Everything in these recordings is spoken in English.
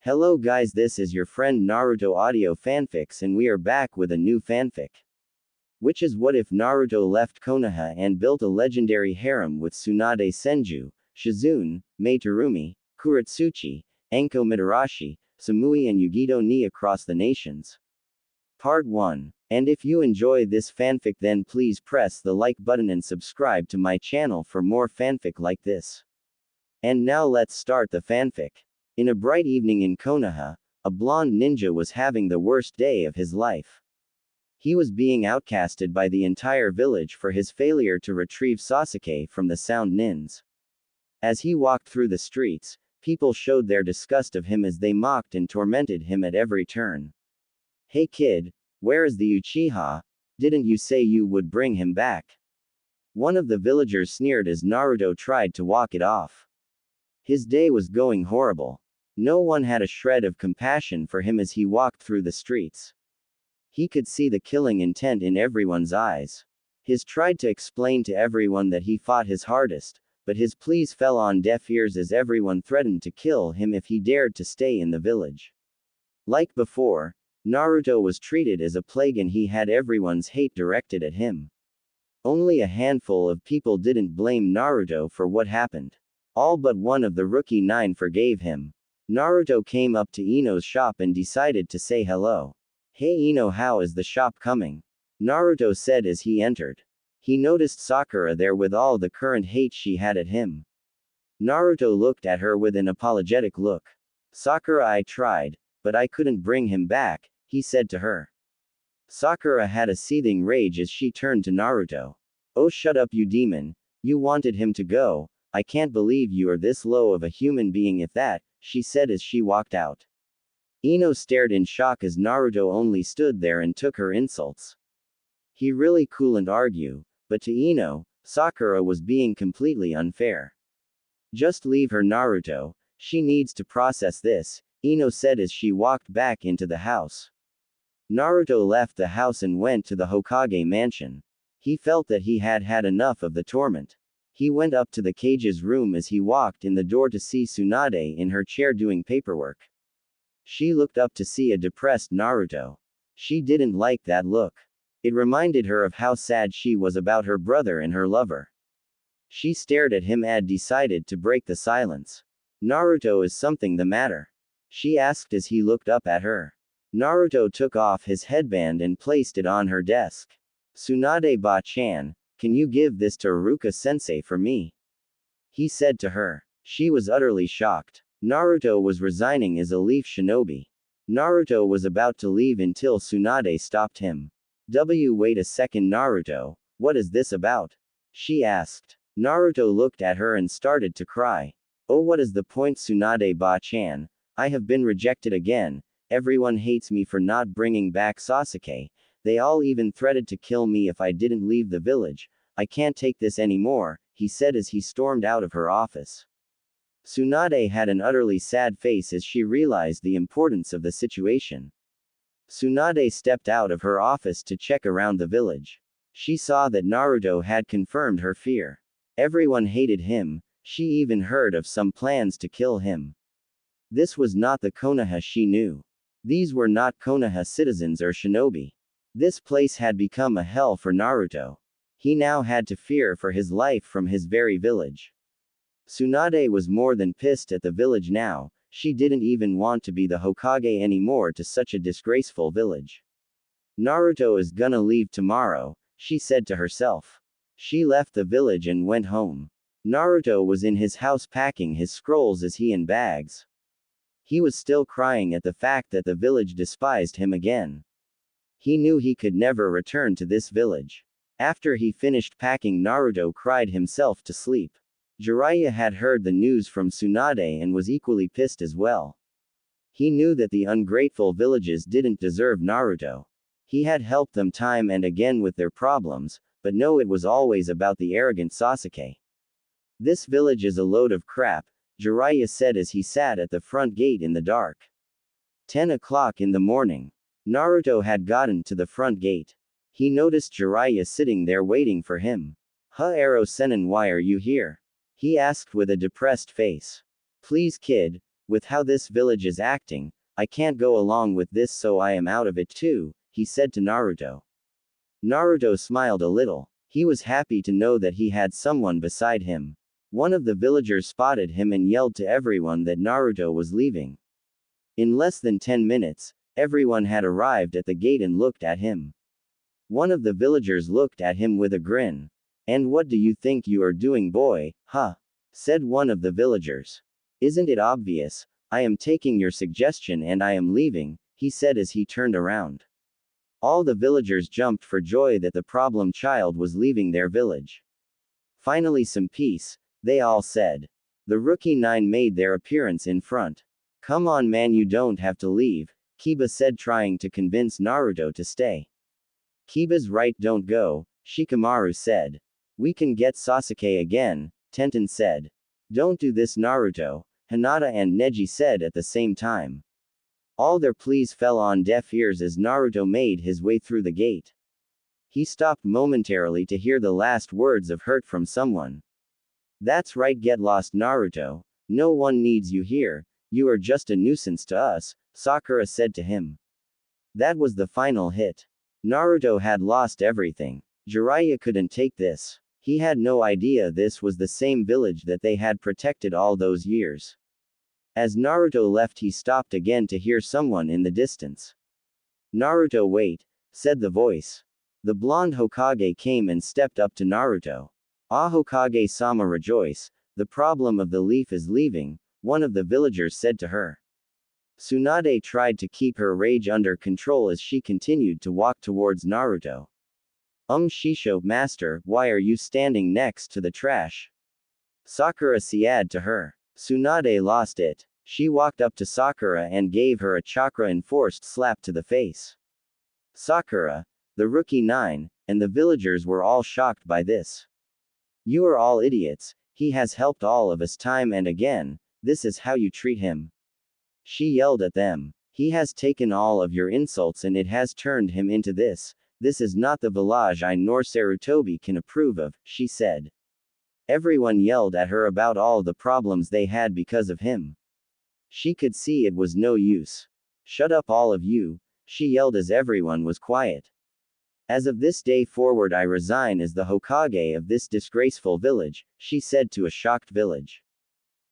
Hello guys, this is your friend Naruto Audio Fanfics and we are back with a new fanfic. Which is what if Naruto left Konoha and built a legendary harem with Tsunade Senju, Shizune, Mei Terumi, Kuretsuchi, Anko Mitarashi, Samui and Yugito Ni across the nations. Part 1. And if you enjoy this fanfic then please press the like button and subscribe to my channel for more fanfic like this. And now let's start the fanfic. In a bright evening in Konoha, a blonde ninja was having the worst day of his life. He was being outcasted by the entire village for his failure to retrieve Sasuke from the Sound Nins. As he walked through the streets, people showed their disgust of him as they mocked and tormented him at every turn. "Hey kid, where is the Uchiha? Didn't you say you would bring him back?" One of the villagers sneered as Naruto tried to walk it off. His day was going horrible. No one had a shred of compassion for him as he walked through the streets. He could see the killing intent in everyone's eyes. He tried to explain to everyone that he fought his hardest, but his pleas fell on deaf ears as everyone threatened to kill him if he dared to stay in the village. Like before, Naruto was treated as a plague and he had everyone's hate directed at him. Only a handful of people didn't blame Naruto for what happened. All but one of the rookie 9 forgave him. Naruto came up to Ino's shop and decided to say hello. "Hey Ino, how is the shop coming?" Naruto said as he entered. He noticed Sakura there with all the current hate she had at him. Naruto looked at her with an apologetic look. "Sakura, I tried, but I couldn't bring him back," he said to her. Sakura had a seething rage as she turned to Naruto. "Oh, shut up, you demon. You wanted him to go. I can't believe you are this low of a human being if that," she said as she walked out. Ino stared in shock as Naruto only stood there and took her insults. He really couldn't argue, but to Ino, Sakura was being completely unfair. "Just leave her, Naruto, she needs to process this," Ino said as she walked back into the house. Naruto left the house and went to the Hokage mansion. He felt that he had had enough of the torment. He went up to the cage's room as he walked in the door to see Tsunade in her chair doing paperwork. She looked up to see a depressed Naruto. She didn't like that look. It reminded her of how sad she was about her brother and her lover. She stared at him and decided to break the silence. "Naruto, is something the matter?" she asked as he looked up at her. Naruto took off his headband and placed it on her desk. "Tsunade-ba-chan, can you give this to Iruka-sensei for me?" he said to her. She was utterly shocked. Naruto was resigning as a leaf shinobi. Naruto was about to leave until Tsunade stopped him. Wait a second, Naruto, what is this about?" she asked. Naruto looked at her and started to cry. "Oh, what is the point, Tsunade-ba-chan? I have been rejected again. Everyone hates me for not bringing back Sasuke. They all even threatened to kill me if I didn't leave the village. I can't take this anymore," he said as he stormed out of her office. Tsunade had an utterly sad face as she realized the importance of the situation. Tsunade stepped out of her office to check around the village. She saw that Naruto had confirmed her fear. Everyone hated him, she even heard of some plans to kill him. This was not the Konoha she knew. These were not Konoha citizens or shinobi. This place had become a hell for Naruto. He now had to fear for his life from his very village. Tsunade was more than pissed at the village now. She didn't even want to be the Hokage anymore to such a disgraceful village. "Naruto is gonna leave tomorrow," she said to herself. She left the village and went home. Naruto was in his house packing his scrolls as he in bags. He was still crying at the fact that the village despised him again. He knew he could never return to this village. After he finished packing, Naruto cried himself to sleep. Jiraiya had heard the news from Tsunade and was equally pissed as well. He knew that the ungrateful villages didn't deserve Naruto. He had helped them time and again with their problems, but no, it was always about the arrogant Sasuke. "This village is a load of crap," Jiraiya said as he sat at the front gate in the dark. 10 o'clock in the morning. Naruto had gotten to the front gate. He noticed Jiraiya sitting there waiting for him. "Aro Senin, why are you here?" he asked with a depressed face. "Please kid, With how this village is acting, I can't go along with this, so I am out of it too, he said to Naruto. Naruto smiled a little. He was happy to know that he had someone beside him. One of the villagers spotted him and yelled to everyone that Naruto was leaving. In less than 10 minutes, everyone had arrived at the gate and looked at him. One of the villagers looked at him with a grin. "And what do you think you are doing, boy, huh?" said one of the villagers. "Isn't it obvious? I am taking your suggestion and I am leaving," he said as he turned around. All the villagers jumped for joy that the problem child was leaving their village. "Finally some peace," they all said. The rookie 9 made their appearance in front. "Come on man, you don't have to leave," Kiba said, trying to convince Naruto to stay. "Kiba's right, don't go," Shikamaru said. "We can get Sasuke again," Tenten said. "Don't do this, Naruto," Hinata and Neji said at the same time. All their pleas fell on deaf ears as Naruto made his way through the gate. He stopped momentarily to hear the last words of hurt from someone. "That's right, get lost, Naruto. No one needs you here. You are just a nuisance to us," Sakura said to him. That was the final hit. Naruto had lost everything. Jiraiya couldn't take this. He had no idea this was the same village that they had protected all those years. As Naruto left, he stopped again to hear someone in the distance. "Naruto, wait," said the voice. The blonde Hokage came and stepped up to Naruto. "Ah, Hokage-sama, rejoice, the problem of the leaf is leaving," one of the villagers said to her. Tsunade tried to keep her rage under control as she continued to walk towards Naruto. Shisho, master, why are you standing next to the trash?" Sakura said to her. Tsunade lost it. She walked up to Sakura and gave her a chakra-enforced slap to the face. Sakura, the rookie 9, and the villagers were all shocked by this. "You are all idiots, he has helped all of us time and again, this is how you treat him." She yelled at them. "He has taken all of your insults and it has turned him into this. This is not the village I nor Sarutobi can approve of," she said. Everyone yelled at her about all the problems they had because of him. She could see it was no use. "Shut up all of you," she yelled as everyone was quiet. "As of this day forward I resign as the Hokage of this disgraceful village," she said to a shocked village.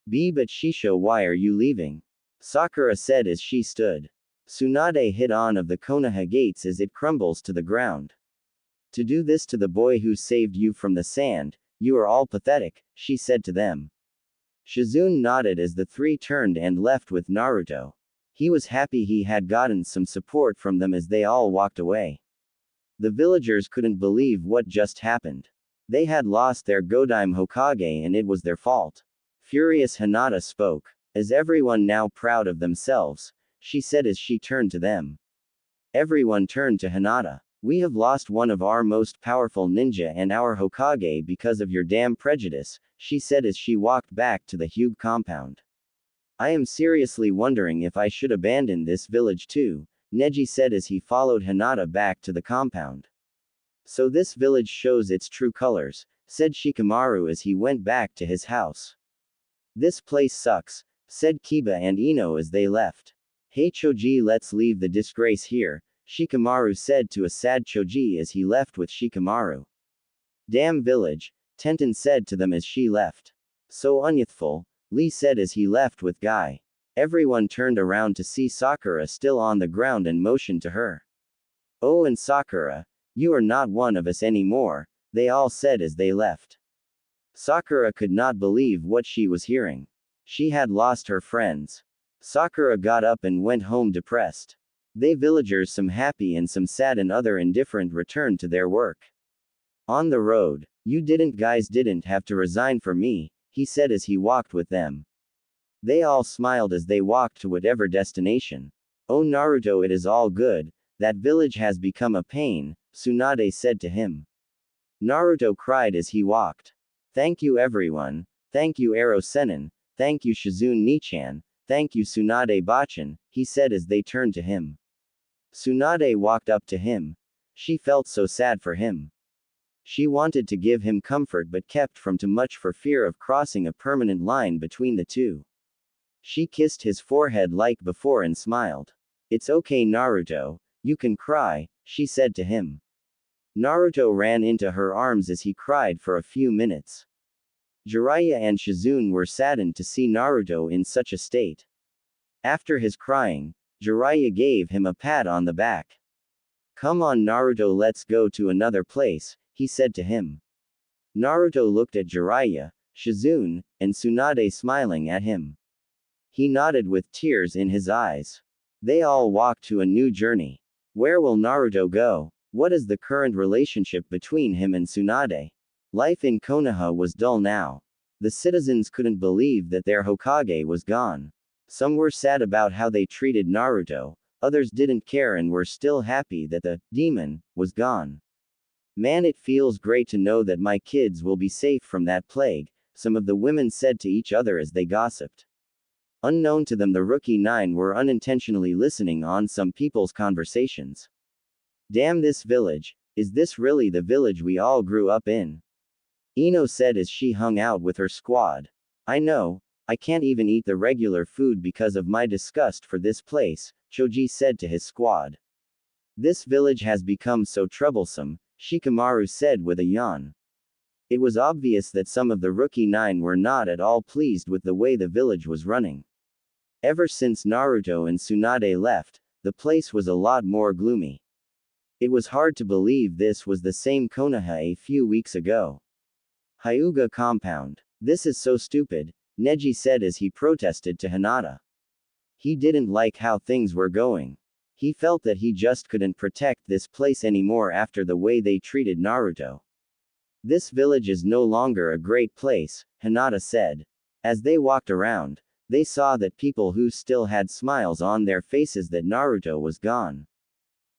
But Shisho, why are you leaving?" Sakura said as she stood. "Tsunade hit on of the Konoha gates as it crumbles to the ground. To do this to the boy who saved you from the sand, you are all pathetic," she said to them. Shizune nodded as the three turned and left with Naruto. He was happy he had gotten some support from them as they all walked away. The villagers couldn't believe what just happened. They had lost their Godaime Hokage and it was their fault. Furious Hinata spoke. "Is everyone now proud of themselves?" she said as she turned to them. Everyone turned to Hinata. "We have lost one of our most powerful ninja and our Hokage because of your damn prejudice," she said as she walked back to the Hugh compound. "I am seriously wondering if I should abandon this village too," Neji said as he followed Hinata back to the compound. "So this village shows its true colors," said Shikamaru as he went back to his house. "This place sucks," said Kiba and Ino as they left. "Hey Choji, let's leave the disgrace here," Shikamaru said to a sad Choji as he left with Shikamaru. "Damn village," Tenten said to them as she left. "So unyouthful," Lee said as he left with Guy. Everyone turned around to see Sakura still on the ground and motioned to her. "Oh, and Sakura, you are not one of us anymore," they all said as they left. Sakura could not believe what she was hearing. She had lost her friends. Sakura got up and went home depressed. They villagers, some happy and some sad and other indifferent, returned to their work. On the road, "You guys didn't have to resign for me," he said as he walked with them. They all smiled as they walked to whatever destination. "Oh Naruto, it is all good, that village has become a pain," Tsunade said to him. Naruto cried as he walked. "Thank you everyone. Thank you Ero Sennin. Thank you Shizune Nichan. Thank you Tsunade Bachan," he said as they turned to him. Tsunade walked up to him. She felt so sad for him. She wanted to give him comfort but kept from too much for fear of crossing a permanent line between the two. She kissed his forehead like before and smiled. It's okay, Naruto, you can cry, she said to him. Naruto ran into her arms as he cried for a few minutes. Jiraiya and Shizune were saddened to see Naruto in such a state. After his crying, Jiraiya gave him a pat on the back. Come on Naruto, let's go to another place, he said to him. Naruto looked at Jiraiya, Shizune, and Tsunade smiling at him. He nodded with tears in his eyes. They all walked to a new journey. Where will Naruto go? What is the current relationship between him and Tsunade? Life in Konoha was dull now. The citizens couldn't believe that their Hokage was gone. Some were sad about how they treated Naruto, others didn't care and were still happy that the demon was gone. Man, it feels great to know that my kids will be safe from that plague, some of the women said to each other as they gossiped. Unknown to them, the rookie 9 were unintentionally listening on some people's conversations. Damn this village, is this really the village we all grew up in? Ino said as she hung out with her squad. I know, I can't even eat the regular food because of my disgust for this place, Choji said to his squad. This village has become so troublesome, Shikamaru said with a yawn. It was obvious that some of the rookie 9 were not at all pleased with the way the village was running. Ever since Naruto and Tsunade left, the place was a lot more gloomy. It was hard to believe this was the same Konoha a few weeks ago. Hyuga compound. This is so stupid, Neji said as he protested to Hinata. He didn't like how things were going. He felt that he just couldn't protect this place anymore after the way they treated Naruto. This village is no longer a great place, Hinata said. As they walked around, they saw that people who still had smiles on their faces that Naruto was gone.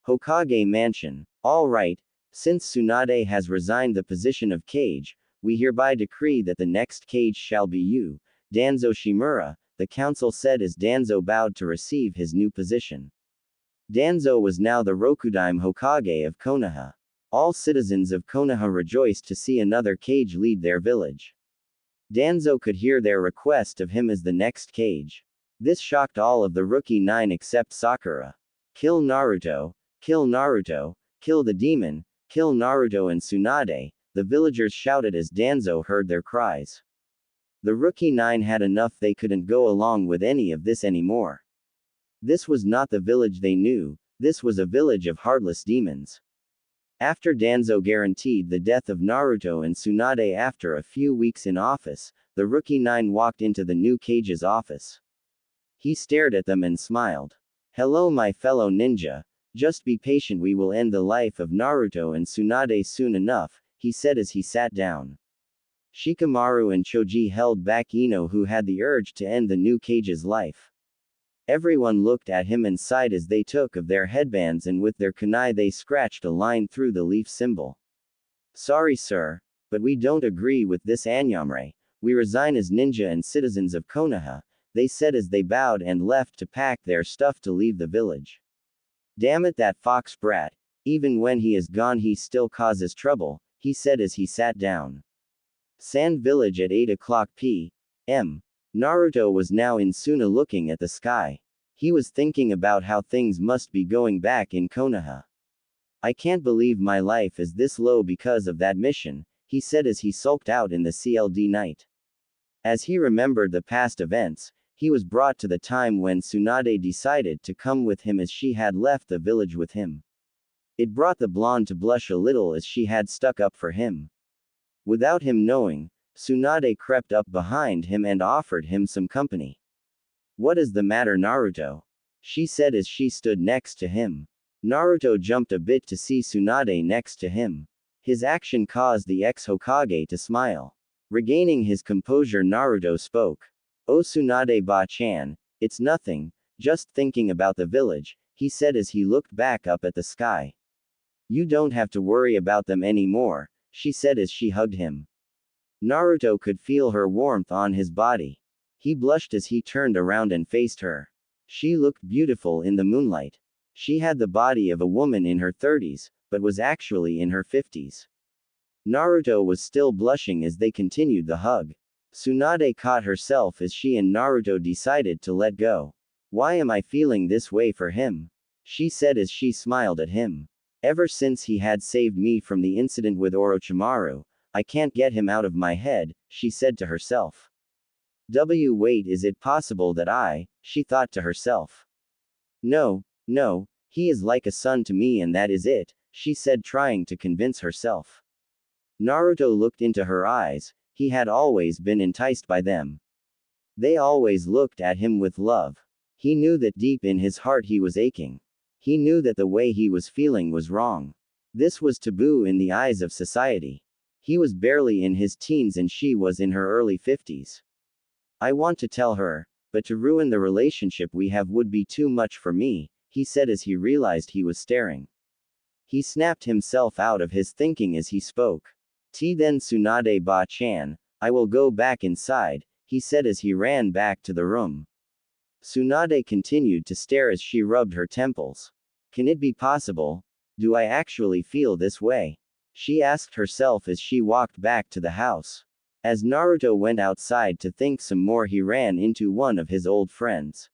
Hokage Mansion. All right, since Tsunade has resigned the position of Kage, we hereby decree that the next Kage shall be you, Danzo Shimura, the council said as Danzo bowed to receive his new position. Danzo was now the Rokudaime Hokage of Konoha. All citizens of Konoha rejoiced to see another Kage lead their village. Danzo could hear their request of him as the next Kage. This shocked all of the rookie 9 except Sakura. Kill Naruto, kill Naruto, kill the demon, kill Naruto and Tsunade, the villagers shouted as Danzo heard their cries. The rookie 9 had enough, they couldn't go along with any of this anymore. This was not the village they knew, this was a village of heartless demons. After Danzo guaranteed the death of Naruto and Tsunade after a few weeks in office, the rookie 9 walked into the new Kage's office. He stared at them and smiled. Hello my fellow ninja, just be patient, we will end the life of Naruto and Tsunade soon enough, he said as he sat down. Shikamaru and Choji held back Ino, who had the urge to end the new Kage's life. Everyone looked at him and sighed as they took of their headbands and with their kunai they scratched a line through the leaf symbol. Sorry sir, but we don't agree with this Anyamre, we resign as ninja and citizens of Konoha, they said as they bowed and left to pack their stuff to leave the village. Damn it, that fox brat, even when he is gone he still causes trouble, he said as he sat down. Sand Village at 8 o'clock p.m. Naruto was now in Suna looking at the sky. He was thinking about how things must be going back in Konoha. I can't believe my life is this low because of that mission, he said as he sulked out in the CLD night. As he remembered the past events, he was brought to the time when Tsunade decided to come with him as she had left the village with him. It brought the blonde to blush a little as she had stuck up for him. Without him knowing, Tsunade crept up behind him and offered him some company. What is the matter Naruto? She said as she stood next to him. Naruto jumped a bit to see Tsunade next to him. His action caused the ex-Hokage to smile. Regaining his composure, Naruto spoke. Oh Tsunade ba-chan, it's nothing, just thinking about the village, he said as he looked back up at the sky. You don't have to worry about them anymore, she said as she hugged him. Naruto could feel her warmth on his body. He blushed as he turned around and faced her. She looked beautiful in the moonlight. She had the body of a woman in her 30s, but was actually in her 50s. Naruto was still blushing as they continued the hug. Tsunade caught herself as she and Naruto decided to let go. Why am I feeling this way for him? She said as she smiled at him. Ever since he had saved me from the incident with Orochimaru, I can't get him out of my head, she said to herself. Wait, is it possible that she thought to herself. No, he is like a son to me and that is it, she said trying to convince herself. Naruto looked into her eyes, he had always been enticed by them. They always looked at him with love. He knew that deep in his heart he was aching. He knew that the way he was feeling was wrong. This was taboo in the eyes of society. He was barely in his teens and she was in her early 50s. I want to tell her, but to ruin the relationship we have would be too much for me, he said as he realized he was staring. He snapped himself out of his thinking as he spoke. Then Tsunade ba-chan, I will go back inside, he said as he ran back to the room. Tsunade continued to stare as she rubbed her temples. Can it be possible? Do I actually feel this way? She asked herself as she walked back to the house. As Naruto went outside to think some more, he ran into one of his old friends.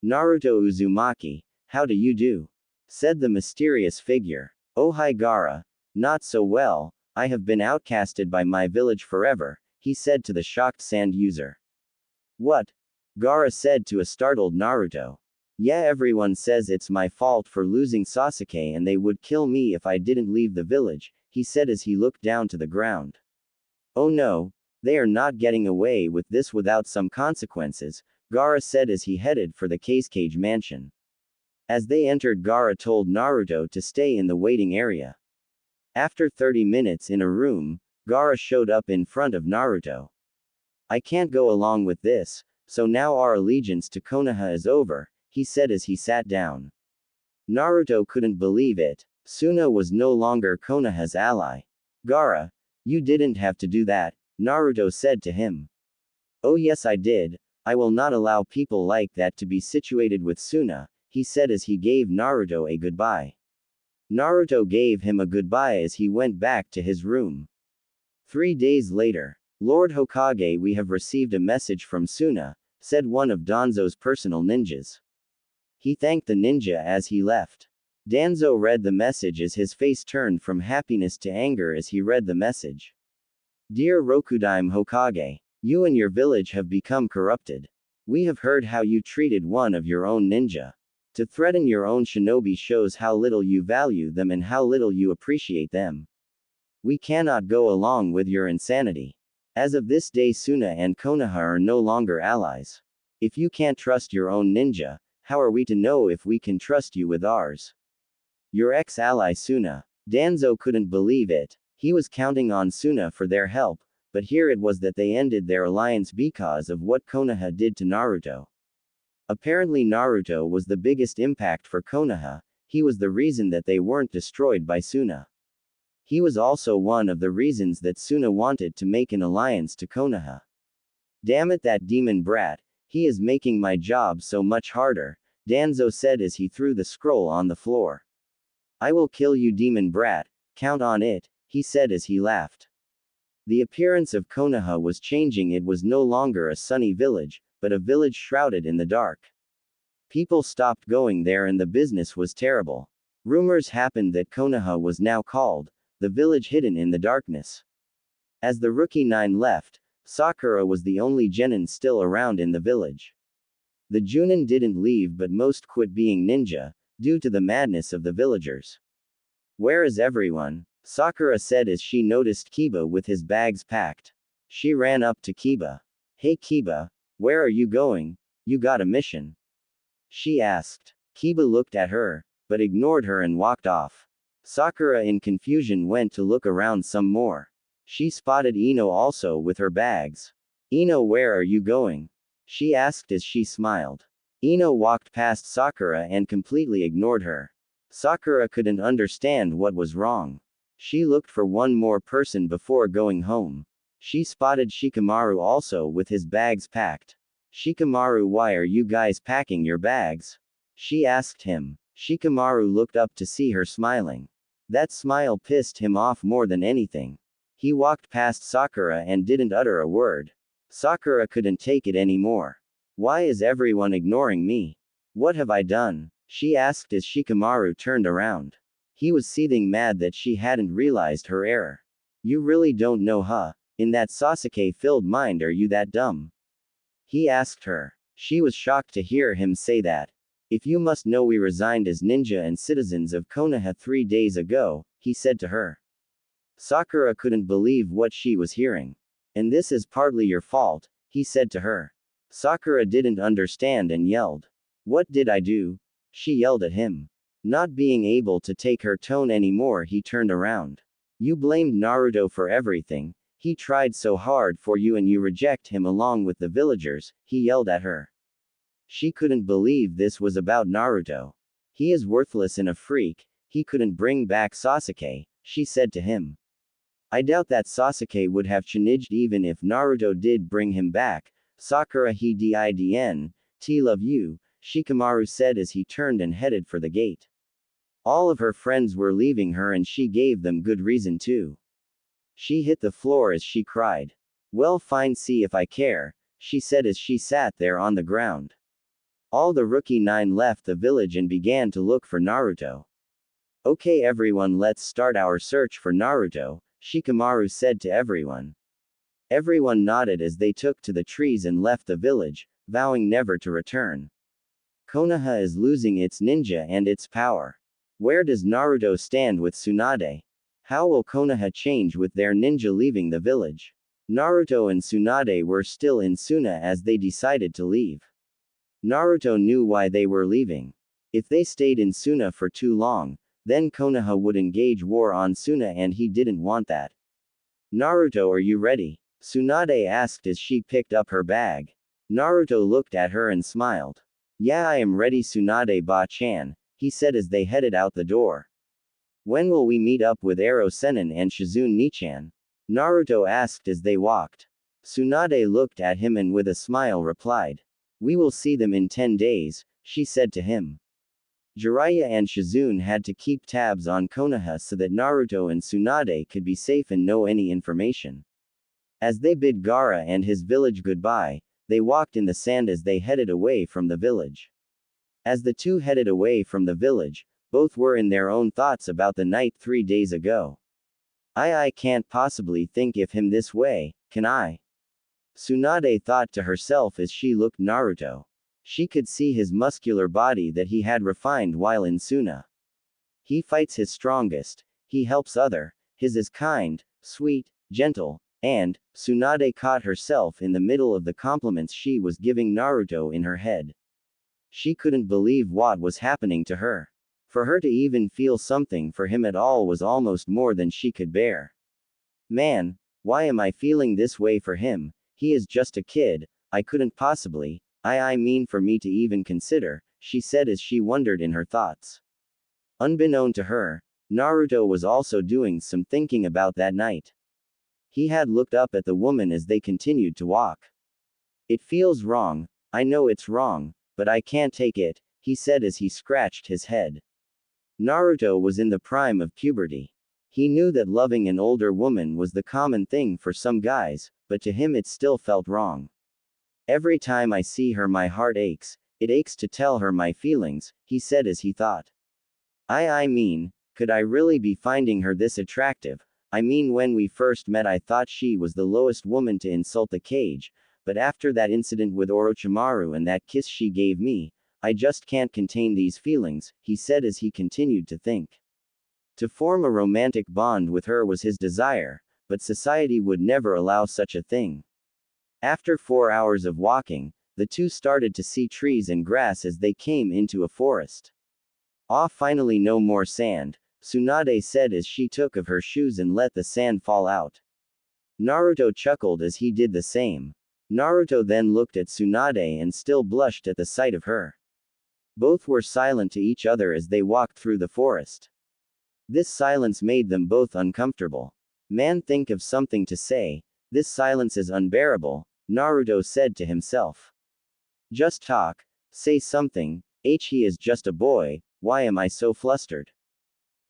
Naruto Uzumaki, how do you do? Said the mysterious figure. Oh hi Gaara, not so well, I have been outcasted by my village forever, he said to the shocked sand user. What? Gaara said to a startled Naruto. Yeah, everyone says it's my fault for losing Sasuke and they would kill me if I didn't leave the village, he said as he looked down to the ground. Oh no, they are not getting away with this without some consequences, Gaara said as he headed for the Cage mansion. As they entered, Gaara told Naruto to stay in the waiting area. After 30 minutes in a room, Gaara showed up in front of Naruto. I can't go along with this, so now our allegiance to Konoha is over, he said as he sat down. Naruto couldn't believe it. Suna was no longer Konoha's ally. Gaara, you didn't have to do that, Naruto said to him. Oh yes I did, I will not allow people like that to be situated with Suna, he said as he gave Naruto a goodbye. Naruto gave him a goodbye as he went back to his room. 3 days later. Lord Hokage, we have received a message from Suna, said one of Danzo's personal ninjas. He thanked the ninja as he left. Danzo read the message as his face turned from happiness to anger as he read the message. Dear Rokudaime Hokage, you and your village have become corrupted. We have heard how you treated one of your own ninja. To threaten your own shinobi shows how little you value them and how little you appreciate them. We cannot go along with your insanity. As of this day, Suna and Konoha are no longer allies. If you can't trust your own ninja, how are we to know if we can trust you with ours? Your ex-ally Suna. Danzo couldn't believe it. He was counting on Suna for their help, but here it was that they ended their alliance because of what Konoha did to Naruto. Apparently Naruto was the biggest impact for Konoha, he was the reason that they weren't destroyed by Suna. He was also one of the reasons that Suna wanted to make an alliance to Konoha. Damn it, that demon brat, he is making my job so much harder, Danzo said as he threw the scroll on the floor. I will kill you, demon brat, count on it, he said as he laughed. The appearance of Konoha was changing. It was no longer a sunny village, but a village shrouded in the dark. People stopped going there and the business was terrible. Rumors happened that Konoha was now called the village hidden in the darkness. As the rookie 9 left, Sakura was the only genin still around in the village. The Junin didn't leave, but most quit being ninja, due to the madness of the villagers. Where is everyone? Sakura said as she noticed Kiba with his bags packed. She ran up to Kiba. Hey Kiba, where are you going? You got a mission? She asked. Kiba looked at her, but ignored her and walked off. Sakura in confusion went to look around some more. She spotted Ino also with her bags. Ino, where are you going? She asked as she smiled. Ino walked past Sakura and completely ignored her. Sakura couldn't understand what was wrong. She looked for one more person before going home. She spotted Shikamaru also with his bags packed. Shikamaru, why are you guys packing your bags? She asked him. Shikamaru looked up to see her smiling. That smile pissed him off more than anything. He walked past Sakura and didn't utter a word. Sakura couldn't take it anymore. Why is everyone ignoring me? What have I done? She asked as Shikamaru turned around. He was seething mad that she hadn't realized her error. You really don't know, huh? In that Sasuke-filled mind, are you that dumb? He asked her. She was shocked to hear him say that. If you must know, we resigned as ninja and citizens of Konoha 3 days ago, he said to her. Sakura couldn't believe what she was hearing. And this is partly your fault, he said to her. Sakura didn't understand and yelled. What did I do? She yelled at him. Not being able to take her tone anymore, he turned around. You blamed Naruto for everything. He tried so hard for you and you reject him along with the villagers, he yelled at her. She couldn't believe this was about Naruto. He is worthless and a freak, he couldn't bring back Sasuke, she said to him. I doubt that Sasuke would have changed even if Naruto did bring him back. Sakura he didn't, love you, Shikamaru said as he turned and headed for the gate. All of her friends were leaving her and she gave them good reason too. She hit the floor as she cried. Well, fine, see if I care, she said as she sat there on the ground. All the rookie 9 left the village and began to look for Naruto. Okay everyone, let's start our search for Naruto, Shikamaru said to everyone. Everyone nodded as they took to the trees and left the village, vowing never to return. Konoha is losing its ninja and its power. Where does Naruto stand with Tsunade? How will Konoha change with their ninja leaving the village? Naruto and Tsunade were still in Suna as they decided to leave. Naruto knew why they were leaving. If they stayed in Suna for too long, then Konoha would engage war on Suna and he didn't want that. Naruto, are you ready? Tsunade asked as she picked up her bag. Naruto looked at her and smiled. Yeah, I am ready, Tsunade ba-chan, he said as they headed out the door. When will we meet up with Ero Sennin and Shizune Nichan? Naruto asked as they walked. Tsunade looked at him and with a smile replied. We will see them in 10 days, she said to him. Jiraiya and Shizune had to keep tabs on Konoha so that Naruto and Tsunade could be safe and know any information. As they bid Gaara and his village goodbye, they walked in the sand as they headed away from the village. As the two headed away from the village, both were in their own thoughts about the night 3 days ago. I can't possibly think of him this way, can I? Tsunade thought to herself as she looked Naruto. She could see his muscular body that he had refined while in Suna. He fights his strongest, he helps other, his is kind, sweet, gentle, and, Tsunade caught herself in the middle of the compliments she was giving Naruto in her head. She couldn't believe what was happening to her. For her to even feel something for him at all was almost more than she could bear. Man, why am I feeling this way for him? He is just a kid, I couldn't possibly, I mean for me to even consider, she said as she wondered in her thoughts. Unbeknown to her, Naruto was also doing some thinking about that night. He had looked up at the woman as they continued to walk. It feels wrong, I know it's wrong, but I can't take it, he said as he scratched his head. Naruto was in the prime of puberty. He knew that loving an older woman was the common thing for some guys, but to him it still felt wrong. Every time I see her my heart aches, it aches to tell her my feelings, he said as he thought. I mean, could I really be finding her this attractive? I mean, when we first met I thought she was the lowest woman to insult the cage, but after that incident with Orochimaru and that kiss she gave me, I just can't contain these feelings, he said as he continued to think. To form a romantic bond with her was his desire, but society would never allow such a thing. After 4 hours of walking, the two started to see trees and grass as they came into a forest. Ah, finally no more sand, Tsunade said as she took of her shoes and let the sand fall out. Naruto chuckled as he did the same. Naruto then looked at Tsunade and still blushed at the sight of her. Both were silent to each other as they walked through the forest. This silence made them both uncomfortable. Man, think of something to say. This silence is unbearable, Naruto said to himself. Just talk, say something, he is just a boy, why am I so flustered?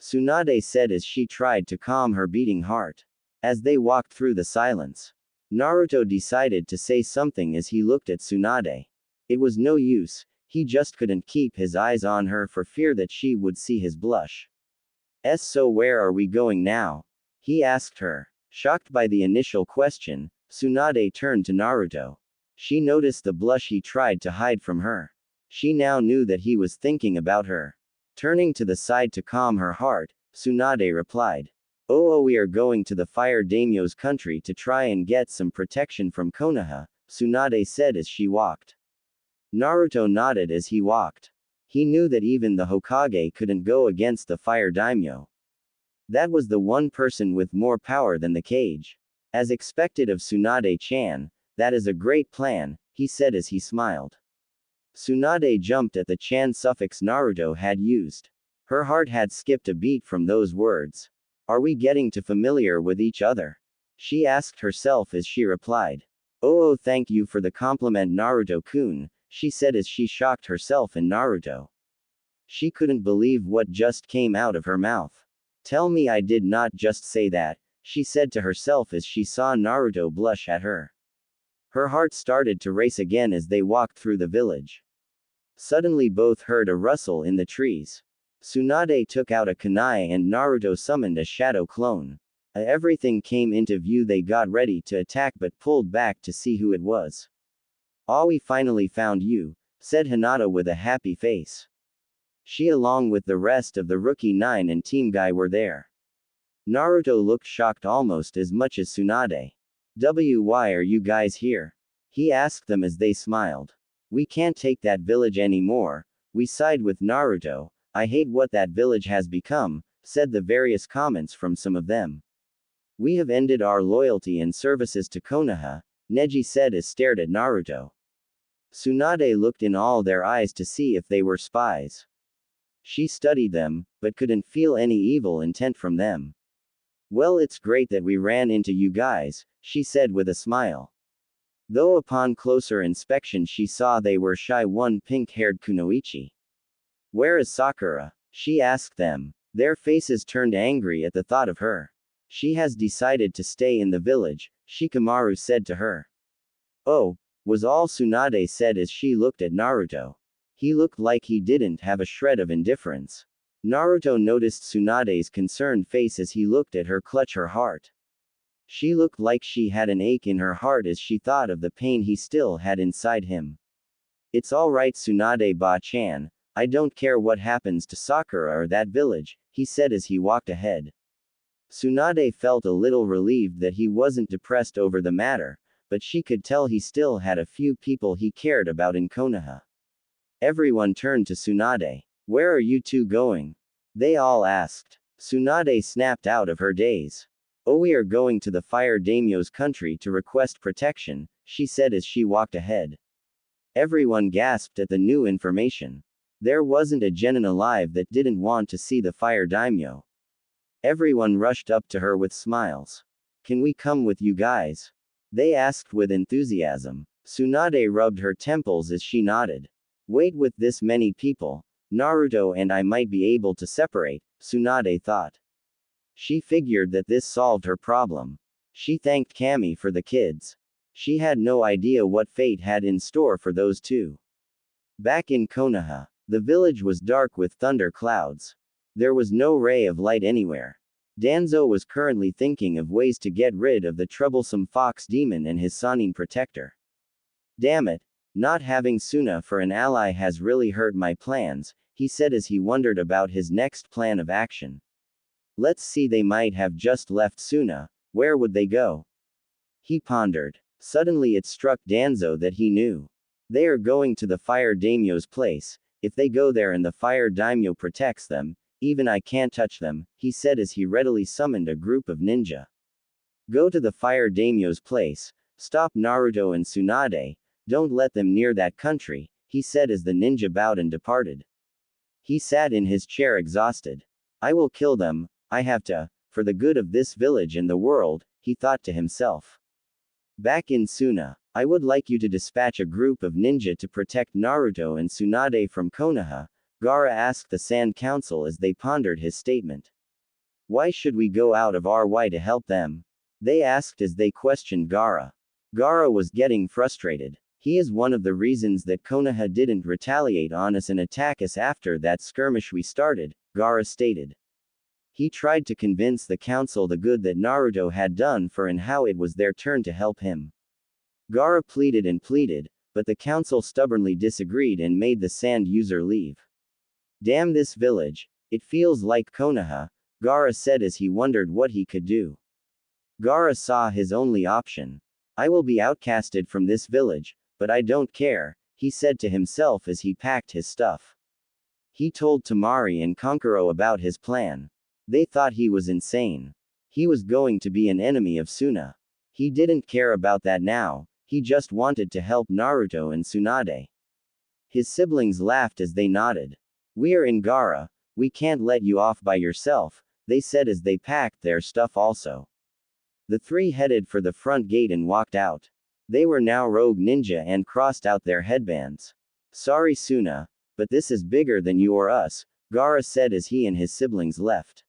Tsunade said as she tried to calm her beating heart. As they walked through the silence, Naruto decided to say something as he looked at Tsunade. It was no use, he just couldn't keep his eyes on her for fear that she would see his blush. So where are we going now? He asked her. Shocked by the initial question, Tsunade turned to Naruto. She noticed the blush he tried to hide from her. She now knew that he was thinking about her. Turning to the side to calm her heart, Tsunade replied. Oh, we are going to the Fire Daimyo's country to try and get some protection from Konoha, Tsunade said as she walked. Naruto nodded as he walked. He knew that even the Hokage couldn't go against the Fire Daimyo. That was the one person with more power than the cage. As expected of Tsunade-chan, that is a great plan, he said as he smiled. Tsunade jumped at the chan suffix Naruto had used. Her heart had skipped a beat from those words. Are we getting too familiar with each other? She asked herself as she replied. Oh, thank you for the compliment, Naruto-kun, she said as she shocked herself and Naruto. She couldn't believe what just came out of her mouth. Tell me I did not just say that, she said to herself as she saw Naruto blush at her. Her heart started to race again as they walked through the village. Suddenly both heard a rustle in the trees. Tsunade took out a kunai and Naruto summoned a shadow clone. Everything came into view. They got ready to attack but pulled back to see who it was. Ah, we finally found you, said Hinata with a happy face. She along with the rest of the Rookie 9 and Team Guy were there. Naruto looked shocked almost as much as Tsunade. Why are you guys here? He asked them as they smiled. We can't take that village anymore, we sighed with Naruto. I hate what that village has become, said the various comments from some of them. We have ended our loyalty and services to Konoha, Neji said as stared at Naruto. Tsunade looked in all their eyes to see if they were spies. She studied them, but couldn't feel any evil intent from them. Well, it's great that we ran into you guys, she said with a smile. Though upon closer inspection she saw they were shy one pink-haired kunoichi. Where is Sakura? She asked them. Their faces turned angry at the thought of her. She has decided to stay in the village, Shikamaru said to her. Oh, was all Tsunade said as she looked at Naruto. He looked like he didn't have a shred of indifference. Naruto noticed Tsunade's concerned face as he looked at her clutch her heart. She looked like she had an ache in her heart as she thought of the pain he still had inside him. It's alright Tsunade-ba-chan, I don't care what happens to Sakura or that village, he said as he walked ahead. Tsunade felt a little relieved that he wasn't depressed over the matter, but she could tell he still had a few people he cared about in Konoha. Everyone turned to Tsunade. Where are you two going? They all asked. Tsunade snapped out of her daze. Oh, we are going to the Fire Daimyo's country to request protection, she said as she walked ahead. Everyone gasped at the new information. There wasn't a genin alive that didn't want to see the Fire Daimyo. Everyone rushed up to her with smiles. Can we come with you guys? They asked with enthusiasm. Tsunade rubbed her temples as she nodded. Wait, with this many people, Naruto and I might be able to separate, Tsunade thought. She figured that this solved her problem. She thanked Kami for the kids. She had no idea what fate had in store for those two. Back in Konoha, the village was dark with thunder clouds. There was no ray of light anywhere. Danzo was currently thinking of ways to get rid of the troublesome fox demon and his Sannin protector. Damn it, not having Suna for an ally has really hurt my plans, he said as he wondered about his next plan of action. Let's see, they might have just left Suna, where would they go? He pondered. Suddenly it struck Danzo that he knew. They are going to the Fire Daimyo's place. If they go there and the Fire Daimyo protects them, even I can't touch them, he said as he readily summoned a group of ninja. Go to the Fire Daimyo's place, stop Naruto and Tsunade, don't let them near that country, he said as the ninja bowed and departed. He sat in his chair exhausted. I will kill them, I have to, for the good of this village and the world, he thought to himself. Back in Suna, I would like you to dispatch a group of ninja to protect Naruto and Tsunade from Konoha, Gaara asked the Sand Council as they pondered his statement. Why should we go out of our way to help them? They asked as they questioned Gaara. Gaara was getting frustrated. He is one of the reasons that Konoha didn't retaliate on us and attack us after that skirmish we started, Gaara stated. He tried to convince the council the good that Naruto had done for and how it was their turn to help him. Gaara pleaded and pleaded, but the council stubbornly disagreed and made the sand user leave. Damn this village, it feels like Konoha, Gaara said as he wondered what he could do. Gaara saw his only option. I will be outcasted from this village, but I don't care, he said to himself as he packed his stuff. He told Temari and Kankuro about his plan. They thought he was insane. He was going to be an enemy of Suna. He didn't care about that now, he just wanted to help Naruto and Tsunade. His siblings laughed as they nodded. We're in Gaara, we can't let you off by yourself, they said as they packed their stuff also. The three headed for the front gate and walked out. They were now rogue ninja and crossed out their headbands. Sorry Suna, but this is bigger than you or us, Gaara said as he and his siblings left.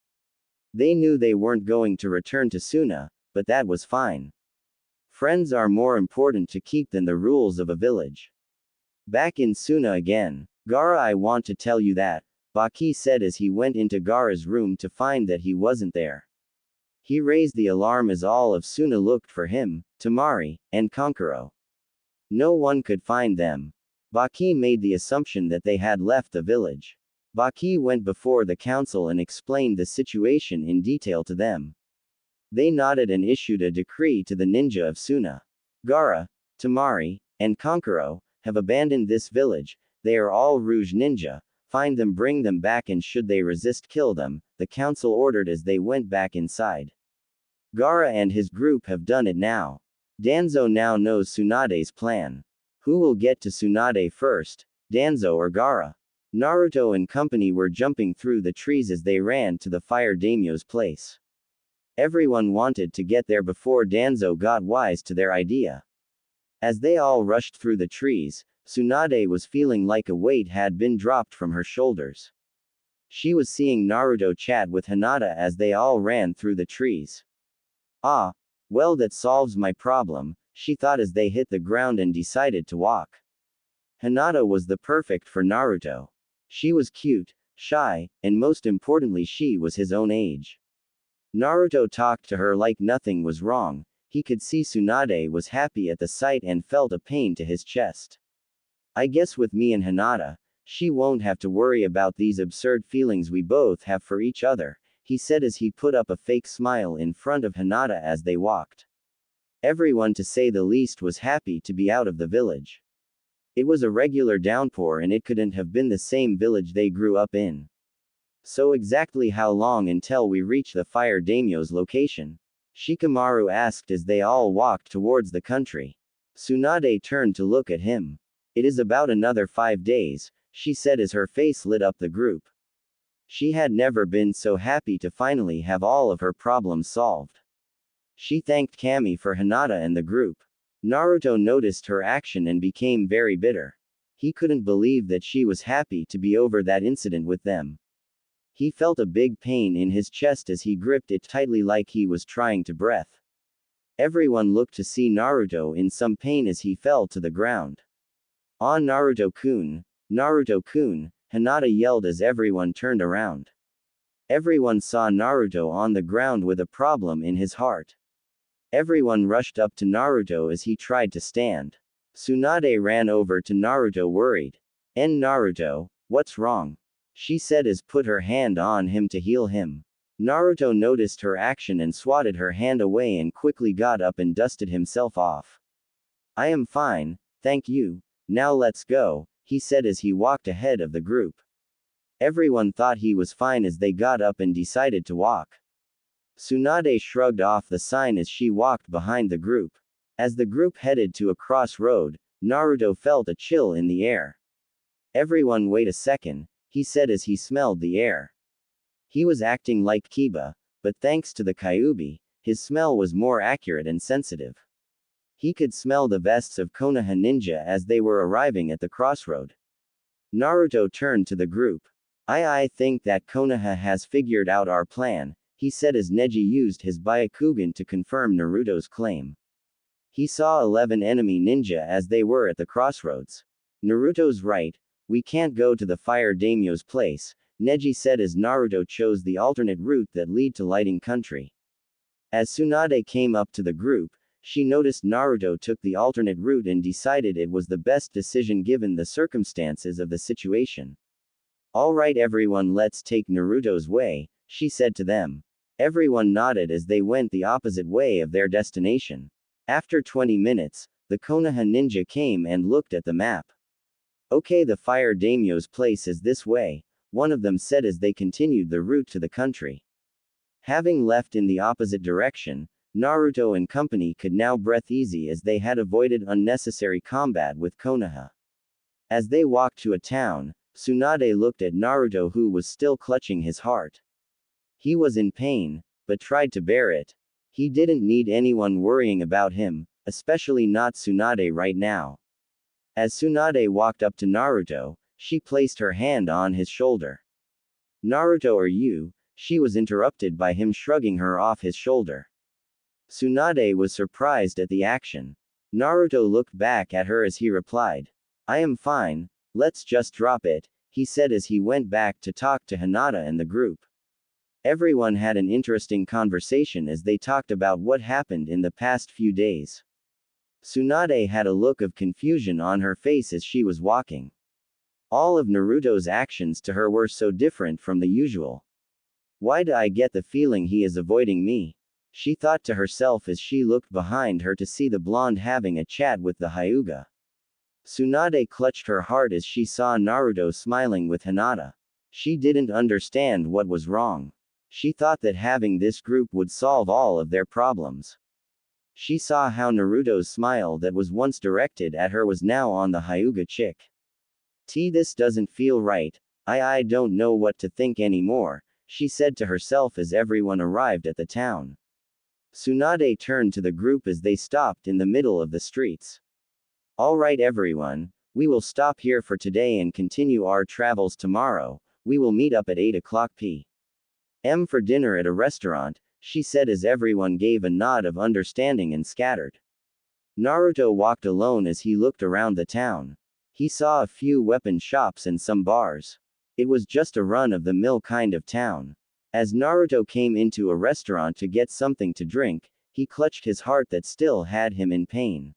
They knew they weren't going to return to Suna, but that was fine. Friends are more important to keep than the rules of a village. Back in Suna again. Gaara, I want to tell you that, Baki said as he went into Gaara's room to find that he wasn't there. He raised the alarm as all of Suna looked for him, Temari, and Kankuro. No one could find them. Baki made the assumption that they had left the village. Baki went before the council and explained the situation in detail to them. They nodded and issued a decree to the ninja of Suna. Gaara, Temari, and Kankuro have abandoned this village, they are all Rouge ninja, find them, bring them back, and should they resist, kill them, the council ordered as they went back inside. Gaara and his group have done it now. Danzo now knows Tsunade's plan. Who will get to Tsunade first, Danzo or Gaara? Naruto and company were jumping through the trees as they ran to the fire daimyo's place. Everyone wanted to get there before Danzo got wise to their idea. As they all rushed through the trees, Tsunade was feeling like a weight had been dropped from her shoulders. She was seeing Naruto chat with Hinata as they all ran through the trees. Ah, well, that solves my problem, she thought as they hit the ground and decided to walk. Hinata was the perfect for Naruto. She was cute, shy, and most importantly she was his own age. Naruto talked to her like nothing was wrong, he could see Tsunade was happy at the sight and felt a pain to his chest. I guess with me and Hinata, she won't have to worry about these absurd feelings we both have for each other, he said as he put up a fake smile in front of Hinata as they walked. Everyone, to say the least, was happy to be out of the village. It was a regular downpour and it couldn't have been the same village they grew up in. So exactly how long until we reach the fire daimyo's location? Shikamaru asked as they all walked towards the country. Tsunade turned to look at him. It is about another 5 days, she said as her face lit up the group. She had never been so happy to finally have all of her problems solved. She thanked Kami for Hinata and the group. Naruto noticed her action and became very bitter. He couldn't believe that she was happy to be over that incident with them. He felt a big pain in his chest as he gripped it tightly like he was trying to breath. Everyone looked to see Naruto in some pain as he fell to the ground. Ah, Naruto-kun, Naruto-kun, Hinata yelled as everyone turned around. Everyone saw Naruto on the ground with a problem in his heart. Everyone rushed up to Naruto as he tried to stand. Tsunade ran over to Naruto worried. Naruto, what's wrong? She said as put her hand on him to heal him. Naruto noticed her action and swatted her hand away and quickly got up and dusted himself off. I am fine, thank you, now let's go, he said as he walked ahead of the group. Everyone thought he was fine as they got up and decided to walk. Tsunade shrugged off the sign as she walked behind the group. As the group headed to a crossroad, Naruto felt a chill in the air. Everyone wait a second, he said as he smelled the air. He was acting like Kiba, but thanks to the Kyuubi, his smell was more accurate and sensitive. He could smell the vests of Konoha ninja as they were arriving at the crossroad. Naruto turned to the group. I think that Konoha has figured out our plan, he said as Neji used his Byakugan to confirm Naruto's claim. He saw 11 enemy ninja as they were at the crossroads. Naruto's right, we can't go to the fire daimyo's place, Neji said as Naruto chose the alternate route that lead to Lighting Country. As Tsunade came up to the group, she noticed Naruto took the alternate route and decided it was the best decision given the circumstances of the situation. Alright everyone, let's take Naruto's way, she said to them. Everyone nodded as they went the opposite way of their destination. After 20 minutes, the Konoha ninja came and looked at the map. Okay, the fire daimyo's place is this way, one of them said as they continued the route to the country. Having left in the opposite direction, Naruto and company could now breathe easy as they had avoided unnecessary combat with Konoha. As they walked to a town, Tsunade looked at Naruto who was still clutching his heart. He was in pain, but tried to bear it. He didn't need anyone worrying about him, especially not Tsunade right now. As Tsunade walked up to Naruto, she placed her hand on his shoulder. Naruto, are you? She was interrupted by him shrugging her off his shoulder. Tsunade was surprised at the action. Naruto looked back at her as he replied. I am fine, let's just drop it, he said as he went back to talk to Hinata and the group. Everyone had an interesting conversation as they talked about what happened in the past few days. Tsunade had a look of confusion on her face as she was walking. All of Naruto's actions to her were so different from the usual. Why do I get the feeling he is avoiding me? She thought to herself as she looked behind her to see the blonde having a chat with the Hyuga. Tsunade clutched her heart as she saw Naruto smiling with Hinata. She didn't understand what was wrong. She thought that having this group would solve all of their problems. She saw how Naruto's smile that was once directed at her was now on the Hyuga chick. This doesn't feel right, I don't know what to think anymore, she said to herself as everyone arrived at the town. Tsunade turned to the group as they stopped in the middle of the streets. Alright everyone, we will stop here for today and continue our travels tomorrow, we will meet up at 8 o'clock p.m. for dinner at a restaurant, she said as everyone gave a nod of understanding and scattered. Naruto walked alone as he looked around the town. He saw a few weapon shops and some bars. It was just a run-of-the-mill kind of town. As Naruto came into a restaurant to get something to drink, he clutched his heart that still had him in pain.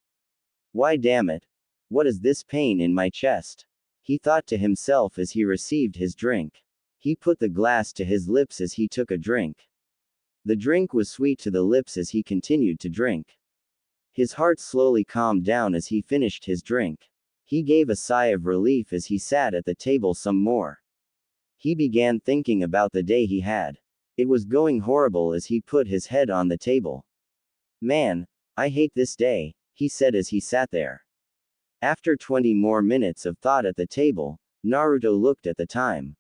Why damn it? What is this pain in my chest? He thought to himself as he received his drink. He put the glass to his lips as he took a drink. The drink was sweet to the lips as he continued to drink. His heart slowly calmed down as he finished his drink. He gave a sigh of relief as he sat at the table some more. He began thinking about the day he had. It was going horrible as he put his head on the table. Man, I hate this day, he said as he sat there. After 20 more minutes of thought at the table, Naruto looked at the time.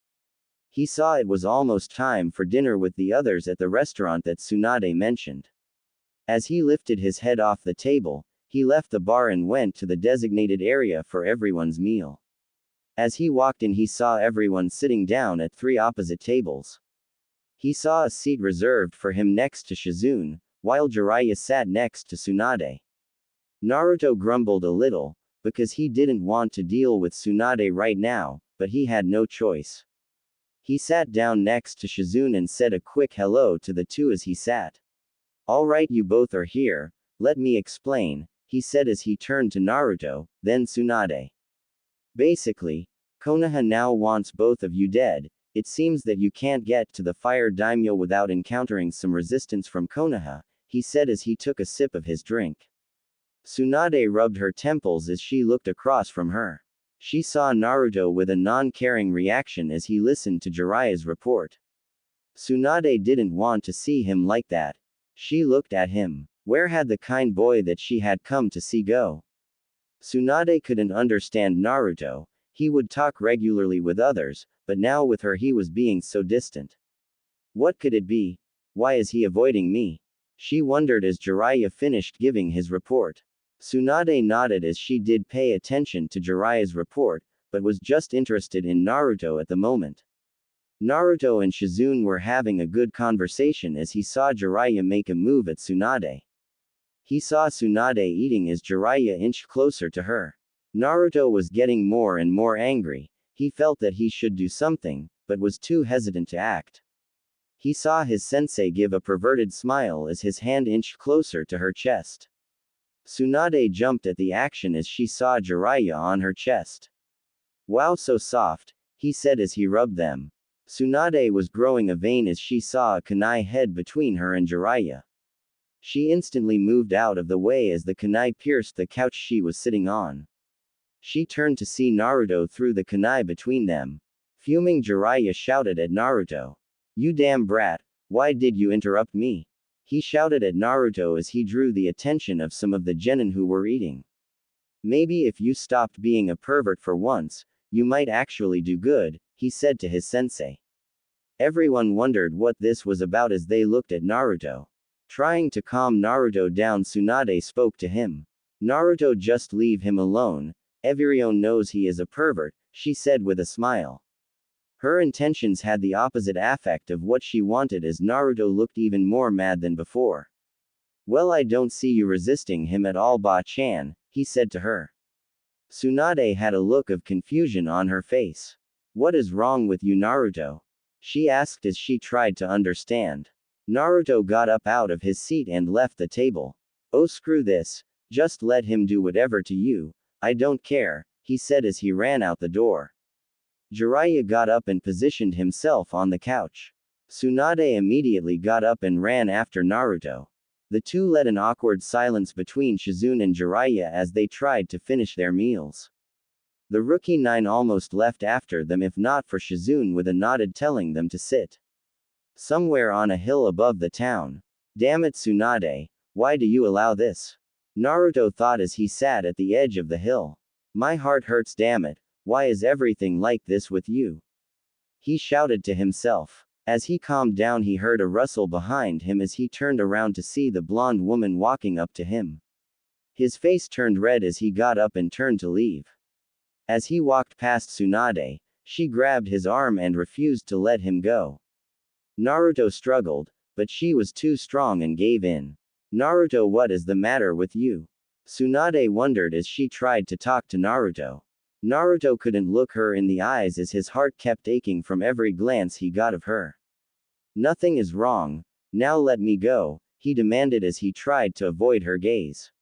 He saw it was almost time for dinner with the others at the restaurant that Tsunade mentioned. As he lifted his head off the table, he left the bar and went to the designated area for everyone's meal. As he walked in, he saw everyone sitting down at 3 opposite tables. He saw a seat reserved for him next to Shizune, while Jiraiya sat next to Tsunade. Naruto grumbled a little, because he didn't want to deal with Tsunade right now, but he had no choice. He sat down next to Shizune and said a quick hello to the two as he sat. Alright, you both are here, let me explain, he said as he turned to Naruto, then Tsunade. Basically, Konoha now wants both of you dead. It seems that you can't get to the fire daimyo without encountering some resistance from Konoha, he said as he took a sip of his drink. Tsunade rubbed her temples as she looked across from her. She saw Naruto with a non-caring reaction as he listened to Jiraiya's report. Tsunade didn't want to see him like that. She looked at him. Where had the kind boy that she had come to see go? Tsunade couldn't understand Naruto. He would talk regularly with others, but now with her he was being so distant. What could it be? Why is he avoiding me? She wondered as Jiraiya finished giving his report. Tsunade nodded as she did pay attention to Jiraiya's report, but was just interested in Naruto at the moment. Naruto and Shizune were having a good conversation as he saw Jiraiya make a move at Tsunade. He saw Tsunade eating as Jiraiya inched closer to her. Naruto was getting more and more angry. He felt that he should do something, but was too hesitant to act. He saw his sensei give a perverted smile as his hand inched closer to her chest. Tsunade jumped at the action as she saw Jiraiya on her chest. "Wow, so soft," he said as he rubbed them. Tsunade was growing a vein as she saw a kunai head between her and Jiraiya. She instantly moved out of the way as the kunai pierced the couch she was sitting on. She turned to see Naruto through the kunai between them. Fuming, Jiraiya shouted at Naruto. "You damn brat, why did you interrupt me?" He shouted at Naruto as he drew the attention of some of the genin who were eating. "Maybe if you stopped being a pervert for once, you might actually do good," he said to his sensei. Everyone wondered what this was about as they looked at Naruto. Trying to calm Naruto down, Tsunade spoke to him. "Naruto, just leave him alone. Everyone knows he is a pervert," she said with a smile. Her intentions had the opposite effect of what she wanted as Naruto looked even more mad than before. "Well, I don't see you resisting him at all, Ba-chan," he said to her. Tsunade had a look of confusion on her face. "What is wrong with you, Naruto?" she asked as she tried to understand. Naruto got up out of his seat and left the table. "Oh, screw this. Just let him do whatever to you. I don't care," he said as he ran out the door. Jiraiya got up and positioned himself on the couch. Tsunade immediately got up and ran after Naruto. The two led an awkward silence between Shizune and Jiraiya as they tried to finish their meals. The rookie 9 almost left after them if not for Shizune with a nod telling them to sit somewhere on a hill above the town. "Damn it, Tsunade, why do you allow this?" Naruto thought as he sat at the edge of the hill. "My heart hurts, damn it, why is everything like this with you?" he shouted to himself. As he calmed down, he heard a rustle behind him as he turned around to see the blonde woman walking up to him. His face turned red as he got up and turned to leave. As he walked past Tsunade, she grabbed his arm and refused to let him go. Naruto struggled, but she was too strong and gave in. "Naruto, what is the matter with you?" Tsunade wondered as she tried to talk to Naruto. Naruto couldn't look her in the eyes as his heart kept aching from every glance he got of her. "Nothing is wrong. Now let me go," he demanded as he tried to avoid her gaze.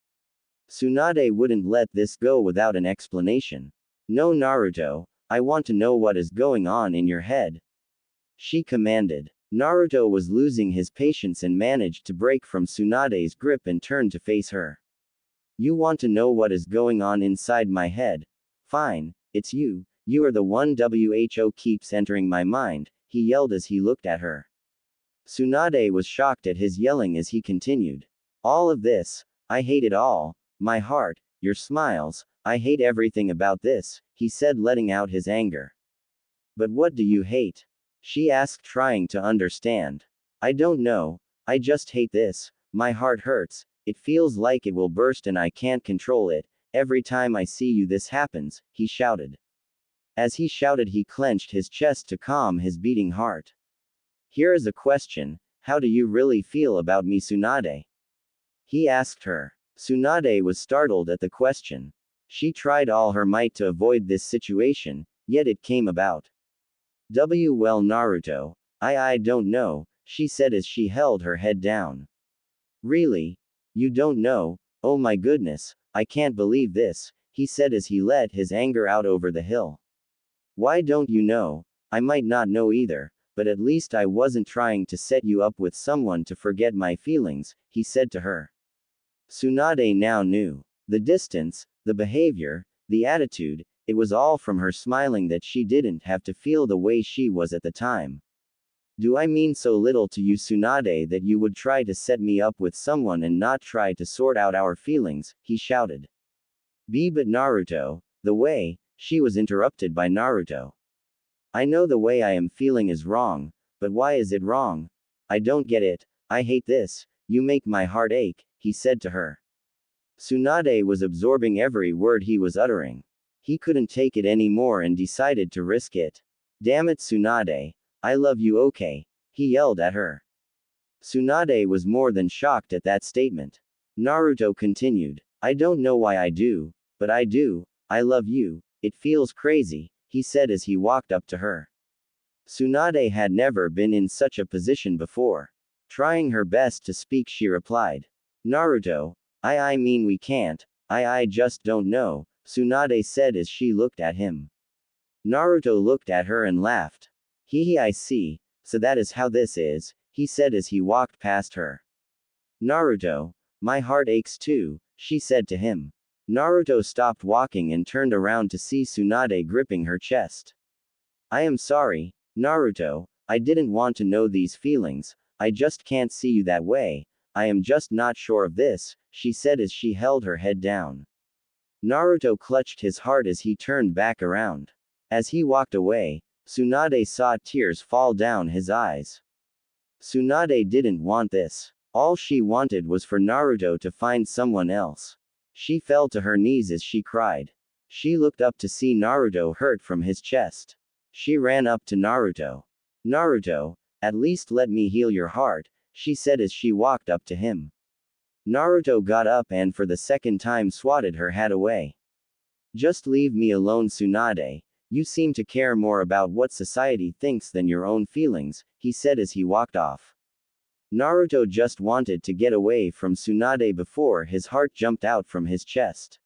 Tsunade wouldn't let this go without an explanation. "No, Naruto, I want to know what is going on in your head," she commanded. Naruto was losing his patience and managed to break from Tsunade's grip and turn to face her. "You want to know what is going on inside my head? Fine, it's you. You are the one who keeps entering my mind," he yelled as he looked at her. Tsunade was shocked at his yelling as he continued. "All of this, I hate it all. My heart, your smiles, I hate everything about this," he said, letting out his anger. "But what do you hate?" she asked, trying to understand. "I don't know, I just hate this. My heart hurts, it feels like it will burst and I can't control it. Every time I see you this happens," he shouted. As he shouted, he clenched his chest to calm his beating heart. "Here is a question, how do you really feel about me, Tsunade?" he asked her. Tsunade was startled at the question. She tried all her might to avoid this situation, yet it came about. Well, Naruto, I don't know," she said as she held her head down. "Really? You don't know? Oh my goodness, I can't believe this," he said as he let his anger out over the hill. "Why don't you know? I might not know either, but at least I wasn't trying to set you up with someone to forget my feelings," he said to her. Tsunade now knew. The distance, the behavior, the attitude, it was all from her smiling that she didn't have to feel the way she was at the time. "Do I mean so little to you, Tsunade, that you would try to set me up with someone and not try to sort out our feelings?" he shouted. But Naruto, the way," she was interrupted by Naruto. "I know the way I am feeling is wrong, but why is it wrong? I don't get it, I hate this, you make my heart ache," he said to her. Tsunade was absorbing every word he was uttering. He couldn't take it anymore and decided to risk it. "Damn it, Tsunade, I love you, okay? He yelled at her. Tsunade was more than shocked at that statement. Naruto continued. I don't know why I do, but I do. I love you. It feels crazy, he said as he walked up to her. Tsunade had never been in such a position before. Trying her best to speak, she replied. Naruto, I mean we can't, I just don't know, Tsunade said as she looked at him. Naruto looked at her and laughed. Hee, I see, so that is how this is, he said as he walked past her. Naruto, my heart aches too, she said to him. Naruto stopped walking and turned around to see Tsunade gripping her chest. I am sorry, Naruto, I didn't want to know these feelings, I just can't see you that way, I am just not sure of this, she said as she held her head down. Naruto clutched his heart as he turned back around. As he walked away, Tsunade saw tears fall down his eyes. Tsunade didn't want this. All she wanted was for Naruto to find someone else. She fell to her knees as she cried. She looked up to see Naruto hurt from his chest. She ran up to Naruto. Naruto, at least let me heal your heart, she said as she walked up to him. Naruto got up and for the second time swatted her hat away. Just leave me alone, Tsunade. You seem to care more about what society thinks than your own feelings, he said as he walked off. Naruto just wanted to get away from Tsunade before his heart jumped out from his chest.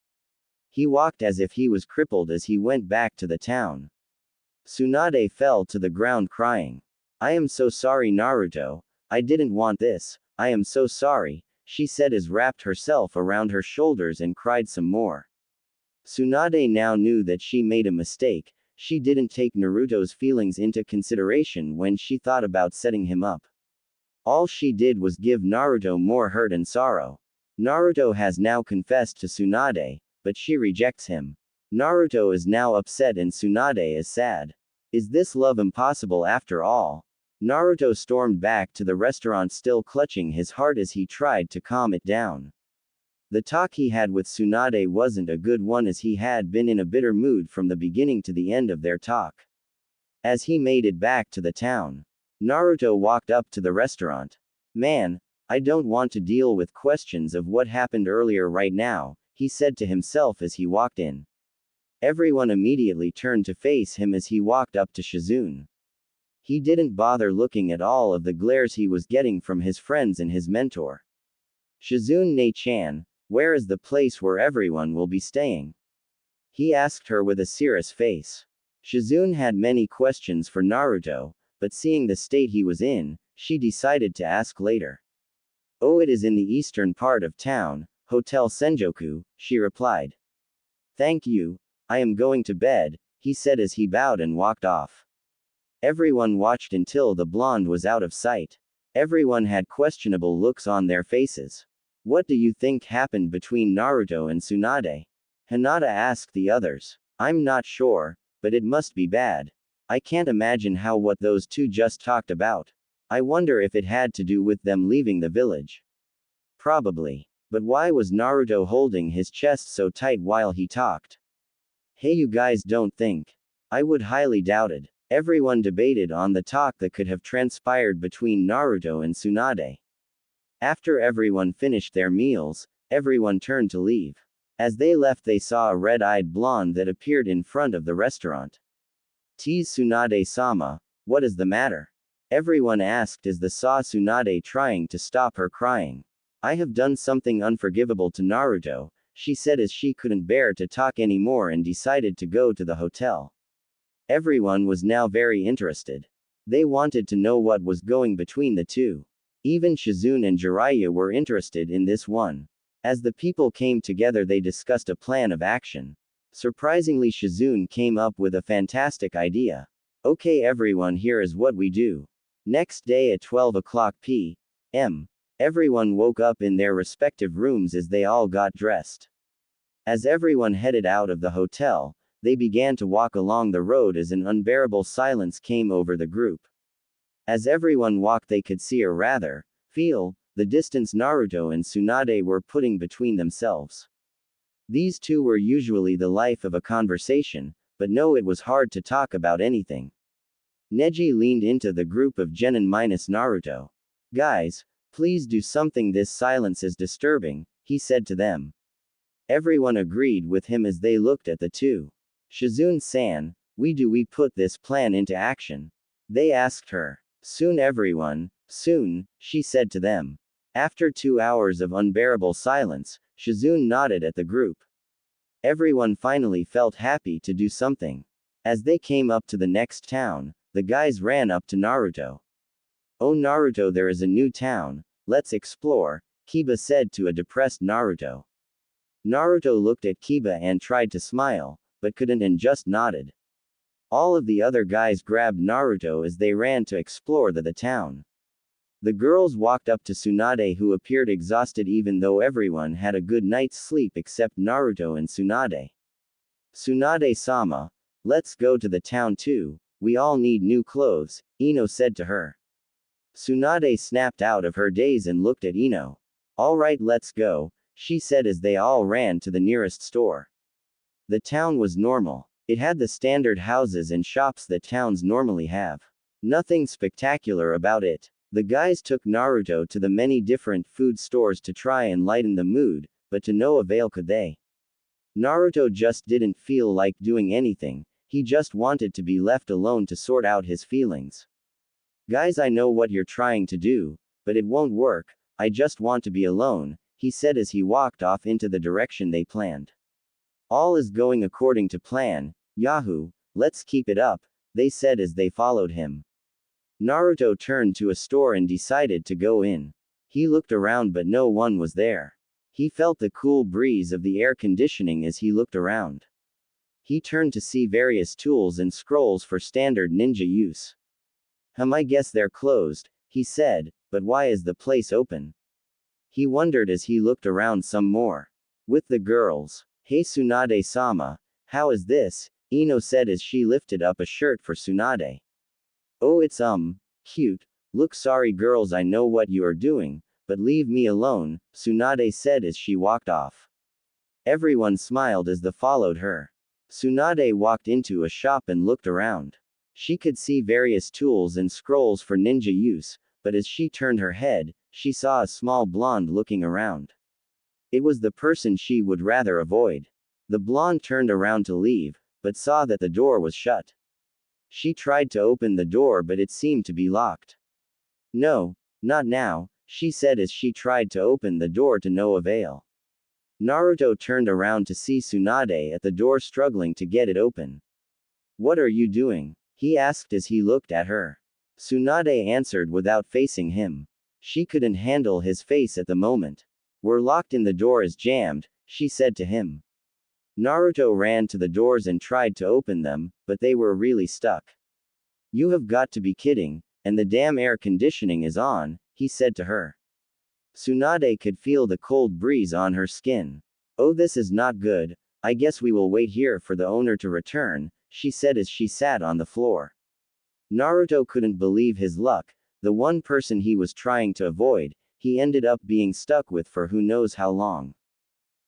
He walked as if he was crippled as he went back to the town. Tsunade fell to the ground crying. I am so sorry, Naruto. I didn't want this. I am so sorry, she said as wrapped herself around her shoulders and cried some more. Tsunade now knew that she made a mistake. She didn't take Naruto's feelings into consideration when she thought about setting him up. All she did was give Naruto more hurt and sorrow. Naruto has now confessed to Tsunade, but she rejects him. Naruto is now upset and Tsunade is sad. Is this love impossible after all? Naruto stormed back to the restaurant still clutching his heart as he tried to calm it down. The talk he had with Tsunade wasn't a good one as he had been in a bitter mood from the beginning to the end of their talk. As he made it back to the town, Naruto walked up to the restaurant. Man, I don't want to deal with questions of what happened earlier right now, he said to himself as he walked in. Everyone immediately turned to face him as he walked up to Shizune. He didn't bother looking at all of the glares he was getting from his friends and his mentor. Shizune Ne-chan, where is the place where everyone will be staying? He asked her with a serious face. Shizune had many questions for Naruto, but seeing the state he was in, she decided to ask later. Oh, it is in the eastern part of town, Hotel Senjoku, she replied. Thank you, I am going to bed, he said as he bowed and walked off. Everyone watched until the blonde was out of sight. Everyone had questionable looks on their faces. What do you think happened between Naruto and Tsunade? Hinata asked the others. I'm not sure, but it must be bad. I can't imagine how what those two just talked about. I wonder if it had to do with them leaving the village. Probably. But why was Naruto holding his chest so tight while he talked? Hey, you guys don't think? I would highly doubt it. Everyone debated on the talk that could have transpired between Naruto and Tsunade. After everyone finished their meals, everyone turned to leave. As they left, they saw a red-eyed blonde that appeared in front of the restaurant. Tease Tsunade-sama, what is the matter? Everyone asked as they saw Tsunade trying to stop her crying. I have done something unforgivable to Naruto, she said as she couldn't bear to talk anymore and decided to go to the hotel. Everyone was now very interested. They wanted to know what was going between the two. Even Shizune and Jiraiya were interested in this one. As the people came together, they discussed a plan of action. Surprisingly, Shizune came up with a fantastic idea. Okay everyone, here is what we do. Next day at 12 o'clock p.m., everyone woke up in their respective rooms as they all got dressed. As everyone headed out of the hotel, they began to walk along the road as an unbearable silence came over the group. As everyone walked, they could see, or rather, feel, the distance Naruto and Tsunade were putting between themselves. These two were usually the life of a conversation, but no, it was hard to talk about anything. Neji leaned into the group of genin minus Naruto. Guys, please do something, this silence is disturbing, he said to them. Everyone agreed with him as they looked at the two. Shizune-san, we put this plan into action? They asked her. Soon everyone, soon, she said to them. After 2 hours of unbearable silence, Shizune nodded at the group. Everyone finally felt happy to do something. As they came up to the next town, the guys ran up to Naruto. Oh Naruto, there is a new town, let's explore, Kiba said to a depressed Naruto. Naruto looked at Kiba and tried to smile, but couldn't and just nodded. All of the other guys grabbed Naruto as they ran to explore the town. The girls walked up to Tsunade, who appeared exhausted even though everyone had a good night's sleep except Naruto and Tsunade. Tsunade-sama, let's go to the town too, we all need new clothes, Ino said to her. Tsunade snapped out of her daze and looked at Ino. Alright, let's go, she said as they all ran to the nearest store. The town was normal. It had the standard houses and shops that towns normally have. Nothing spectacular about it. The guys took Naruto to the many different food stores to try and lighten the mood, but to no avail could they. Naruto just didn't feel like doing anything, he just wanted to be left alone to sort out his feelings. Guys, I know what you're trying to do, but it won't work, I just want to be alone, he said as he walked off into the direction they planned. All is going according to plan, Yahoo, let's keep it up, they said as they followed him. Naruto turned to a store and decided to go in. He looked around but no one was there. He felt the cool breeze of the air conditioning as he looked around. He turned to see various tools and scrolls for standard ninja use. I guess they're closed, he said, but why is the place open? He wondered as he looked around some more. With the girls. Hey Tsunade-sama, how is this? Ino said as she lifted up a shirt for Tsunade. Oh, it's cute. Look, sorry girls, I know what you are doing, but leave me alone, Tsunade said as she walked off. Everyone smiled as they followed her. Tsunade walked into a shop and looked around. She could see various tools and scrolls for ninja use, but as she turned her head, she saw a small blonde looking around. It was the person she would rather avoid. The blonde turned around to leave, but saw that the door was shut. She tried to open the door but it seemed to be locked. No, not now, she said as she tried to open the door to no avail. Naruto turned around to see Tsunade at the door struggling to get it open. What are you doing? He asked as he looked at her. Tsunade answered without facing him. She couldn't handle his face at the moment. We're locked and the door is jammed, she said to him. Naruto ran to the doors and tried to open them, but they were really stuck. You have got to be kidding, and the damn air conditioning is on, he said to her. Tsunade could feel the cold breeze on her skin. Oh, this is not good, I guess we will wait here for the owner to return, she said as she sat on the floor. Naruto couldn't believe his luck, the one person he was trying to avoid, he ended up being stuck with for who knows how long.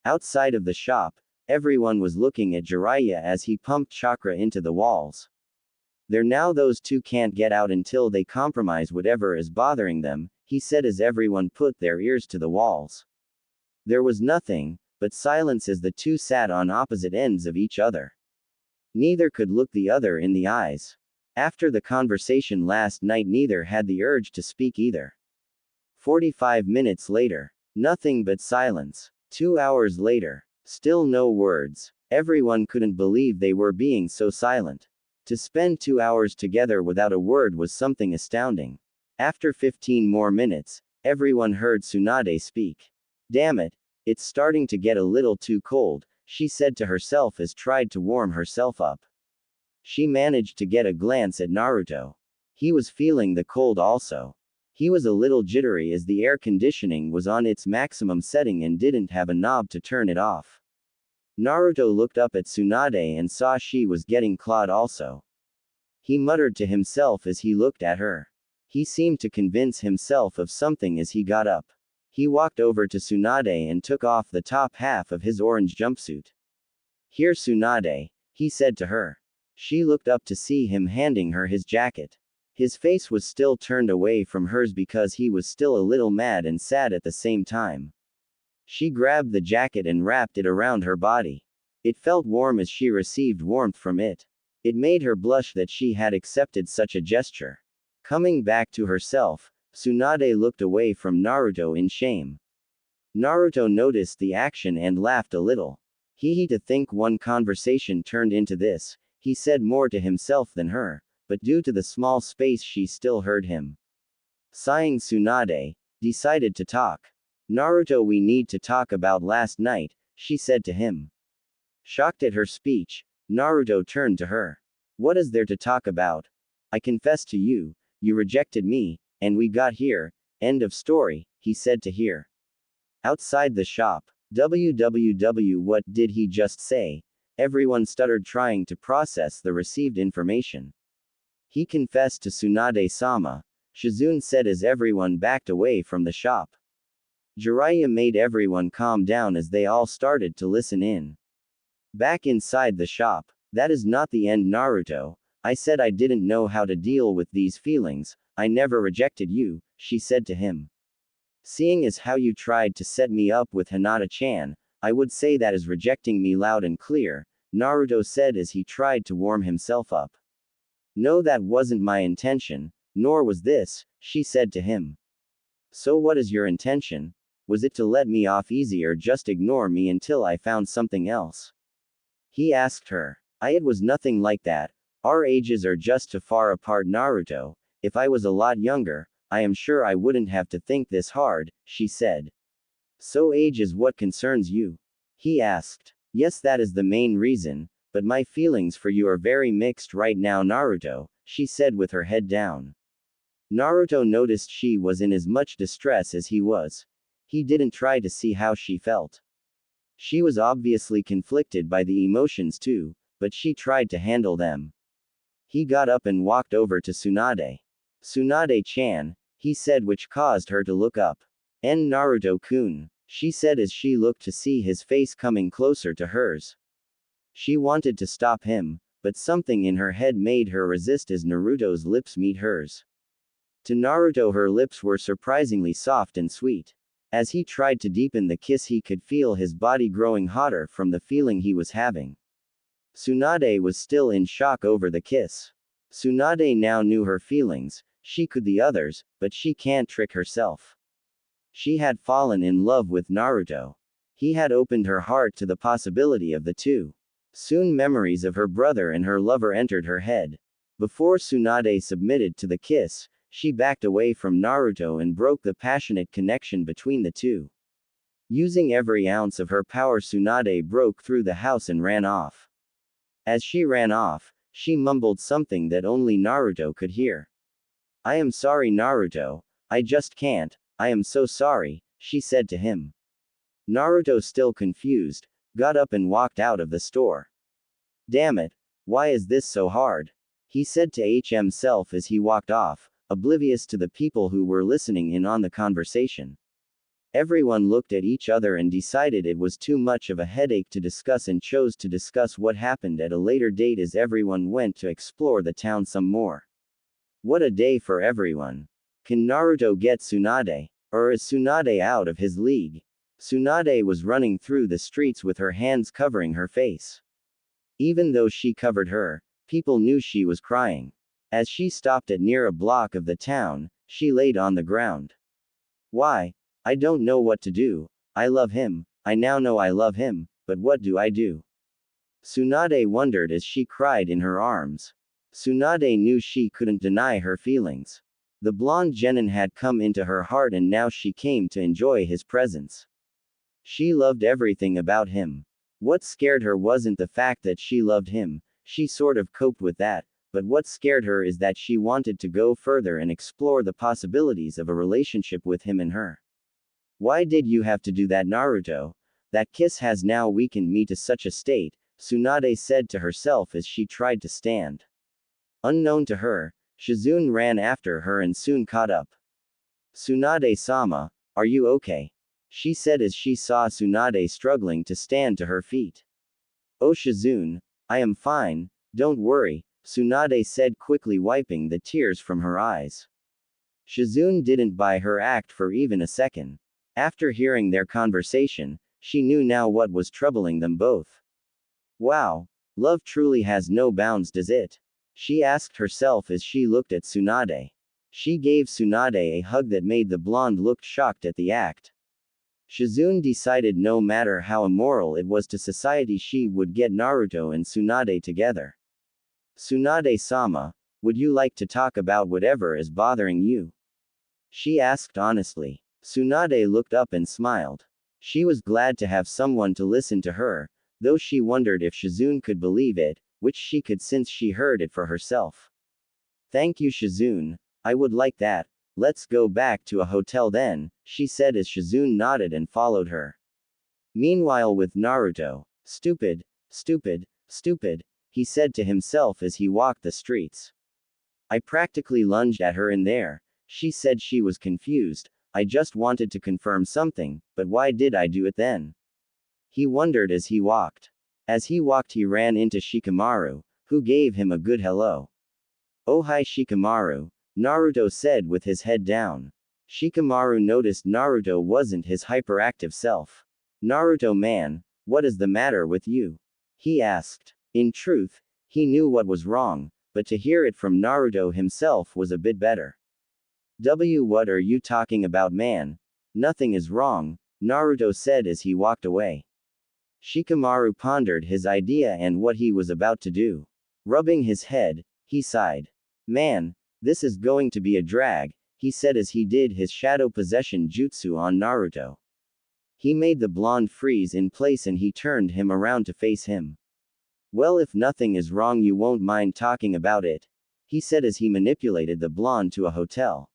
Outside of the shop, everyone was looking at Jiraiya as he pumped chakra into the walls. There now, those two can't get out until they compromise whatever is bothering them, he said as everyone put their ears to the walls. There was nothing but silence as the two sat on opposite ends of each other. Neither could look the other in the eyes. After the conversation last night, neither had the urge to speak either. 45 minutes later. Nothing but silence. 2 hours later. Still no words. Everyone couldn't believe they were being so silent. To spend 2 hours together without a word was something astounding. After 15 more minutes, everyone heard Tsunade speak. Damn it, it's starting to get a little too cold, she said to herself as tried to warm herself up. She managed to get a glance at Naruto. He was feeling the cold also. He was a little jittery as the air conditioning was on its maximum setting and didn't have a knob to turn it off. Naruto looked up at Tsunade and saw she was getting clawed also. He muttered to himself as he looked at her. He seemed to convince himself of something as he got up. He walked over to Tsunade and took off the top half of his orange jumpsuit. Here Tsunade, he said to her. She looked up to see him handing her his jacket. His face was still turned away from hers because he was still a little mad and sad at the same time. She grabbed the jacket and wrapped it around her body. It felt warm as she received warmth from it. It made her blush that she had accepted such a gesture. Coming back to herself, Tsunade looked away from Naruto in shame. Naruto noticed the action and laughed a little. To think one conversation turned into this, he said more to himself than her, but due to the small space she still heard him. Sighing, Tsunade decided to talk. Naruto, we need to talk about last night, she said to him. Shocked at her speech, Naruto turned to her. What is there to talk about? I confess to you, you rejected me, and we got here, end of story, he said to her. Outside the shop, what did he just say? Everyone stuttered trying to process the received information. He confessed to Tsunade-sama, Shizune said as everyone backed away from the shop. Jiraiya made everyone calm down as they all started to listen in. Back inside the shop, that is not the end, Naruto. I said I didn't know how to deal with these feelings, I never rejected you, she said to him. Seeing as how you tried to set me up with Hinata-chan, I would say that is rejecting me loud and clear, Naruto said as he tried to warm himself up. No, that wasn't my intention, nor was this, she said to him. So what is your intention? Was it to let me off easy or just ignore me until I found something else? He asked her. It was nothing like that. Our ages are just too far apart, Naruto. If I was a lot younger, I am sure I wouldn't have to think this hard, she said. So age is what concerns you? He asked. Yes, that is the main reason, but my feelings for you are very mixed right now, Naruto, she said with her head down. Naruto noticed she was in as much distress as he was. He didn't try to see how she felt. She was obviously conflicted by the emotions too, but she tried to handle them. He got up and walked over to Tsunade. Tsunade-chan, he said, which caused her to look up. Naruto-kun, she said as she looked to see his face coming closer to hers. She wanted to stop him, but something in her head made her resist as Naruto's lips meet hers. To Naruto, her lips were surprisingly soft and sweet. As he tried to deepen the kiss, he could feel his body growing hotter from the feeling he was having. Tsunade was still in shock over the kiss. Tsunade now knew her feelings, she could the others, but she can't trick herself. She had fallen in love with Naruto. He had opened her heart to the possibility of the two. Soon memories of her brother and her lover entered her head. Before Tsunade submitted to the kiss, she backed away from Naruto and broke the passionate connection between the two. Using every ounce of her power, Tsunade broke through the house and ran off. As she ran off, she mumbled something that only Naruto could hear. I am sorry, Naruto. I just can't. I am so sorry, she said to him. Naruto, still confused, got up and walked out of the store. Damn it. Why is this so hard? He said to himself as he walked off, oblivious to the people who were listening in on the conversation. Everyone looked at each other and decided it was too much of a headache to discuss and chose to discuss what happened at a later date as everyone went to explore the town some more. What a day for everyone. Can Naruto get Tsunade? Or is Tsunade out of his league? Tsunade was running through the streets with her hands covering her face. Even though she covered her, people knew she was crying. As she stopped at near a block of the town, she laid on the ground. Why? I don't know what to do. I love him. I now know I love him, but what do I do? Tsunade wondered as she cried in her arms. Tsunade knew she couldn't deny her feelings. The blonde genin had come into her heart and now she came to enjoy his presence. She loved everything about him. What scared her wasn't the fact that she loved him, she sort of coped with that, but what scared her is that she wanted to go further and explore the possibilities of a relationship with him and her. Why did you have to do that, Naruto? That kiss has now weakened me to such a state, Tsunade said to herself as she tried to stand. Unknown to her, Shizune ran after her and soon caught up. Tsunade-sama, are you okay? She said as she saw Tsunade struggling to stand to her feet. Oh Shizune, I am fine, Don't worry, Tsunade said, quickly wiping the tears from her eyes. Shizune didn't buy her act for even a second. After hearing their conversation, she knew now what was troubling them both. Wow, love truly has no bounds, does it? She asked herself as she looked at Tsunade. She gave Tsunade a hug that made the blonde look shocked at the act. Shizune decided no matter how immoral it was to society, she would get Naruto and Tsunade together. Tsunade-sama, would you like to talk about whatever is bothering you? She asked honestly. Tsunade looked up and smiled. She was glad to have someone to listen to her, though she wondered if Shizune could believe it, which she could since she heard it for herself. Thank you, Shizune, I would like that. Let's go back to a hotel then, she said as Shizune nodded and followed her. Meanwhile, with Naruto, stupid, stupid, stupid, he said to himself as he walked the streets. I practically lunged at her in there. She said she was confused. I just wanted to confirm something, but why did I do it then? He wondered as he walked. As he walked, he ran into Shikamaru, who gave him a good hello. Oh hi Shikamaru, Naruto said with his head down. Shikamaru noticed Naruto wasn't his hyperactive self. Naruto man, what is the matter with you? He asked. In truth, he knew what was wrong, but to hear it from Naruto himself was a bit better. What are you talking about, man? Nothing is wrong, Naruto said as he walked away. Shikamaru pondered his idea and what he was about to do. Rubbing his head, he sighed. Man, this is going to be a drag, he said as he did his shadow possession jutsu on Naruto. He made the blonde freeze in place and he turned him around to face him. Well, if nothing is wrong, you won't mind talking about it, he said as he manipulated the blonde to a hotel.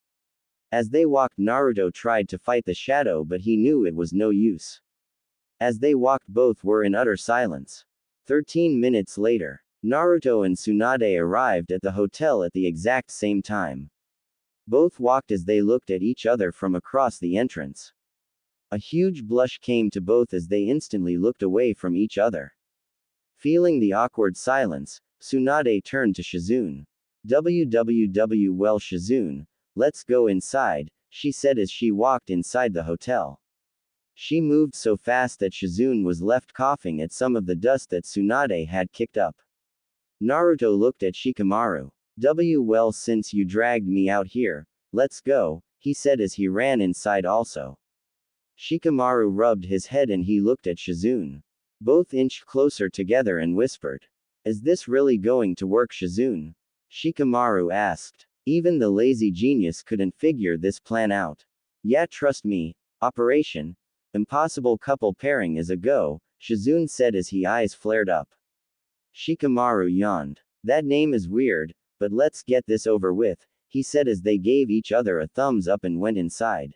As they walked, Naruto tried to fight the shadow, but he knew it was no use. As they walked, both were in utter silence. 13 minutes later, Naruto and Tsunade arrived at the hotel at the exact same time. Both walked as they looked at each other from across the entrance. A huge blush came to both as they instantly looked away from each other. Feeling the awkward silence, Tsunade turned to Shizune. Well Shizune, let's go inside, she said as she walked inside the hotel. She moved so fast that Shizune was left coughing at some of the dust that Tsunade had kicked up. Naruto looked at Shikamaru. Well, since you dragged me out here, let's go, he said as he ran inside also. Shikamaru rubbed his head and he looked at Shizune. Both inched closer together and whispered. Is this really going to work, Shizune? Shikamaru asked. Even the lazy genius couldn't figure this plan out. Yeah, trust me, Operation Impossible couple pairing is a go, Shizune said as his eyes flared up. Shikamaru yawned. That name is weird, but let's get this over with, he said as they gave each other a thumbs up and went inside.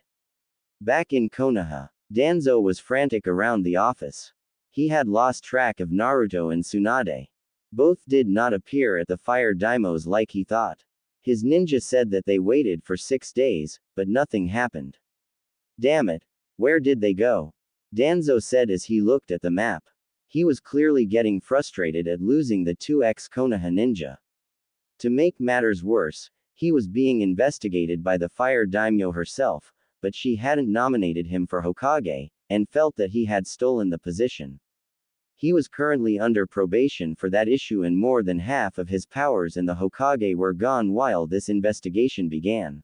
Back in Konoha, Danzo was frantic around the office. He had lost track of Naruto and Tsunade. Both did not appear at the fire daimos like he thought. His ninja said that they waited for 6 days, but nothing happened. Damn it, where did they go? Danzo said as he looked at the map. He was clearly getting frustrated at losing the 2x Konoha ninja. To make matters worse, he was being investigated by the fire daimyo herself, but she hadn't nominated him for Hokage, and felt that he had stolen the position. He was currently under probation for that issue and more than half of his powers in the Hokage were gone while this investigation began.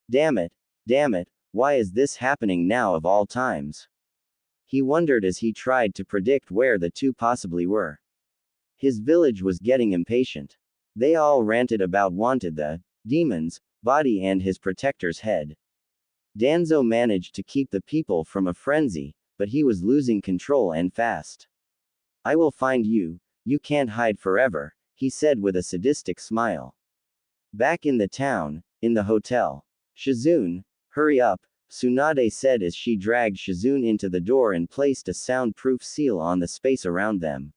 Damn it, why is this happening now of all times? He wondered as he tried to predict where the two possibly were. His village was getting impatient. They all ranted about wanted the demon's body and his protector's head. Danzo managed to keep the people from a frenzy, but he was losing control and fast. I will find you, you can't hide forever, he said with a sadistic smile. Back in the town, in the hotel. Shizune, hurry up, Tsunade said as she dragged Shizune into the door and placed a soundproof seal on the space around them.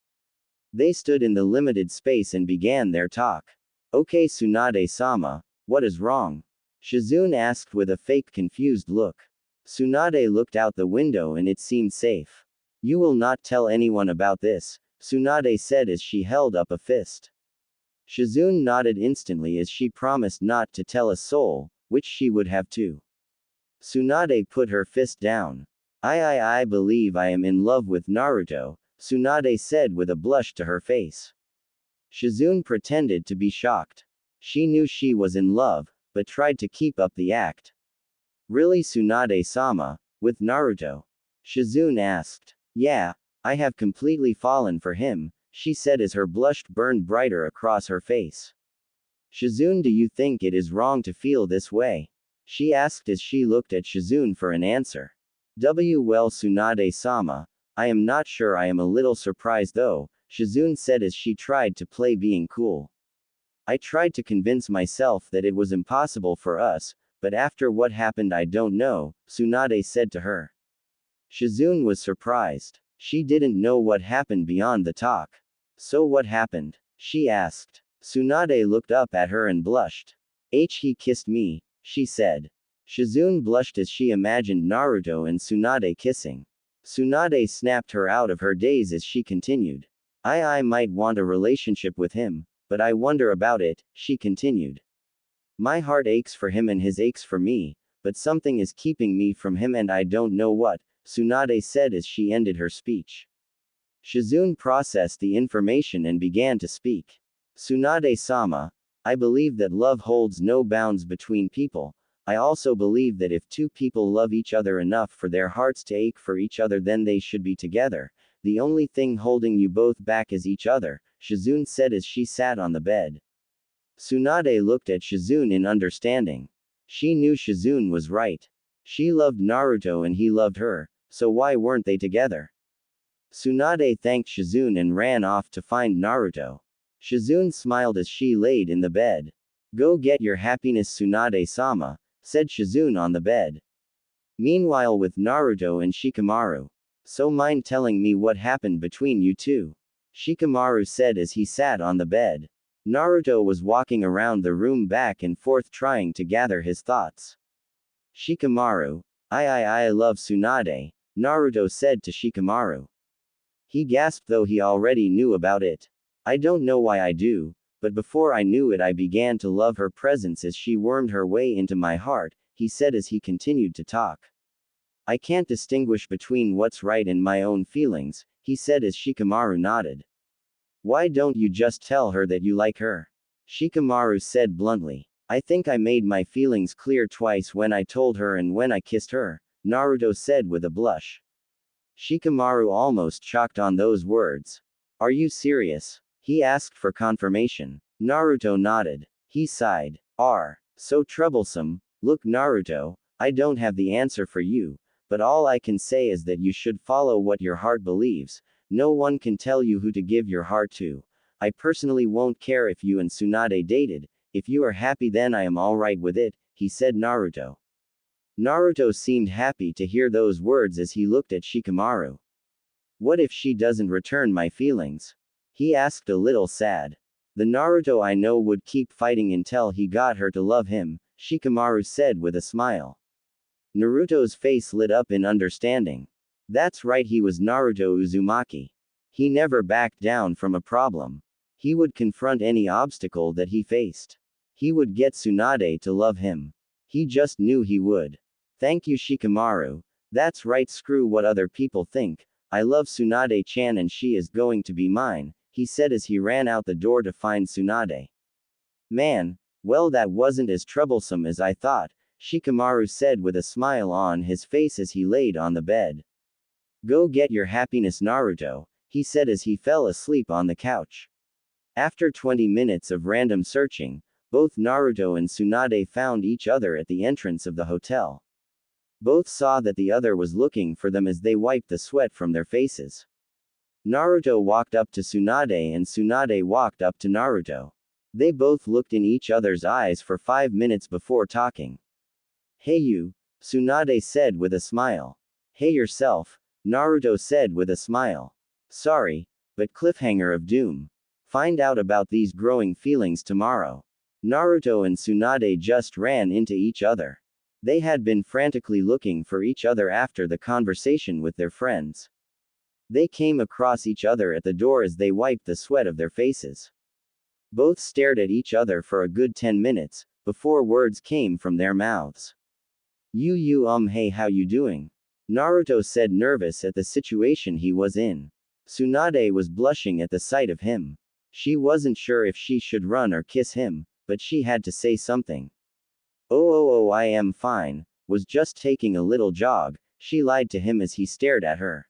They stood in the limited space and began their talk. Okay Tsunade-sama, what is wrong? Shizune asked with a fake confused look. Tsunade looked out the window and it seemed safe. You will not tell anyone about this, Tsunade said as she held up a fist. Shizune nodded instantly as she promised not to tell a soul, which she would have to. Tsunade put her fist down. I believe I am in love with Naruto, Tsunade said with a blush to her face. Shizune pretended to be shocked. She knew she was in love, but tried to keep up the act. Really Tsunade-sama, with Naruto? Shizune asked. Yeah, I have completely fallen for him, she said as her blush burned brighter across her face. Shizune, do you think it is wrong to feel this way? She asked as she looked at Shizune for an answer. Well Tsunade-sama, I am not sure. I am a little surprised though, Shizune said as she tried to play being cool. I tried to convince myself that it was impossible for us, but after what happened I don't know, Tsunade said to her. Shizune was surprised. She didn't know what happened beyond the talk. So what happened? She asked. Tsunade looked up at her and blushed. He kissed me, she said. Shizune blushed as she imagined Naruto and Tsunade kissing. Tsunade snapped her out of her daze as she continued. I might want a relationship with him, but I wonder about it, she continued. My heart aches for him and his aches for me, but something is keeping me from him and I don't know what, Tsunade said as she ended her speech. Shizune processed the information and began to speak. Tsunade-sama, I believe that love holds no bounds between people. I also believe that if two people love each other enough for their hearts to ache for each other, then they should be together. The only thing holding you both back is each other, Shizune said as she sat on the bed. Tsunade looked at Shizune in understanding. She knew Shizune was right. She loved Naruto and he loved her, so why weren't they together? Tsunade thanked Shizune and ran off to find Naruto. Shizune smiled as she laid in the bed. Go get your happiness, Tsunade-sama, said Shizune on the bed. Meanwhile, with Naruto and Shikamaru. So mind telling me what happened between you two? Shikamaru said as he sat on the bed. Naruto was walking around the room back and forth trying to gather his thoughts. Shikamaru, I love Tsunade, Naruto said to Shikamaru. He gasped though he already knew about it. I don't know why I do, but before I knew it I began to love her presence as she wormed her way into my heart, he said as he continued to talk. I can't distinguish between what's right and my own feelings, he said as Shikamaru nodded. Why don't you just tell her that you like her? Shikamaru said bluntly. I think I made my feelings clear twice when I told her and when I kissed her, Naruto said with a blush. Shikamaru almost chocked on those words. Are you serious? He asked for confirmation. Naruto nodded. He sighed. So troublesome. Look, Naruto, I don't have the answer for you, but all I can say is that you should follow what your heart believes. No one can tell you who to give your heart to. I personally won't care if you and Tsunade dated. If you are happy, then I am alright with it, he said Naruto. Naruto seemed happy to hear those words as he looked at Shikamaru. What if she doesn't return my feelings? He asked a little sad. The Naruto I know would keep fighting until he got her to love him, Shikamaru said with a smile. Naruto's face lit up in understanding. That's right, he was Naruto Uzumaki. He never backed down from a problem. He would confront any obstacle that he faced. He would get Tsunade to love him. He just knew he would. Thank you, Shikamaru. That's right, screw what other people think. I love Tsunade-chan and she is going to be mine, he said as he ran out the door to find Tsunade. Man, well, that wasn't as troublesome as I thought, Shikamaru said with a smile on his face as he laid on the bed. Go get your happiness, Naruto, he said as he fell asleep on the couch. After 20 minutes of random searching, both Naruto and Tsunade found each other at the entrance of the hotel. Both saw that the other was looking for them as they wiped the sweat from their faces. Naruto walked up to Tsunade and Tsunade walked up to Naruto. They both looked in each other's eyes for 5 minutes before talking. Hey you, Tsunade said with a smile. Hey yourself, Naruto said with a smile. Sorry, but cliffhanger of doom. Find out about these growing feelings tomorrow. Naruto and Tsunade just ran into each other. They had been frantically looking for each other after the conversation with their friends. They came across each other at the door as they wiped the sweat of their faces. Both stared at each other for a good 10 minutes, before words came from their mouths. Hey, how you doing? Naruto said, nervous at the situation he was in. Tsunade was blushing at the sight of him. She wasn't sure if she should run or kiss him, but she had to say something. Oh, I am fine, was just taking a little jog, she lied to him as he stared at her.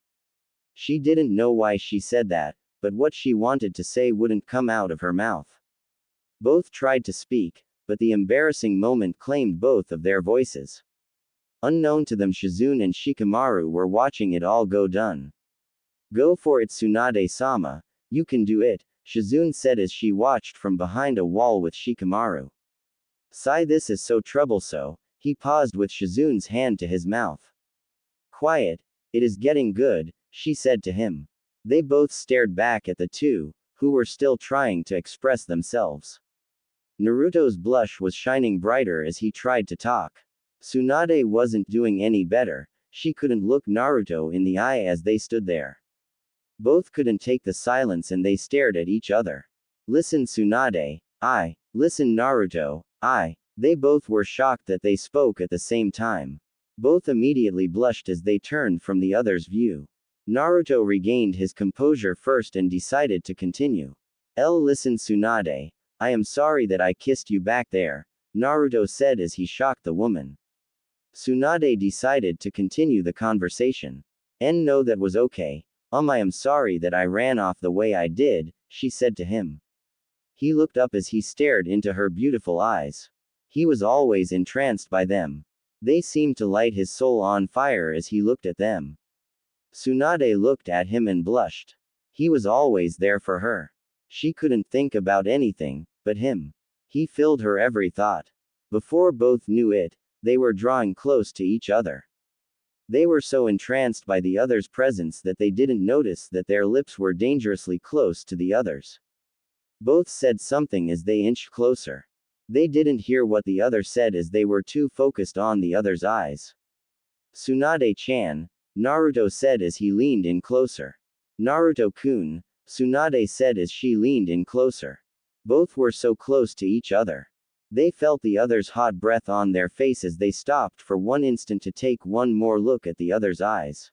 She didn't know why she said that, but what she wanted to say wouldn't come out of her mouth. Both tried to speak, but the embarrassing moment claimed both of their voices. Unknown to them, Shizune and Shikamaru were watching it all go down. Go for it, Tsunade-sama, you can do it, Shizune said as she watched from behind a wall with Shikamaru. Sigh, this is so troublesome, he paused with Shizune's hand to his mouth. Quiet, it is getting good, she said to him. They both stared back at the two, who were still trying to express themselves. Naruto's blush was shining brighter as he tried to talk. Tsunade wasn't doing any better, she couldn't look Naruto in the eye as they stood there. Both couldn't take the silence and they stared at each other. Listen, Tsunade, I. Listen, Naruto, I. They both were shocked that they spoke at the same time. Both immediately blushed as they turned from the other's view. Naruto regained his composure first and decided to continue. Listen, Tsunade, I am sorry that I kissed you back there, Naruto said as he shocked the woman. Tsunade decided to continue the conversation. No, that was okay. I am sorry that I ran off the way I did, she said to him. He looked up as he stared into her beautiful eyes. He was always entranced by them. They seemed to light his soul on fire as he looked at them. Tsunade looked at him and blushed. He was always there for her. She couldn't think about anything but him. He filled her every thought. Before both knew it, they were drawing close to each other. They were so entranced by the other's presence that they didn't notice that their lips were dangerously close to the other's. Both said something as they inched closer. They didn't hear what the other said as they were too focused on the other's eyes. Tsunade-chan, Naruto said as he leaned in closer. Naruto-kun, Tsunade said as she leaned in closer. Both were so close to each other. They felt the other's hot breath on their face as they stopped for one instant to take one more look at the other's eyes.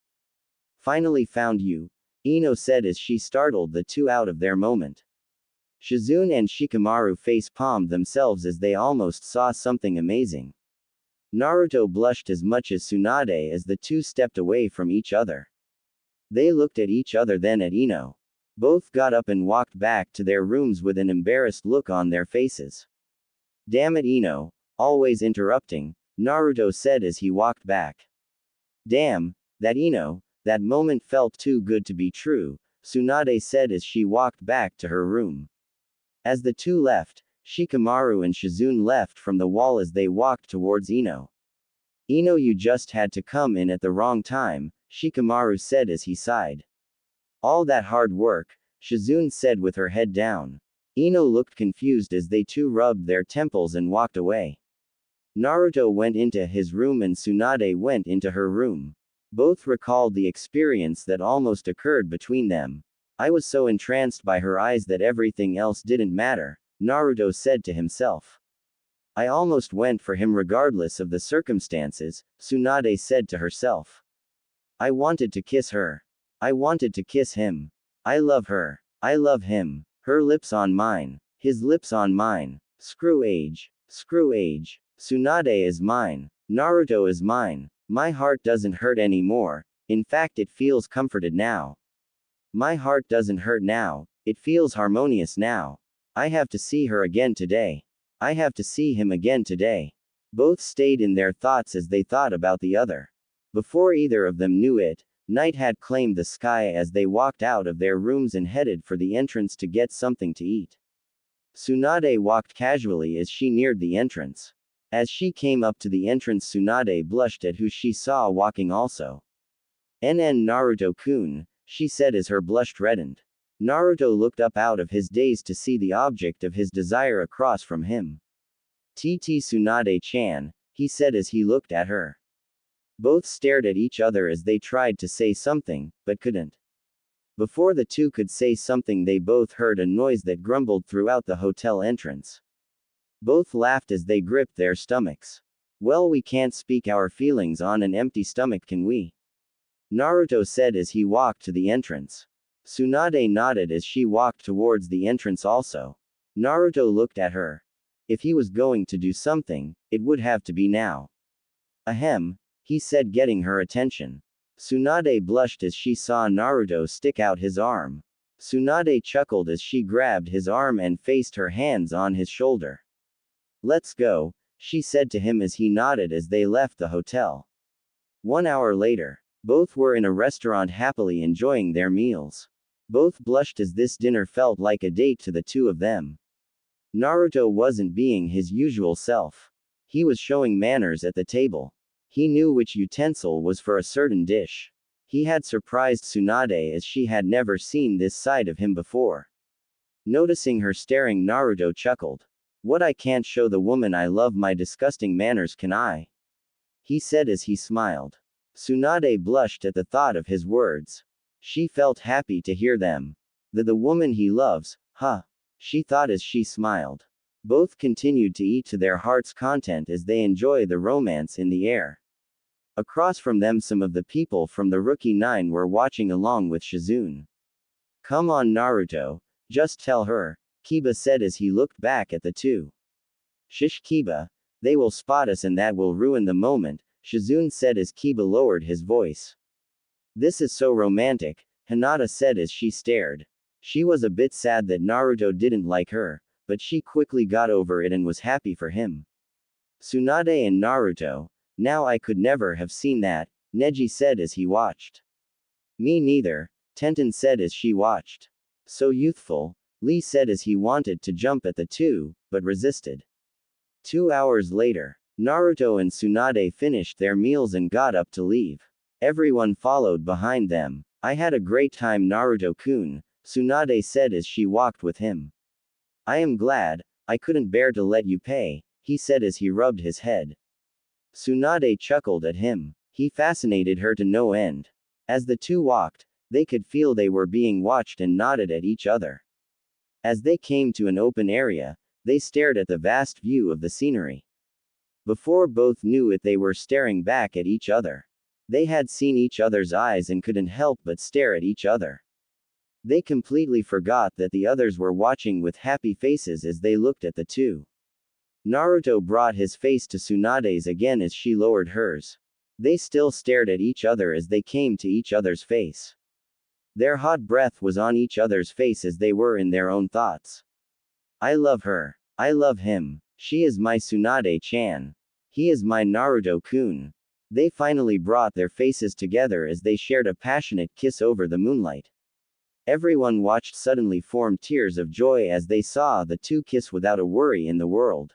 Finally found you, Ino said as she startled the two out of their moment. Shizune and Shikamaru face-palmed themselves as they almost saw something amazing. Naruto blushed as much as Tsunade as the two stepped away from each other. They looked at each other, then at Ino. Both got up and walked back to their rooms with an embarrassed look on their faces. Damn it, Ino, always interrupting, Naruto said as he walked back. Damn, that Ino, that moment felt too good to be true, Tsunade said as she walked back to her room. As the two left, Shikamaru and Shizune left from the wall as they walked towards Ino. Ino, you just had to come in at the wrong time, Shikamaru said as he sighed. All that hard work, Shizune said with her head down. Ino looked confused as they two rubbed their temples and walked away. Naruto went into his room and Tsunade went into her room. Both recalled the experience that almost occurred between them. I was so entranced by her eyes that everything else didn't matter, Naruto said to himself. I almost went for him regardless of the circumstances, Tsunade said to herself. I wanted to kiss her. I wanted to kiss him. I love her. I love him. Her lips on mine. His lips on mine. Screw age. Screw age. Tsunade is mine. Naruto is mine. My heart doesn't hurt anymore. In fact, it feels comforted now. My heart doesn't hurt now. It feels harmonious now. I have to see her again today. I have to see him again today. Both stayed in their thoughts as they thought about the other. Before either of them knew it, night had claimed the sky as they walked out of their rooms and headed for the entrance to get something to eat. Tsunade walked casually as she neared the entrance. As she came up to the entrance, Tsunade blushed at who she saw walking also. Naruto-kun, she said as her blush reddened. Naruto looked up out of his daze to see the object of his desire across from him. Tsunade-chan, he said as he looked at her. Both stared at each other as they tried to say something, but couldn't. Before the two could say something, they both heard a noise that grumbled throughout the hotel entrance. Both laughed as they gripped their stomachs. Well, we can't speak our feelings on an empty stomach, can we? Naruto said as he walked to the entrance. Tsunade nodded as she walked towards the entrance also. Naruto looked at her. If he was going to do something, it would have to be now. Ahem, he said, getting her attention. Tsunade blushed as she saw Naruto stick out his arm. Tsunade chuckled as she grabbed his arm and faced her hands on his shoulder. Let's go, she said to him as he nodded as they left the hotel. 1 hour later, both were in a restaurant happily enjoying their meals. Both blushed as this dinner felt like a date to the two of them. Naruto wasn't being his usual self. He was showing manners at the table. He knew which utensil was for a certain dish. He had surprised Tsunade as she had never seen this side of him before. Noticing her staring, Naruto chuckled. What, I can't show the woman I love my disgusting manners, can I? He said as he smiled. Tsunade blushed at the thought of his words. She felt happy to hear them. The woman he loves, huh? She thought as she smiled. Both continued to eat to their heart's content as they enjoy the romance in the air. Across from them, some of the people from the Rookie 9 were watching along with Shizune. Come on, Naruto, just tell her, Kiba said as he looked back at the two. Shish, Kiba, they will spot us and that will ruin the moment, Shizune said as Kiba lowered his voice. This is so romantic, Hinata said as she stared. She was a bit sad that Naruto didn't like her, but she quickly got over it and was happy for him. Tsunade and Naruto, now I could never have seen that, Neji said as he watched. Me neither, Tenten said as she watched. So youthful, Lee said as he wanted to jump at the two, but resisted. 2 hours later, Naruto and Tsunade finished their meals and got up to leave. Everyone followed behind them. I had a great time, Naruto-kun, Tsunade said as she walked with him. I am glad, I couldn't bear to let you pay, he said as he rubbed his head. Tsunade chuckled at him. He fascinated her to no end. As the two walked, they could feel they were being watched and nodded at each other. As they came to an open area, they stared at the vast view of the scenery. Before both knew it, they were staring back at each other. They had seen each other's eyes and couldn't help but stare at each other. They completely forgot that the others were watching with happy faces as they looked at the two. Naruto brought his face to Tsunade's again as she lowered hers. They still stared at each other as they came to each other's face. Their hot breath was on each other's face as they were in their own thoughts. I love her. I love him. She is my Tsunade-chan. He is my Naruto-kun. They finally brought their faces together as they shared a passionate kiss over the moonlight. Everyone watched suddenly formed tears of joy as they saw the two kiss without a worry in the world.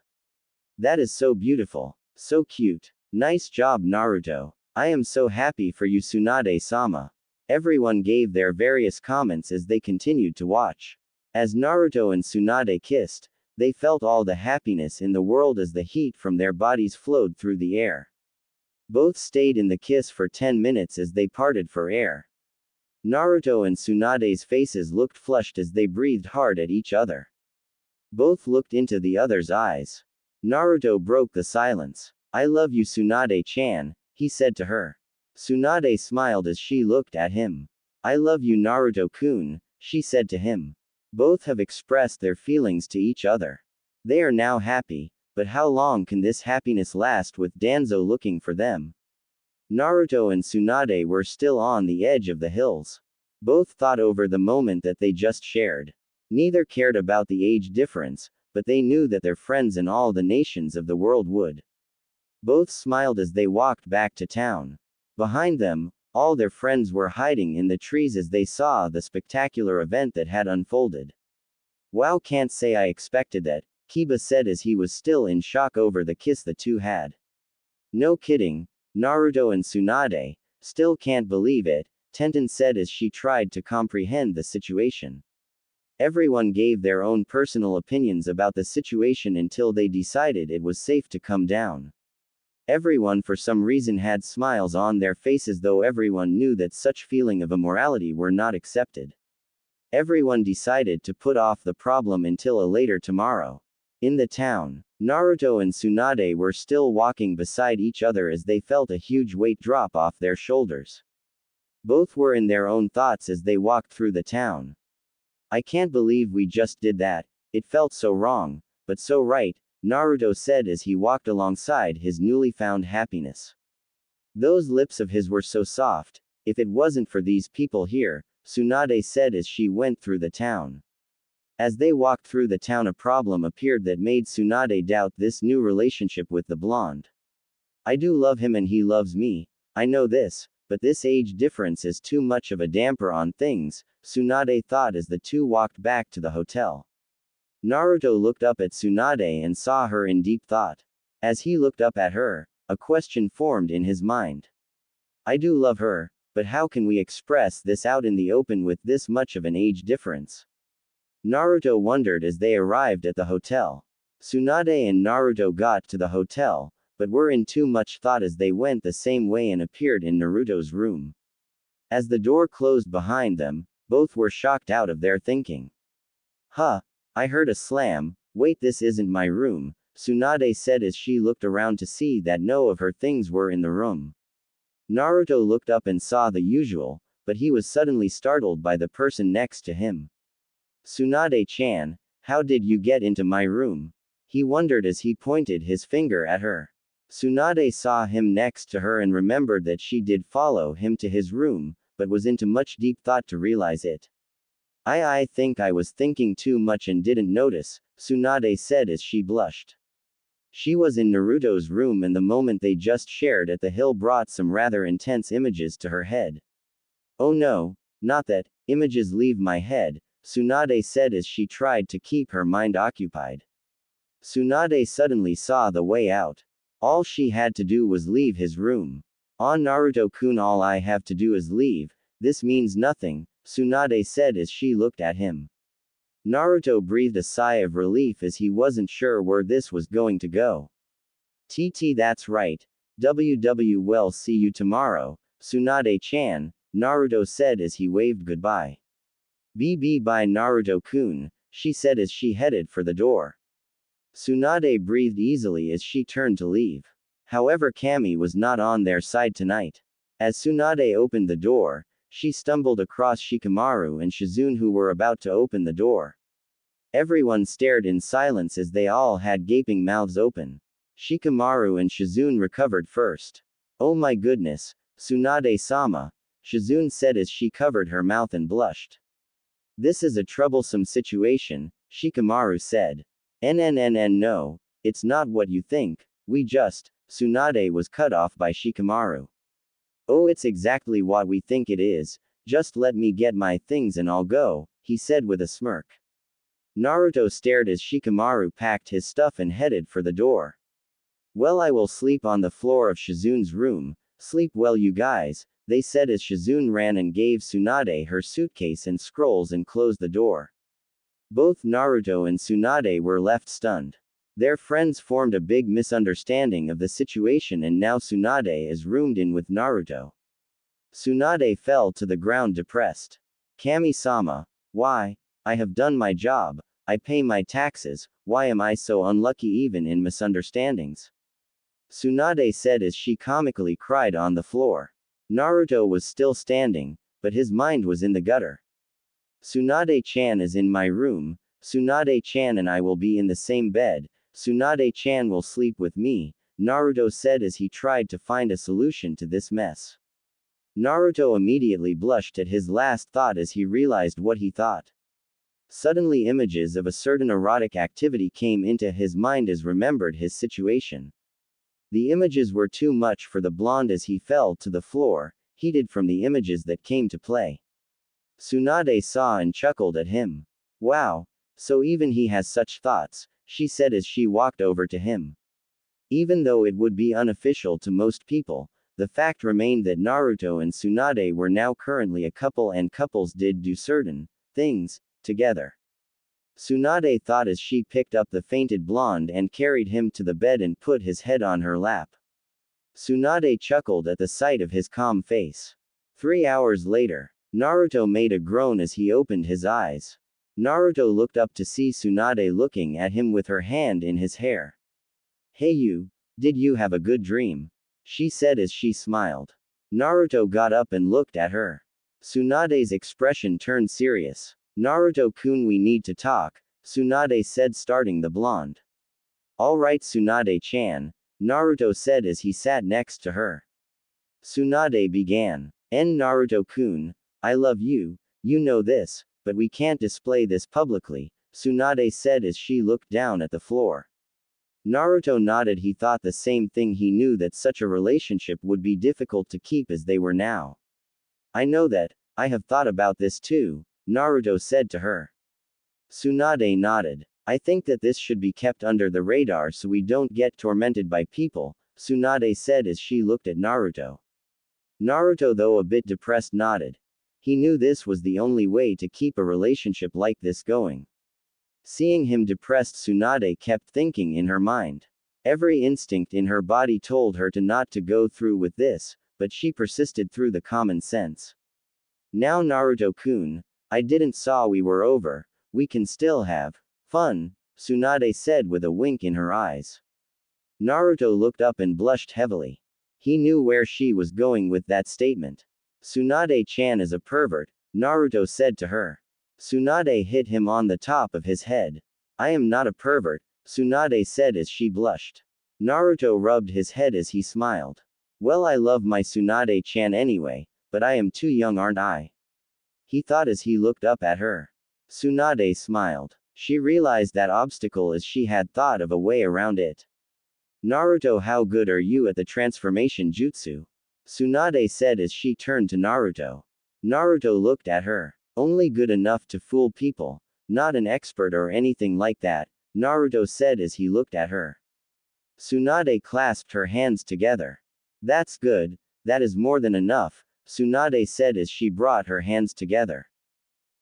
That is so beautiful. So cute. Nice job, Naruto. I am so happy for you, Tsunade-sama. Everyone gave their various comments as they continued to watch. As Naruto and Tsunade kissed, they felt all the happiness in the world as the heat from their bodies flowed through the air. Both stayed in the kiss for 10 minutes as they parted for air. Naruto and Tsunade's faces looked flushed as they breathed hard at each other. Both looked into the other's eyes. Naruto broke the silence. I love you, Tsunade-chan, he said to her. Tsunade smiled as she looked at him. I love you, Naruto-kun, she said to him. Both have expressed their feelings to each other. They are now happy, but how long can this happiness last with Danzo looking for them? Naruto and Tsunade were still on the edge of the hills. Both thought over the moment that they just shared. Neither cared about the age difference, but they knew that their friends in all the nations of the world would. Both smiled as they walked back to town. Behind them, all their friends were hiding in the trees as they saw the spectacular event that had unfolded. Wow, can't say I expected that, Kiba said as he was still in shock over the kiss the two had. No kidding, Naruto and Tsunade, still can't believe it, Tenten said as she tried to comprehend the situation. Everyone gave their own personal opinions about the situation until they decided it was safe to come down. Everyone for some reason had smiles on their faces, though everyone knew that such feeling of immorality were not accepted. Everyone decided to put off the problem until a later tomorrow. In the town, Naruto and Tsunade were still walking beside each other as they felt a huge weight drop off their shoulders. Both were in their own thoughts as they walked through the town. I can't believe we just did that, it felt so wrong, but so right, Naruto said as he walked alongside his newly found happiness. Those lips of his were so soft. If it wasn't for these people here, Tsunade said as she went through the town. As they walked through the town, a problem appeared that made Tsunade doubt this new relationship with the blonde. I do love him and he loves me, I know this, but this age difference is too much of a damper on things, Tsunade thought as the two walked back to the hotel. Naruto looked up at Tsunade and saw her in deep thought. As he looked up at her, a question formed in his mind. I do love her, but how can we express this out in the open with this much of an age difference? Naruto wondered as they arrived at the hotel. Tsunade and Naruto got to the hotel, but were in too much thought as they went the same way and appeared in Naruto's room. As the door closed behind them, both were shocked out of their thinking. Huh, I heard a slam, wait, this isn't my room, Tsunade said as she looked around to see that no of her things were in the room. Naruto looked up and saw the usual, but he was suddenly startled by the person next to him. Tsunade-chan, how did you get into my room? He wondered as he pointed his finger at her. Tsunade saw him next to her and remembered that she did follow him to his room, but was into much deep thought to realize it. I think I was thinking too much and didn't notice, Tsunade said as she blushed. She was in Naruto's room and the moment they just shared at the hill brought some rather intense images to her head. Oh no, not that, images leave my head, Tsunade said as she tried to keep her mind occupied. Tsunade suddenly saw the way out. All she had to do was leave his room. Naruto-kun, all I have to do is leave, this means nothing, Tsunade said as she looked at him. Naruto breathed a sigh of relief as he wasn't sure where this was going to go. That's right. Well, see you tomorrow, Tsunade-chan, Naruto said as he waved goodbye. Bye Naruto-kun, she said as she headed for the door. Tsunade breathed easily as she turned to leave. However, Kami was not on their side tonight. As Tsunade opened the door, she stumbled across Shikamaru and Shizune who were about to open the door. Everyone stared in silence as they all had gaping mouths open. Shikamaru and Shizune recovered first. Oh my goodness, Tsunade-sama, Shizune said as she covered her mouth and blushed. This is a troublesome situation, Shikamaru said. No, it's not what you think, Tsunade was cut off by Shikamaru. Oh, it's exactly what we think it is, just let me get my things and I'll go, he said with a smirk. Naruto stared as Shikamaru packed his stuff and headed for the door. Well, I will sleep on the floor of Shizune's room, sleep well you guys, they said as Shizune ran and gave Tsunade her suitcase and scrolls and closed the door. Both Naruto and Tsunade were left stunned. Their friends formed a big misunderstanding of the situation and now Tsunade is roomed in with Naruto. Tsunade fell to the ground depressed. Kami-sama, why? I have done my job, I pay my taxes, why am I so unlucky even in misunderstandings? Tsunade said as she comically cried on the floor. Naruto was still standing, but his mind was in the gutter. Tsunade-chan is in my room, Tsunade-chan and I will be in the same bed, Tsunade-chan will sleep with me, Naruto said as he tried to find a solution to this mess. Naruto immediately blushed at his last thought as he realized what he thought. Suddenly images of a certain erotic activity came into his mind as remembered his situation. The images were too much for the blonde as he fell to the floor, heated from the images that came to play. Tsunade saw and chuckled at him. Wow, so even he has such thoughts, she said as she walked over to him. Even though it would be unofficial to most people, the fact remained that Naruto and Tsunade were now currently a couple and couples did do certain things together. Tsunade thought as she picked up the fainted blonde and carried him to the bed and put his head on her lap. Tsunade chuckled at the sight of his calm face. 3 hours later, Naruto made a groan as he opened his eyes. Naruto looked up to see Tsunade looking at him with her hand in his hair. Hey you, did you have a good dream? She said as she smiled. Naruto got up and looked at her. Tsunade's expression turned serious. Naruto-kun, we need to talk, Tsunade said, starting the blonde. Alright Tsunade-chan, Naruto said as he sat next to her. Tsunade began. Naruto-kun, I love you, you know this, but we can't display this publicly, Tsunade said as she looked down at the floor. Naruto nodded. He thought the same thing. He knew that such a relationship would be difficult to keep as they were now. I know that, I have thought about this too, Naruto said to her. Tsunade nodded. I think that this should be kept under the radar so we don't get tormented by people, Tsunade said as she looked at Naruto. Naruto, though a bit depressed, nodded. He knew this was the only way to keep a relationship like this going. Seeing him depressed, Tsunade kept thinking in her mind. Every instinct in her body told her to not to go through with this, but she persisted through the common sense. Now Naruto-kun, I didn't saw we were over, we can still have fun, Tsunade said with a wink in her eyes. Naruto looked up and blushed heavily. He knew where she was going with that statement. Tsunade-chan is a pervert, Naruto said to her. Tsunade hit him on the top of his head. I am not a pervert, Tsunade said as she blushed. Naruto rubbed his head as he smiled. Well, I love my Tsunade-chan anyway, but I am too young, aren't I? He thought as he looked up at her. Tsunade smiled. She realized that obstacle as she had thought of a way around it. Naruto, how good are you at the transformation jutsu? Tsunade said as she turned to Naruto. Naruto looked at her. Only good enough to fool people, not an expert or anything like that, Naruto said as he looked at her. Tsunade clasped her hands together. That's good, that is more than enough, Tsunade said as she brought her hands together.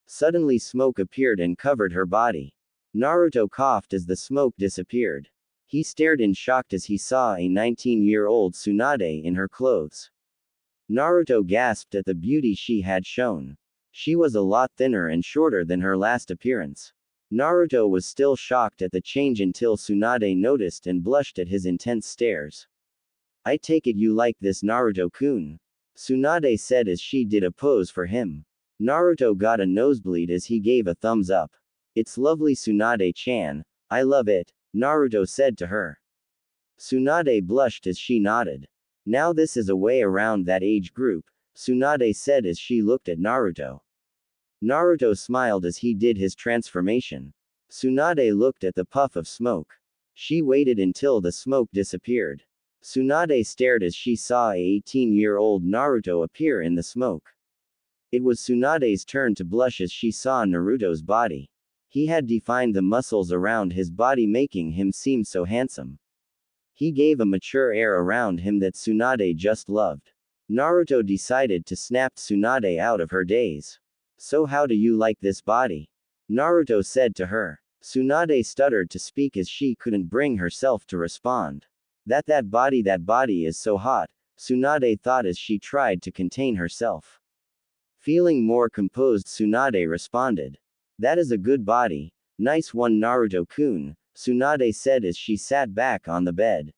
Suddenly smoke appeared and covered her body. Naruto coughed as the smoke disappeared. He stared in shock as he saw a 19-year-old Tsunade in her clothes. Naruto gasped at the beauty she had shown. She was a lot thinner and shorter than her last appearance. Naruto was still shocked at the change until Tsunade noticed and blushed at his intense stares. I take it you like this, Naruto-kun, Tsunade said as she did a pose for him. Naruto got a nosebleed as he gave a thumbs up. It's lovely, Tsunade-chan, I love it, Naruto said to her. Tsunade blushed as she nodded. Now this is a way around that age group, Tsunade said as she looked at Naruto. Naruto smiled as he did his transformation. Tsunade looked at the puff of smoke. She waited until the smoke disappeared. Tsunade stared as she saw a 18-year-old Naruto appear in the smoke. It was Tsunade's turn to blush as she saw Naruto's body. He had defined the muscles around his body, making him seem so handsome. He gave a mature air around him that Tsunade just loved. Naruto decided to snap Tsunade out of her daze. So how do you like this body? Naruto said to her. Tsunade stuttered to speak as she couldn't bring herself to respond. That body is so hot, Tsunade thought as she tried to contain herself. Feeling more composed, Tsunade responded. That is a good body, nice one, Naruto-kun, Tsunade said as she sat back on the bed.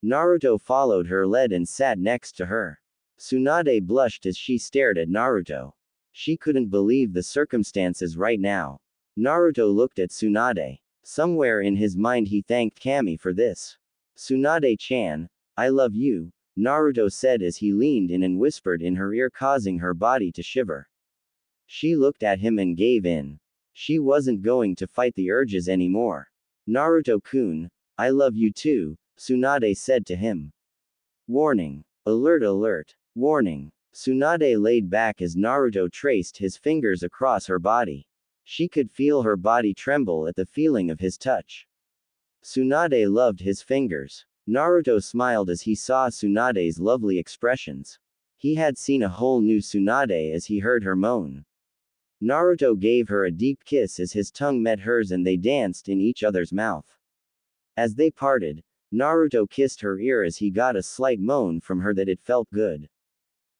Naruto followed her lead and sat next to her. Tsunade blushed as she stared at Naruto. She couldn't believe the circumstances right now. Naruto looked at Tsunade. Somewhere in his mind he thanked Kami for this. Tsunade-chan, I love you, Naruto said as he leaned in and whispered in her ear, causing her body to shiver. She looked at him and gave in. She wasn't going to fight the urges anymore. Naruto-kun, I love you too, Tsunade said to him. Warning. Alert, alert. Warning. Tsunade laid back as Naruto traced his fingers across her body. She could feel her body tremble at the feeling of his touch. Tsunade loved his fingers. Naruto smiled as he saw Tsunade's lovely expressions. He had seen a whole new Tsunade as he heard her moan. Naruto gave her a deep kiss as his tongue met hers and they danced in each other's mouth. As they parted, Naruto kissed her ear as he got a slight moan from her that it felt good.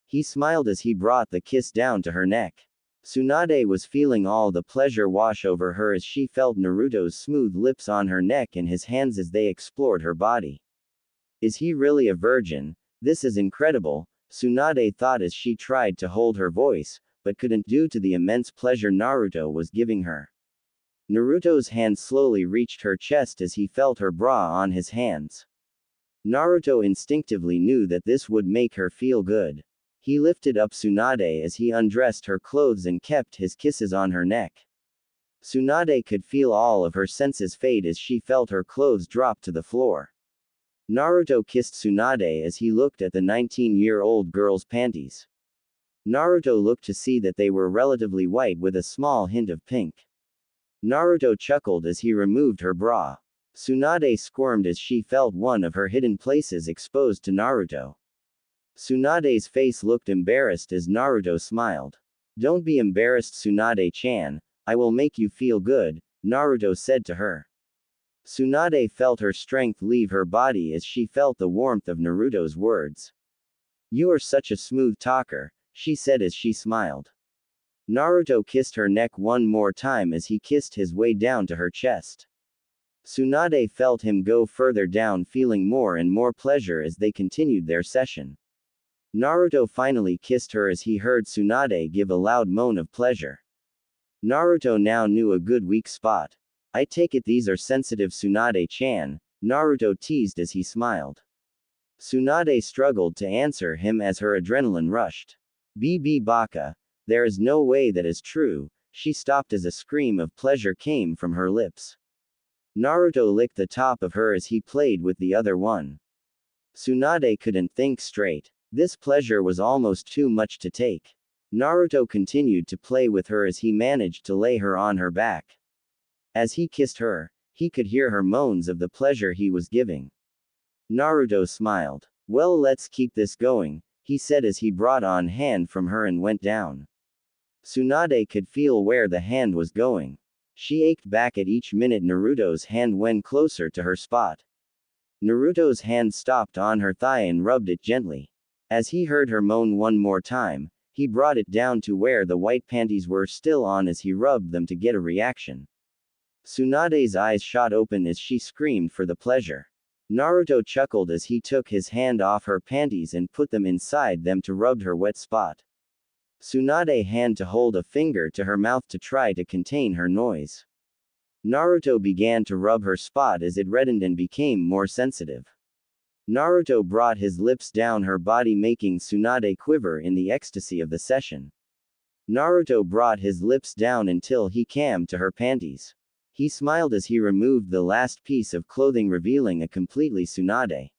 He smiled as he brought the kiss down to her neck. Tsunade was feeling all the pleasure wash over her as she felt Naruto's smooth lips on her neck and his hands as they explored her body. Is he really a virgin? This is incredible, Tsunade thought as she tried to hold her voice, but couldn't due to the immense pleasure Naruto was giving her. Naruto's hand slowly reached her chest as he felt her bra on his hands. Naruto instinctively knew that this would make her feel good. He lifted up Tsunade as he undressed her clothes and kept his kisses on her neck. Tsunade could feel all of her senses fade as she felt her clothes drop to the floor. Naruto kissed Tsunade as he looked at the 19-year-old girl's panties. Naruto looked to see that they were relatively white with a small hint of pink. Naruto chuckled as he removed her bra. Tsunade squirmed as she felt one of her hidden places exposed to Naruto. Tsunade's face looked embarrassed as Naruto smiled. Don't be embarrassed, Tsunade-chan, I will make you feel good, Naruto said to her. Tsunade felt her strength leave her body as she felt the warmth of Naruto's words. You are such a smooth talker, she said as she smiled. Naruto kissed her neck one more time as he kissed his way down to her chest. Tsunade felt him go further down, feeling more and more pleasure as they continued their session. Naruto finally kissed her as he heard Tsunade give a loud moan of pleasure. Naruto now knew a good weak spot. I take it these are sensitive, Tsunade-chan, Naruto teased as he smiled. Tsunade struggled to answer him as her adrenaline rushed. BB Baka, there is no way that is true, she stopped as a scream of pleasure came from her lips. Naruto licked the top of her as he played with the other one. Tsunade couldn't think straight. This pleasure was almost too much to take. Naruto continued to play with her as he managed to lay her on her back. As he kissed her, he could hear her moans of the pleasure he was giving. Naruto smiled. Well, let's keep this going, he said as he brought on hand from her and went down. Tsunade could feel where the hand was going. She ached back at each minute Naruto's hand went closer to her spot. Naruto's hand stopped on her thigh and rubbed it gently. As he heard her moan one more time, he brought it down to where the white panties were still on as he rubbed them to get a reaction. Tsunade's eyes shot open as she screamed for the pleasure. Naruto chuckled as he took his hand off her panties and put them inside them to rub her wet spot. Tsunade hand to hold a finger to her mouth to try to contain her noise. Naruto began to rub her spot as it reddened and became more sensitive. Naruto brought his lips down her body making Tsunade quiver in the ecstasy of the session. Naruto brought his lips down until he came to her panties. He smiled as he removed the last piece of clothing revealing a completely Tsunade.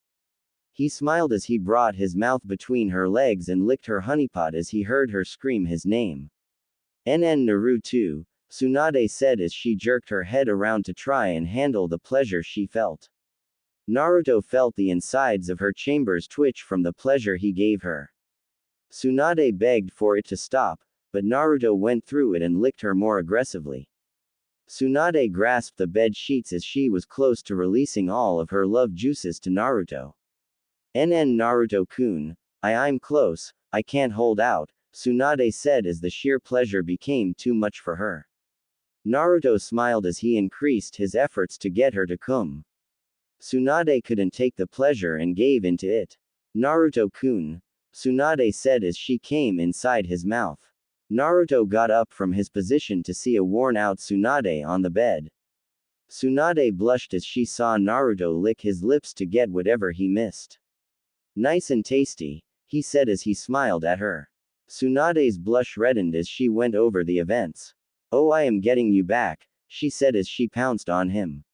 He smiled as he brought his mouth between her legs and licked her honeypot as he heard her scream his name. NN Naruto, Tsunade said as she jerked her head around to try and handle the pleasure she felt. Naruto felt the insides of her chambers twitch from the pleasure he gave her. Tsunade begged for it to stop, but Naruto went through it and licked her more aggressively. Tsunade grasped the bed sheets as she was close to releasing all of her love juices to Naruto. NN Naruto-kun, I'm close, I can't hold out, Tsunade said as the sheer pleasure became too much for her. Naruto smiled as he increased his efforts to get her to come. Tsunade couldn't take the pleasure and gave in to it. Naruto-kun, Tsunade said as she came inside his mouth. Naruto got up from his position to see a worn-out Tsunade on the bed. Tsunade blushed as she saw Naruto lick his lips to get whatever he missed. Nice and tasty, he said as he smiled at her. Tsunade's blush reddened as she went over the events. Oh, I am getting you back, she said as she pounced on him.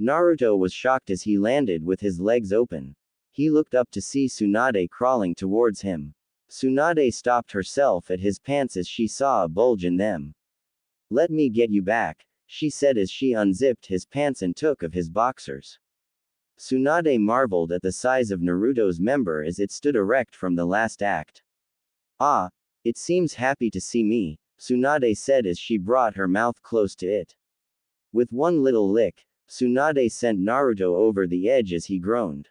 Naruto was shocked as he landed with his legs open. He looked up to see Tsunade crawling towards him. Tsunade stopped herself at his pants as she saw a bulge in them. Let me get you back, she said as she unzipped his pants and took of his boxers. Tsunade marveled at the size of Naruto's member as it stood erect from the last act. Ah, it seems happy to see me, Tsunade said as she brought her mouth close to it. With one little lick, Tsunade sent Naruto over the edge as he groaned.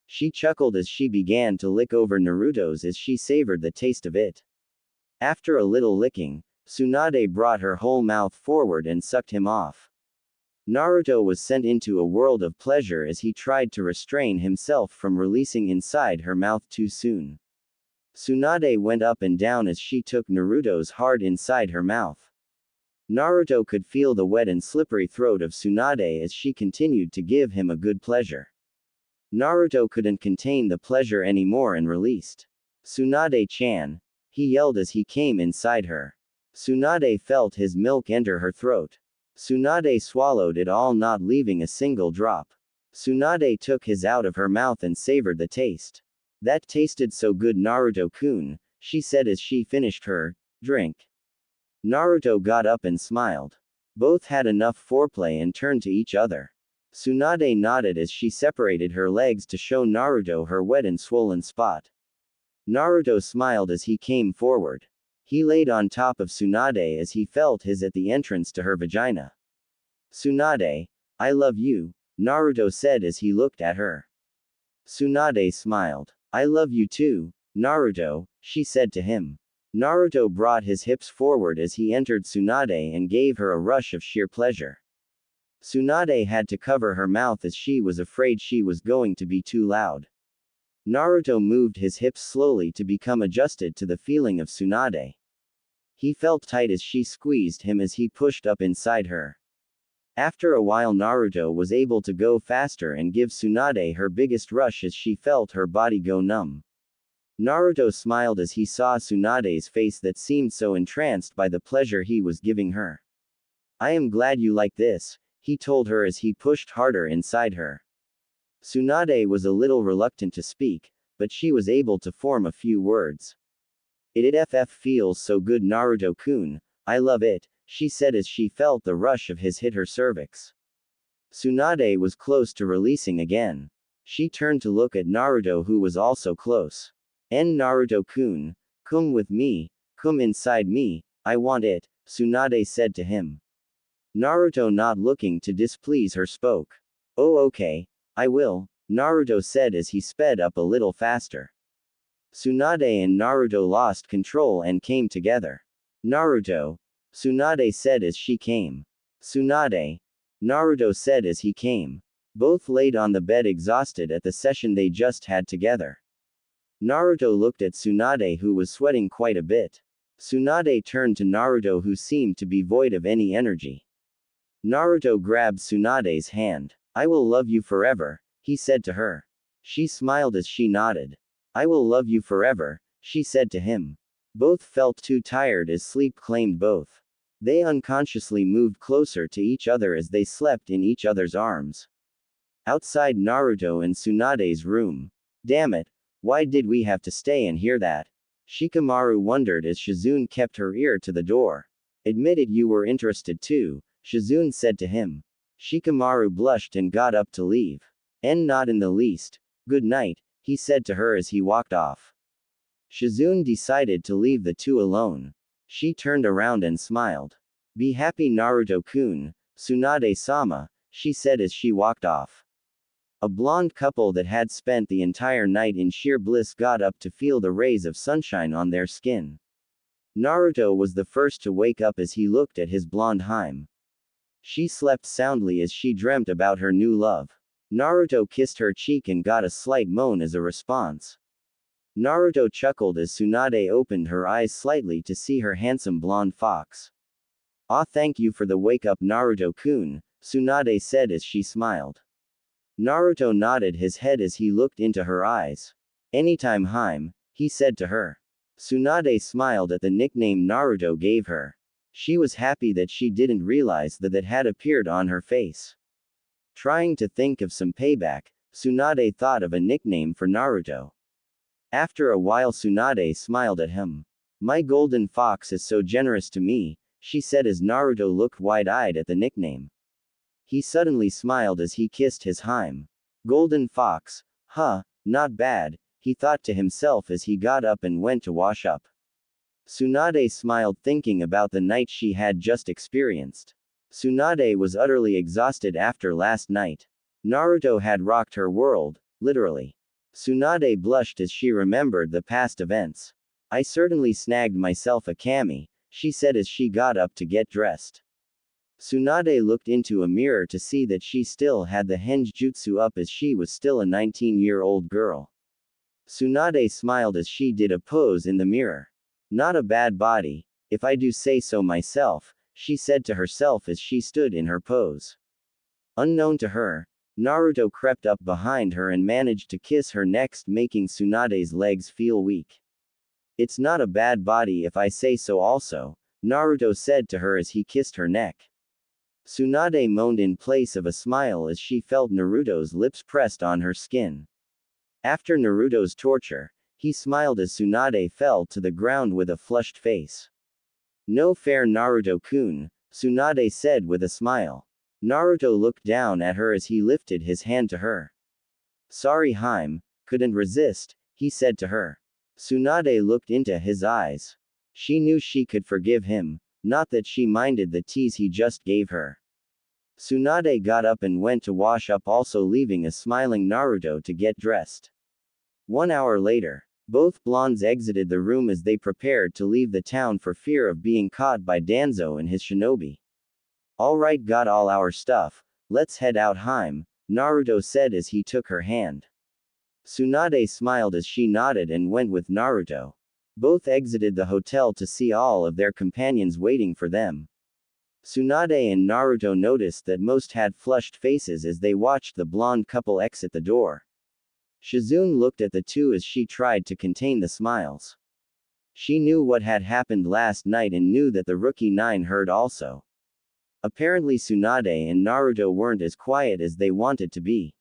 She chuckled as she began to lick over Naruto's as she savored the taste of it. After a little licking, Tsunade brought her whole mouth forward and sucked him off. Naruto was sent into a world of pleasure as he tried to restrain himself from releasing inside her mouth too soon. Tsunade went up and down as she took Naruto's heart inside her mouth. Naruto could feel the wet and slippery throat of Tsunade as she continued to give him a good pleasure. Naruto couldn't contain the pleasure anymore and released. "Tsunade-chan," he yelled as he came inside her. Tsunade felt his milk enter her throat. Tsunade swallowed it all, not leaving a single drop. Tsunade took his out of her mouth and savored the taste. "That tasted so good, Naruto-kun," she said as she finished her drink. Naruto got up and smiled. Both had enough foreplay and turned to each other. Tsunade nodded as she separated her legs to show Naruto her wet and swollen spot. Naruto smiled as he came forward. He laid on top of Tsunade as he felt his at the entrance to her vagina. "Tsunade, I love you," Naruto said as he looked at her. Tsunade smiled. "I love you too, Naruto," she said to him. Naruto brought his hips forward as he entered Tsunade and gave her a rush of sheer pleasure. Tsunade had to cover her mouth as she was afraid she was going to be too loud. Naruto moved his hips slowly to become adjusted to the feeling of Tsunade. He felt tight as she squeezed him as he pushed up inside her. After a while, Naruto was able to go faster and give Tsunade her biggest rush as she felt her body go numb. Naruto smiled as he saw Tsunade's face that seemed so entranced by the pleasure he was giving her. "I am glad you like this," he told her as he pushed harder inside her. Tsunade was a little reluctant to speak, but she was able to form a few words. "It feels so good, Naruto-kun, I love it," she said as she felt the rush of his hit her cervix. Tsunade was close to releasing again. She turned to look at Naruto, who was also close. "Naruto-kun, come with me, come inside me, I want it," Tsunade said to him. Naruto, not looking to displease her, spoke. "Oh, okay, I will," Naruto said as he sped up a little faster. Tsunade and Naruto lost control and came together. "Naruto," Tsunade said as she came. "Tsunade," Naruto said as he came. Both laid on the bed exhausted at the session they just had together. Naruto looked at Tsunade, who was sweating quite a bit. Tsunade turned to Naruto, who seemed to be void of any energy. Naruto grabbed Tsunade's hand. "I will love you forever," he said to her. She smiled as she nodded. "I will love you forever," she said to him. Both felt too tired as sleep claimed both. They unconsciously moved closer to each other as they slept in each other's arms. Outside Naruto and Tsunade's room. "Damn it, why did we have to stay and hear that?" Shikamaru wondered as Shizune kept her ear to the door. "Admitted you were interested too," Shizune said to him. Shikamaru blushed and got up to leave. "Not in the least. Good night," he said to her as he walked off. Shizune decided to leave the two alone. She turned around and smiled. "Be happy, Naruto-kun, Tsunade-sama," she said as she walked off. A blonde couple that had spent the entire night in sheer bliss got up to feel the rays of sunshine on their skin. Naruto was the first to wake up as he looked at his blonde Harem. She slept soundly as she dreamt about her new love. Naruto kissed her cheek and got a slight moan as a response. Naruto chuckled as Tsunade opened her eyes slightly to see her handsome blonde fox. "Ah, thank you for the wake-up, Naruto-kun," Tsunade said as she smiled. Naruto nodded his head as he looked into her eyes. "Anytime, Harem," he said to her. Tsunade smiled at the nickname Naruto gave her. She was happy that she didn't realize that had appeared on her face. Trying to think of some payback, Tsunade thought of a nickname for Naruto. After a while, Tsunade smiled at him. "My golden fox is so generous to me," she said as Naruto looked wide-eyed at the nickname. He suddenly smiled as he kissed his Harem. "Golden fox, huh, not bad," he thought to himself as he got up and went to wash up. Tsunade smiled thinking about the night she had just experienced. Tsunade was utterly exhausted after last night. Naruto had rocked her world, literally. Tsunade blushed as she remembered the past events. I certainly snagged myself a kami, she said as she got up to get dressed. Tsunade looked into a mirror to see that she still had the henge jutsu up as she was still a 19-year-old girl. Tsunade smiled as she did a pose in the mirror. Not a bad body, if I do say so myself, she said to herself as she stood in her pose. Unknown to her, Naruto crept up behind her and managed to kiss her next, making Tsunade's legs feel weak. It's not a bad body if I say so also, Naruto said to her as he kissed her neck. Tsunade moaned in place of a smile as she felt Naruto's lips pressed on her skin. After Naruto's torture, he smiled as Tsunade fell to the ground with a flushed face. No fair Naruto-kun, Tsunade said with a smile. Naruto looked down at her as he lifted his hand to her. Sorry Harem, couldn't resist, he said to her. Tsunade looked into his eyes. She knew she could forgive him, not that she minded the tease he just gave her. Tsunade got up and went to wash up, also leaving a smiling Naruto to get dressed. 1 hour later, both blondes exited the room as they prepared to leave the town for fear of being caught by Danzo and his shinobi. Alright, got all our stuff, let's head out Harem, Naruto said as he took her hand. Tsunade smiled as she nodded and went with Naruto. Both exited the hotel to see all of their companions waiting for them. Tsunade and Naruto noticed that most had flushed faces as they watched the blonde couple exit the door. Shizune looked at the two as she tried to contain the smiles. She knew what had happened last night and knew that the Rookie 9 heard also. Apparently Tsunade and Naruto weren't as quiet as they wanted to be.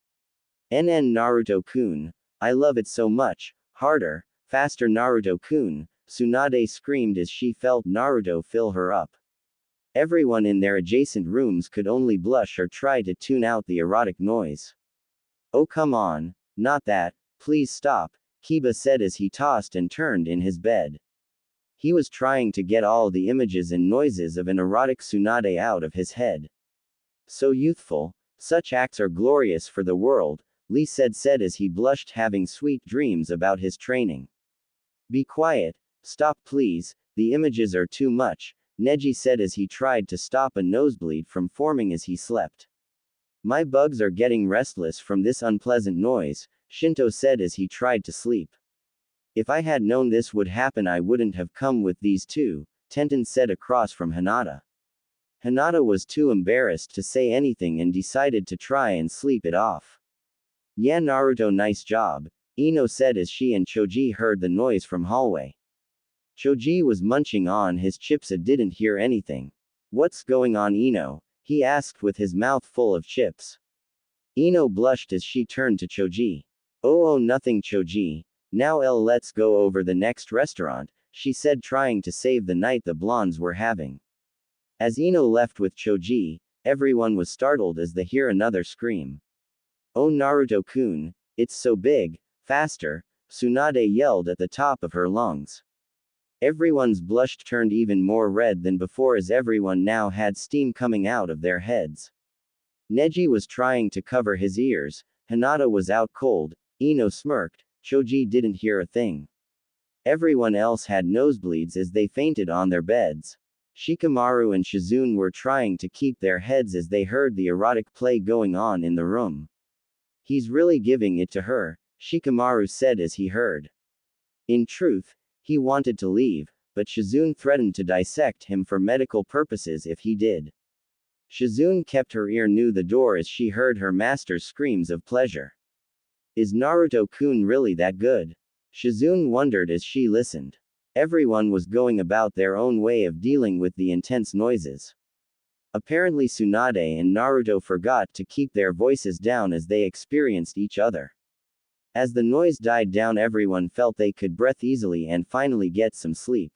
NN Naruto-kun, I love it so much, harder, faster Naruto-kun, Tsunade screamed as she felt Naruto fill her up. Everyone in their adjacent rooms could only blush or try to tune out the erotic noise. Oh come on, not that, please stop, Kiba said as he tossed and turned in his bed. He was trying to get all the images and noises of an erotic Tsunade out of his head. So youthful, such acts are glorious for the world, Lee said as he blushed, having sweet dreams about his training. Be quiet, stop please, the images are too much, Neji said as he tried to stop a nosebleed from forming as he slept. My bugs are getting restless from this unpleasant noise, Shinto said as he tried to sleep. If I had known this would happen I wouldn't have come with these two, Tenten said across from Hinata. Hinata was too embarrassed to say anything and decided to try and sleep it off. Yeah Naruto, nice job, Ino said as she and Choji heard the noise from hallway. Choji was munching on his chips and didn't hear anything. What's going on Ino? He asked with his mouth full of chips. Ino blushed as she turned to Choji. Oh nothing Choji. Now let's go over the next restaurant, she said trying to save the night the blondes were having. As Ino left with Choji, everyone was startled as they hear another scream. Oh Naruto-kun, it's so big, faster, Tsunade yelled at the top of her lungs. Everyone's blush turned even more red than before as everyone now had steam coming out of their heads. Neji was trying to cover his ears, Hinata was out cold, Ino smirked, Choji didn't hear a thing. Everyone else had nosebleeds as they fainted on their beds. Shikamaru and Shizune were trying to keep their heads as they heard the erotic play going on in the room. He's really giving it to her, Shikamaru said as he heard. In truth, he wanted to leave, but Shizune threatened to dissect him for medical purposes if he did. Shizune kept her ear near the door as she heard her master's screams of pleasure. Is Naruto-kun really that good? Shizune wondered as she listened. Everyone was going about their own way of dealing with the intense noises. Apparently Tsunade and Naruto forgot to keep their voices down as they experienced each other. As the noise died down everyone felt they could breathe easily and finally get some sleep.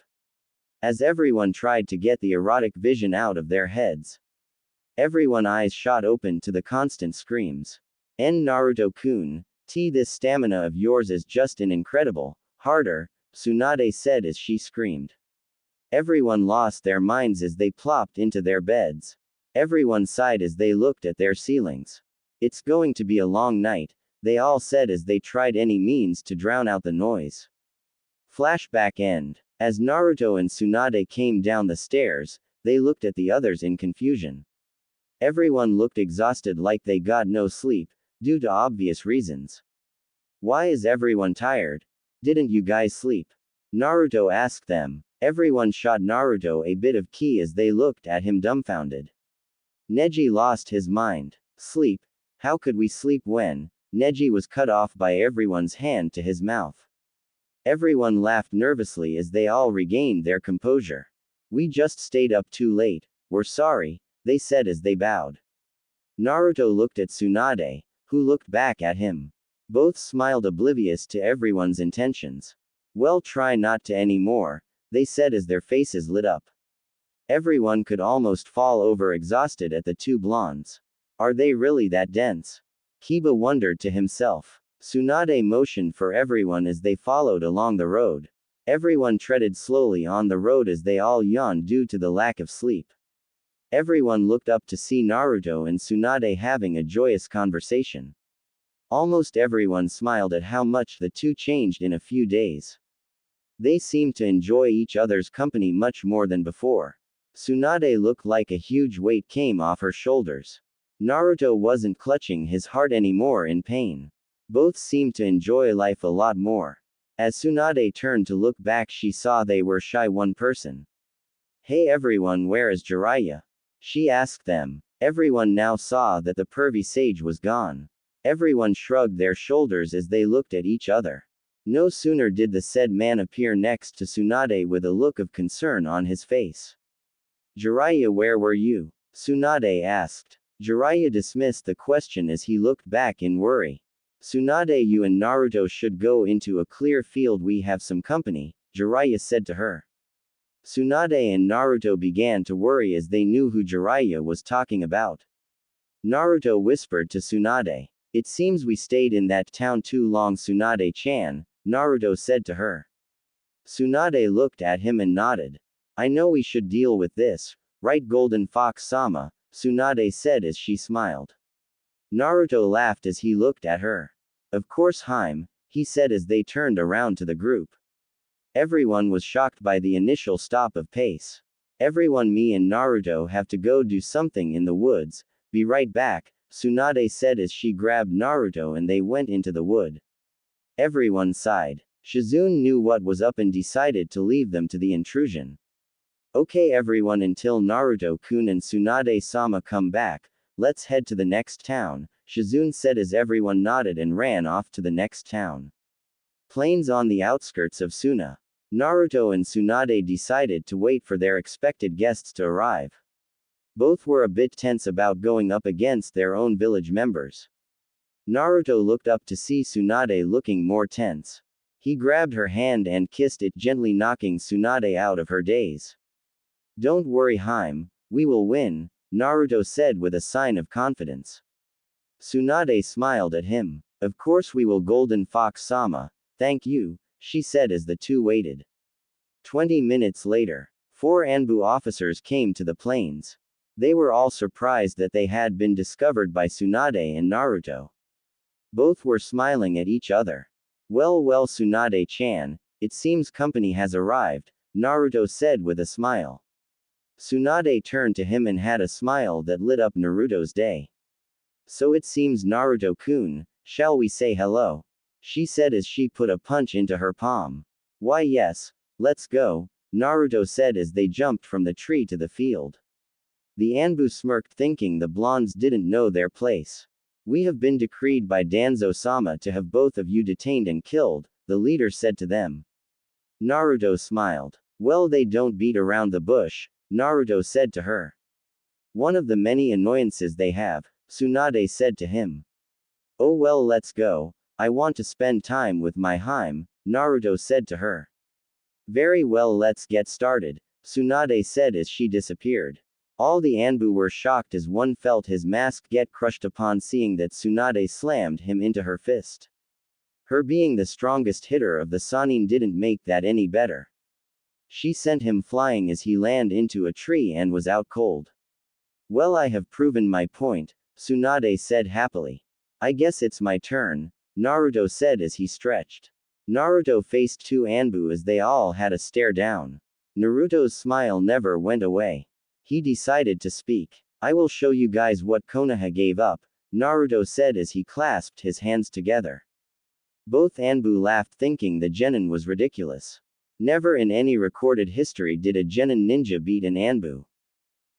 As everyone tried to get the erotic vision out of their heads. Everyone's eyes shot open to the constant screams. Naruto-kun, this stamina of yours is just incredible, harder, Tsunade said as she screamed. Everyone lost their minds as they plopped into their beds. Everyone sighed as they looked at their ceilings. It's going to be a long night, they all said as they tried any means to drown out the noise. Flashback end. As Naruto and Tsunade came down the stairs, they looked at the others in confusion. Everyone looked exhausted like they got no sleep, due to obvious reasons. Why is everyone tired? Didn't you guys sleep? Naruto asked them. Everyone shot Naruto a bit of ki as they looked at him dumbfounded. Neji lost his mind. Sleep? How could we sleep when? Neji was cut off by everyone's hand to his mouth. Everyone laughed nervously as they all regained their composure. We just stayed up too late, we're sorry, they said as they bowed. Naruto looked at Tsunade, who looked back at him. Both smiled oblivious to everyone's intentions. Well, try not to anymore, they said as their faces lit up. Everyone could almost fall over exhausted at the two blondes. Are they really that dense? Kiba wondered to himself. Tsunade motioned for everyone as they followed along the road. Everyone treaded slowly on the road as they all yawned due to the lack of sleep. Everyone looked up to see Naruto and Tsunade having a joyous conversation. Almost everyone smiled at how much the two changed in a few days. They seemed to enjoy each other's company much more than before. Tsunade looked like a huge weight came off her shoulders. Naruto wasn't clutching his heart anymore in pain. Both seemed to enjoy life a lot more. As Tsunade turned to look back, she saw they were shy one person. Hey everyone, where is Jiraiya? She asked them. Everyone now saw that the pervy sage was gone. Everyone shrugged their shoulders as they looked at each other. No sooner did the said man appear next to Tsunade with a look of concern on his face. Jiraiya, where were you? Tsunade asked. Jiraiya dismissed the question as he looked back in worry. Tsunade, you and Naruto should go into a clear field, we have some company, Jiraiya said to her. Tsunade and Naruto began to worry as they knew who Jiraiya was talking about. Naruto whispered to Tsunade. It seems we stayed in that town too long, Tsunade-chan, Naruto said to her. Tsunade looked at him and nodded. I know we should deal with this, right Golden Fox-sama, Tsunade said as she smiled. Naruto laughed as he looked at her. Of course, Harem, he said as they turned around to the group. Everyone was shocked by the initial stop of pace. Everyone, me and Naruto have to go do something in the woods, be right back, Tsunade said as she grabbed Naruto and they went into the wood. Everyone sighed. Shizune knew what was up and decided to leave them to the intrusion. Okay everyone, until Naruto-kun and Tsunade-sama come back, let's head to the next town, Shizune said as everyone nodded and ran off to the next town. Plains on the outskirts of Suna. Naruto and Tsunade decided to wait for their expected guests to arrive. Both were a bit tense about going up against their own village members. Naruto looked up to see Tsunade looking more tense. He grabbed her hand and kissed it, gently knocking Tsunade out of her daze. Don't worry, Harem, we will win, Naruto said with a sign of confidence. Tsunade smiled at him. Of course we will, Golden Fox-sama, thank you, she said as the two waited. 20 minutes later, 4 Anbu officers came to the plains. They were all surprised that they had been discovered by Tsunade and Naruto. Both were smiling at each other. Well, Tsunade-chan, it seems company has arrived, Naruto said with a smile. Tsunade turned to him and had a smile that lit up Naruto's day. So it seems, Naruto-kun, shall we say hello? She said as she put a punch into her palm. Why yes, let's go, Naruto said as they jumped from the tree to the field. The Anbu smirked, thinking the blondes didn't know their place. We have been decreed by Danzo-sama to have both of you detained and killed, the leader said to them. Naruto smiled. Well, they don't beat around the bush, Naruto said to her. One of the many annoyances they have, Tsunade said to him. Oh well, let's go, I want to spend time with my Harem, Naruto said to her. Very well, let's get started, Tsunade said as she disappeared. All the Anbu were shocked as one felt his mask get crushed upon seeing that Tsunade slammed him into her fist. Her being the strongest hitter of the Sannin didn't make that any better. She sent him flying as he landed into a tree and was out cold. Well, I have proven my point, Tsunade said happily. I guess it's my turn, Naruto said as he stretched. Naruto faced two Anbu as they all had a stare down. Naruto's smile never went away. He decided to speak. I will show you guys what Konoha gave up, Naruto said as he clasped his hands together. Both Anbu laughed, thinking the genin was ridiculous. Never in any recorded history did a genin ninja beat an Anbu.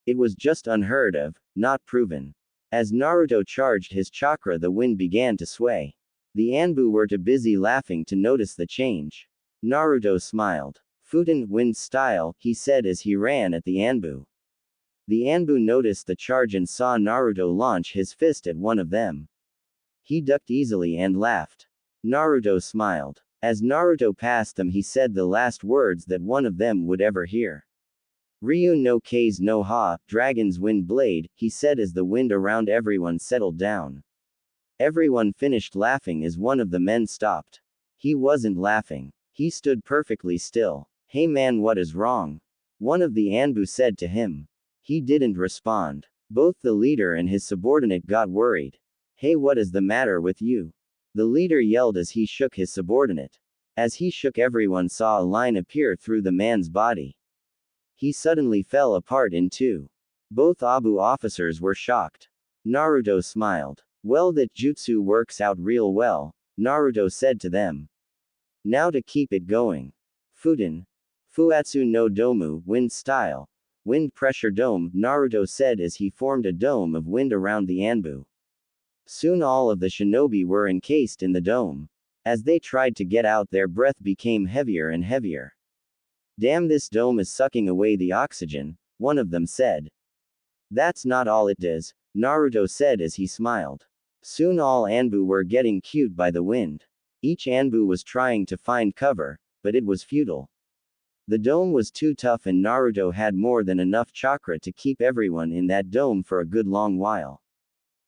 It was just unheard of, not proven. As Naruto charged his chakra, the wind began to sway. The Anbu were too busy laughing to notice the change. Naruto smiled. Futen, wind style, he said as he ran at the Anbu. The Anbu noticed the charge and saw Naruto launch his fist at one of them. He ducked easily and laughed. Naruto smiled. As Naruto passed them, he said the last words that one of them would ever hear. Ryu no Kase no Ha, Dragon's Wind Blade, he said as the wind around everyone settled down. Everyone finished laughing as one of the men stopped. He wasn't laughing. He stood perfectly still. Hey man, what is wrong? One of the Anbu said to him. He didn't respond. Both the leader and his subordinate got worried. Hey, what is the matter with you? The leader yelled as he shook his subordinate. As he shook, everyone saw a line appear through the man's body. He suddenly fell apart in two. Both Abu officers were shocked. Naruto smiled. Well, that jutsu works out real well, Naruto said to them. Now to keep it going. Futen. Fuatsu no Domu, wind style. Wind pressure dome, Naruto said as he formed a dome of wind around the Anbu. Soon all of the shinobi were encased in the dome. As they tried to get out, their breath became heavier and heavier. Damn, this dome is sucking away the oxygen, one of them said. That's not all it does, Naruto said as he smiled. Soon all Anbu were getting cute by the wind. Each Anbu was trying to find cover, but it was futile. The dome was too tough and Naruto had more than enough chakra to keep everyone in that dome for a good long while.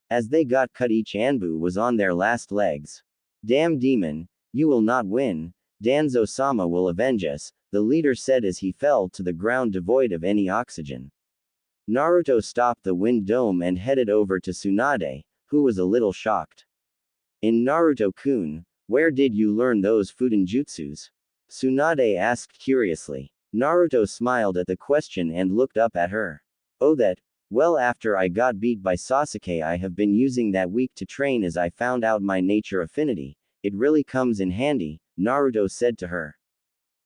As they got cut, each Anbu was on their last legs. Damn demon, you will not win, Danzo-sama will avenge us, the leader said as he fell to the ground devoid of any oxygen. Naruto stopped the wind dome and headed over to Tsunade, who was a little shocked. In Naruto-kun, where did you learn those Futen jutsus? Tsunade asked curiously. Naruto smiled at the question and looked up at her. Oh, that. Well, after I got beat by Sasuke, I have been using that week to train as I found out my nature affinity. It really comes in handy, Naruto said to her.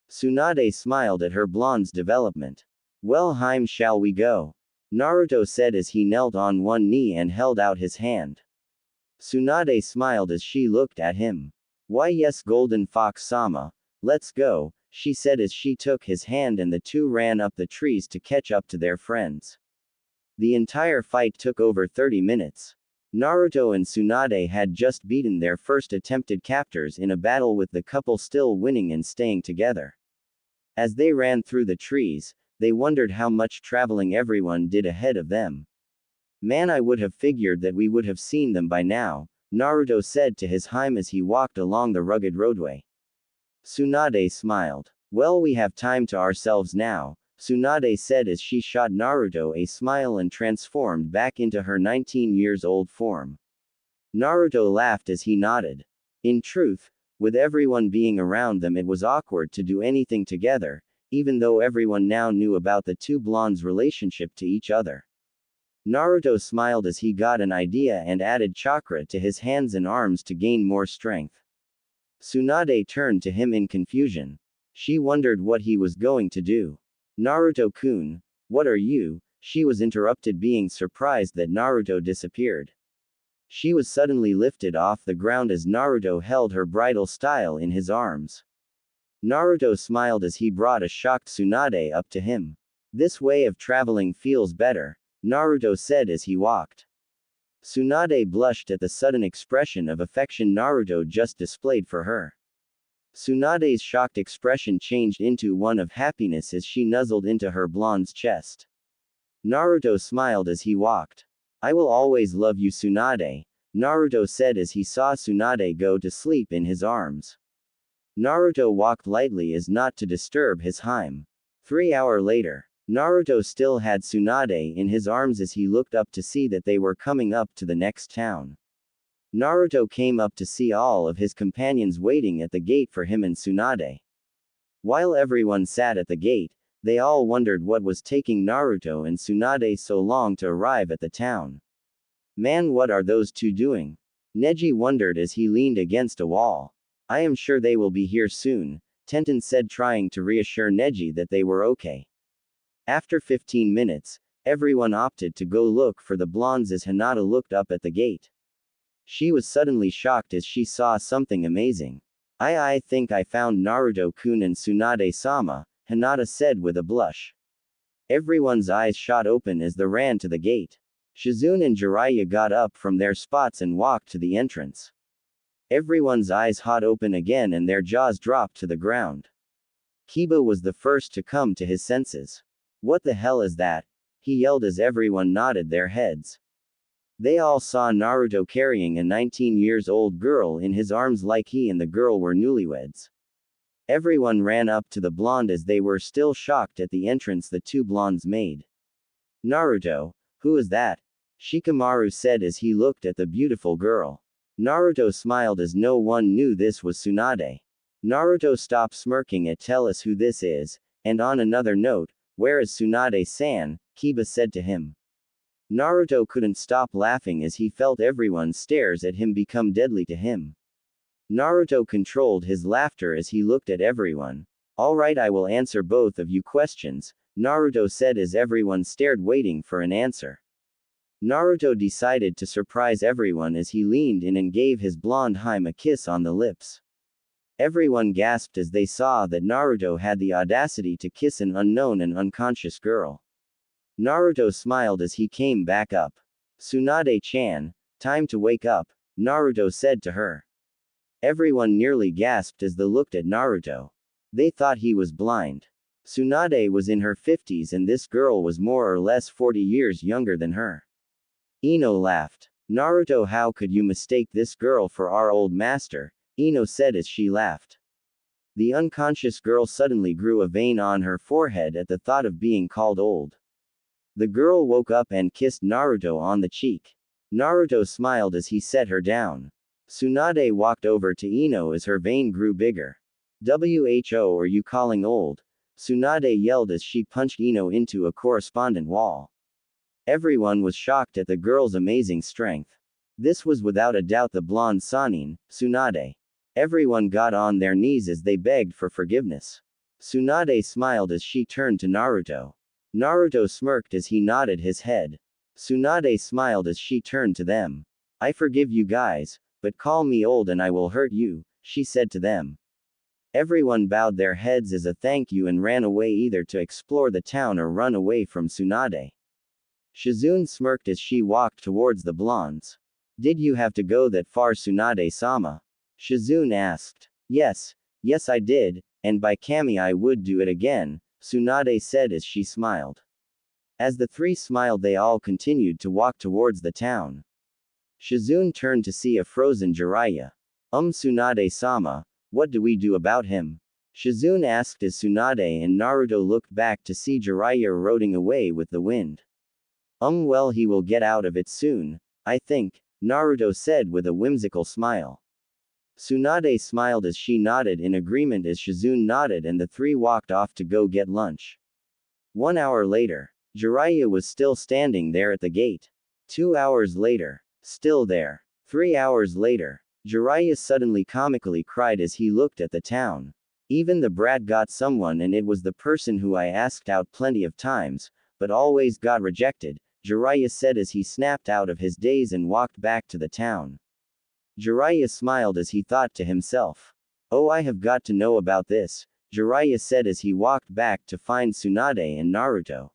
Tsunade smiled at her blonde's development. Well, Harem, shall we go? Naruto said as he knelt on one knee and held out his hand. Tsunade smiled as she looked at him. Why yes, Golden Fox-sama. Let's go, she said as she took his hand and the two ran up the trees to catch up to their friends. The entire fight took over 30 minutes. Naruto and Tsunade had just beaten their first attempted captors in a battle, with the couple still winning and staying together. As they ran through the trees, they wondered how much traveling everyone did ahead of them. Man, I would have figured that we would have seen them by now, Naruto said to his Harem as he walked along the rugged roadway. Tsunade smiled. Well, we have time to ourselves now, Tsunade said as she shot Naruto a smile and transformed back into her 19-years-old form. Naruto laughed as he nodded. In truth, with everyone being around them, it was awkward to do anything together, even though everyone now knew about the two blondes' relationship to each other. Naruto smiled as he got an idea and added chakra to his hands and arms to gain more strength. Tsunade turned to him in confusion. She wondered what he was going to do. Naruto-kun, what are you? She was interrupted, being surprised that Naruto disappeared. She was suddenly lifted off the ground as Naruto held her bridal style in his arms. Naruto smiled as he brought a shocked Tsunade up to him. This way of traveling feels better, Naruto said as he walked. Tsunade blushed at the sudden expression of affection Naruto just displayed for her. Tsunade's shocked expression changed into one of happiness as she nuzzled into her blonde's chest. Naruto smiled as he walked. I will always love you, Tsunade, Naruto said as he saw Tsunade go to sleep in his arms. Naruto walked lightly as not to disturb his Harem. 3 hours later, Naruto still had Tsunade in his arms as he looked up to see that they were coming up to the next town. Naruto came up to see all of his companions waiting at the gate for him and Tsunade. While everyone sat at the gate, they all wondered what was taking Naruto and Tsunade so long to arrive at the town. Man, what are those two doing? Neji wondered as he leaned against a wall. I am sure they will be here soon, Tenten said, trying to reassure Neji that they were okay. After 15 minutes, everyone opted to go look for the blondes as Hinata looked up at the gate. She was suddenly shocked as she saw something amazing. I think I found Naruto-kun and Tsunade-sama, Hinata said with a blush. Everyone's eyes shot open as they ran to the gate. Shizune and Jiraiya got up from their spots and walked to the entrance. Everyone's eyes hot open again and their jaws dropped to the ground. Kiba was the first to come to his senses. What the hell is that? He yelled as everyone nodded their heads. They all saw Naruto carrying a 19-years-old girl in his arms like he and the girl were newlyweds. Everyone ran up to the blonde as they were still shocked at the entrance the two blondes made. Naruto, who is that? Shikamaru said as he looked at the beautiful girl. Naruto smiled as no one knew this was Tsunade. Naruto, stop smirking and tell us who this is, and on another note, where is Tsunade-san? Kiba said to him. Naruto couldn't stop laughing as he felt everyone's stares at him become deadly to him. Naruto controlled his laughter as he looked at everyone. Alright, I will answer both of you questions, Naruto said as everyone stared waiting for an answer. Naruto decided to surprise everyone as he leaned in and gave his blonde Haim a kiss on the lips. Everyone gasped as they saw that Naruto had the audacity to kiss an unknown and unconscious girl. Naruto smiled as he came back up. Tsunade-chan, time to wake up, Naruto said to her. Everyone nearly gasped as they looked at Naruto. They thought he was blind. Tsunade was in her 50s and this girl was more or less 40 years younger than her. Ino laughed. Naruto, how could you mistake this girl for our old master? Ino said as she laughed. The unconscious girl suddenly grew a vein on her forehead at the thought of being called old. The girl woke up and kissed Naruto on the cheek. Naruto smiled as he set her down. Tsunade walked over to Ino as her vein grew bigger. Who are you calling old? Tsunade yelled as she punched Ino into a correspondent wall. Everyone was shocked at the girl's amazing strength. This was without a doubt the blonde Sanin, Tsunade. Everyone got on their knees as they begged for forgiveness. Tsunade smiled as she turned to Naruto. Naruto smirked as he nodded his head. Tsunade smiled as she turned to them. I forgive you guys, but call me old and I will hurt you, she said to them. Everyone bowed their heads as a thank you and ran away either to explore the town or run away from Tsunade. Shizune smirked as she walked towards the blondes. Did you have to go that far, Tsunade-sama? Shizune asked. Yes I did, and by Kami I would do it again, Tsunade said as she smiled. As the three smiled they all continued to walk towards the town. Shizune turned to see a frozen Jiraiya. Tsunade-sama, what do we do about him? Shizune asked as Tsunade and Naruto looked back to see Jiraiya eroding away with the wind. Well, he will get out of it soon, I think, Naruto said with a whimsical smile. Tsunade smiled as she nodded in agreement as Shizune nodded and the three walked off to go get lunch. 1 hour later, Jiraiya was still standing there at the gate. 2 hours later, still there. 3 hours later, Jiraiya suddenly comically cried as he looked at the town. Even the brat got someone and it was the person who I asked out plenty of times, but always got rejected, Jiraiya said as he snapped out of his daze and walked back to the town. Jiraiya smiled as he thought to himself. Oh, I have got to know about this, Jiraiya said as he walked back to find Tsunade and Naruto.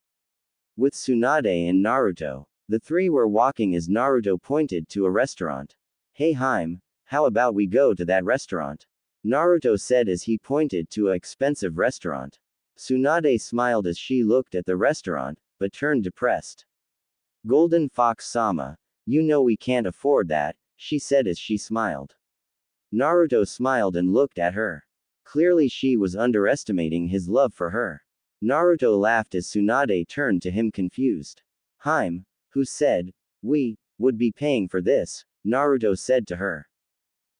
With Tsunade and Naruto, the three were walking as Naruto pointed to a restaurant. Hey Haim, how about we go to that restaurant? Naruto said as he pointed to an expensive restaurant. Tsunade smiled as she looked at the restaurant, but turned depressed. Golden Fox-sama, you know we can't afford that, she said as she smiled. Naruto smiled and looked at her. Clearly she was underestimating his love for her. Naruto laughed as Tsunade turned to him confused. Harem, who said, we would be paying for this, Naruto said to her.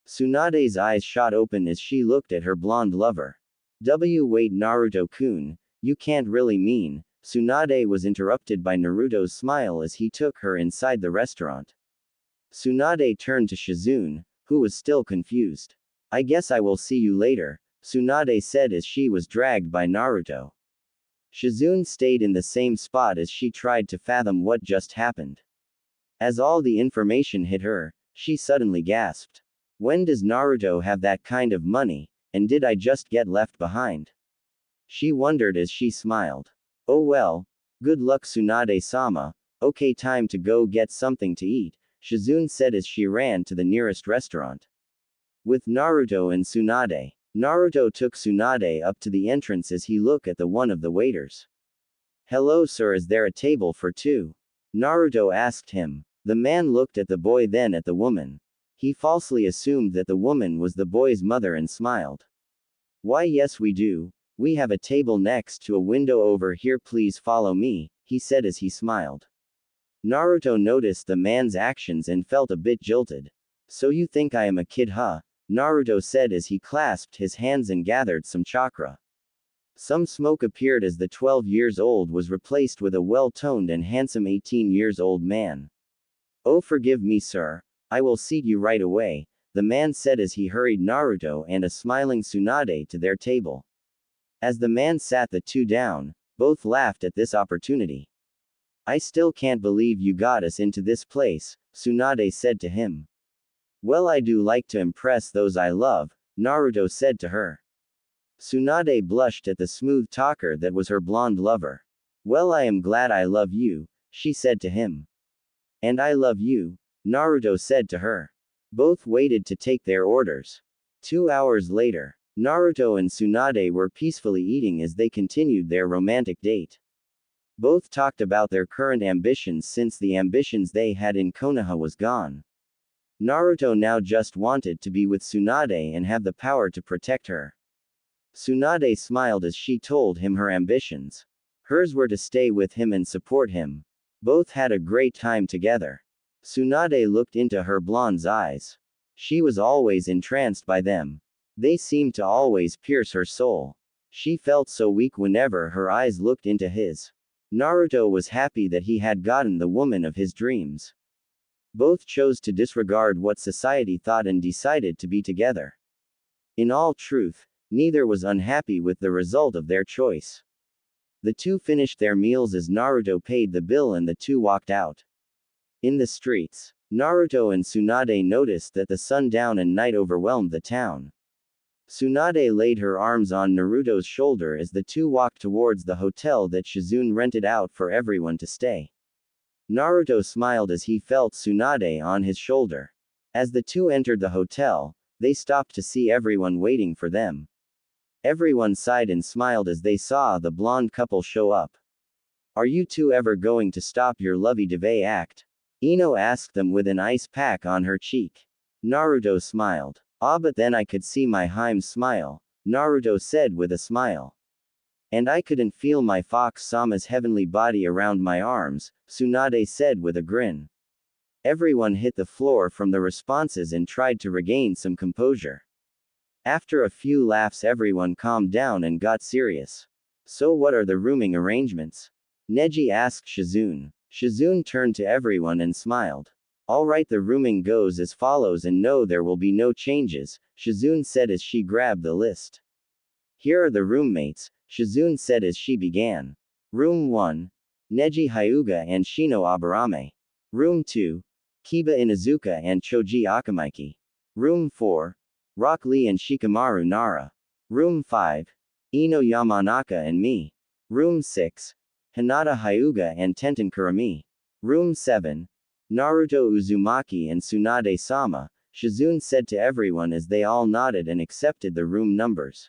Tsunade's eyes shot open as she looked at her blonde lover. Wait Naruto-kun, you can't really mean, Tsunade was interrupted by Naruto's smile as he took her inside the restaurant. Tsunade turned to Shizune, who was still confused. I guess I will see you later, Tsunade said as she was dragged by Naruto. Shizune stayed in the same spot as she tried to fathom what just happened. As all the information hit her, she suddenly gasped. When does Naruto have that kind of money, and did I just get left behind? She wondered as she smiled. Oh well, good luck Tsunade-sama, okay time to go get something to eat, Shizune said as she ran to the nearest restaurant. With Naruto and Tsunade, Naruto took Tsunade up to the entrance as he looked at the one of the waiters. Hello sir, is there a table for two? Naruto asked him. The man looked at the boy then at the woman. He falsely assumed that the woman was the boy's mother and smiled. Why yes we do, we have a table next to a window over here, please follow me, he said as he smiled. Naruto noticed the man's actions and felt a bit jilted. So you think I am a kid huh? Naruto said as he clasped his hands and gathered some chakra. Some smoke appeared as the 12 years old was replaced with a well-toned and handsome 18 years old man. Oh forgive me sir, I will seat you right away, the man said as he hurried Naruto and a smiling Tsunade to their table. As the man sat the two down, both laughed at this opportunity. I still can't believe you got us into this place, Tsunade said to him. Well I do like to impress those I love, Naruto said to her. Tsunade blushed at the smooth talker that was her blonde lover. Well I am glad I love you, she said to him. And I love you, Naruto said to her. Both waited to take their orders. 2 hours later, Naruto and Tsunade were peacefully eating as they continued their romantic date. Both talked about their current ambitions since the ambitions they had in Konoha was gone. Naruto now just wanted to be with Tsunade and have the power to protect her. Tsunade smiled as she told him her ambitions. Hers were to stay with him and support him. Both had a great time together. Tsunade looked into her blonde's eyes. She was always entranced by them. They seemed to always pierce her soul. She felt so weak whenever her eyes looked into his. Naruto was happy that he had gotten the woman of his dreams. Both chose to disregard what society thought and decided to be together. In all truth, neither was unhappy with the result of their choice. The two finished their meals as Naruto paid the bill and the two walked out. In the streets, Naruto and Tsunade noticed that the sundown and night overwhelmed the town. Tsunade laid her arms on Naruto's shoulder as the two walked towards the hotel that Shizune rented out for everyone to stay. Naruto smiled as he felt Tsunade on his shoulder. As the two entered the hotel, they stopped to see everyone waiting for them. Everyone sighed and smiled as they saw the blonde couple show up. Are you two ever going to stop your lovey-dovey act? Ino asked them with an ice pack on her cheek. Naruto smiled. Ah, but then I could see my Harem smile, Naruto said with a smile. And I couldn't feel my Fox-sama's heavenly body around my arms, Tsunade said with a grin. Everyone hit the floor from the responses and tried to regain some composure. After a few laughs everyone calmed down and got serious. So what are the rooming arrangements? Neji asked Shizune. Shizune turned to everyone and smiled. Alright, the rooming goes as follows and no, there will be no changes, Shizune said as she grabbed the list. Here are the roommates, Shizune said as she began. Room 1. Neji Hyuga and Shino Aburame. Room 2. Kiba Inuzuka and Choji Akamaiki. Room 4. Rock Lee and Shikamaru Nara. Room 5. Ino Yamanaka and me. Room 6. Hinata Hyuga and Tenten Kurami. Room 7. Naruto Uzumaki and Tsunade-sama, Shizune said to everyone as they all nodded and accepted the room numbers.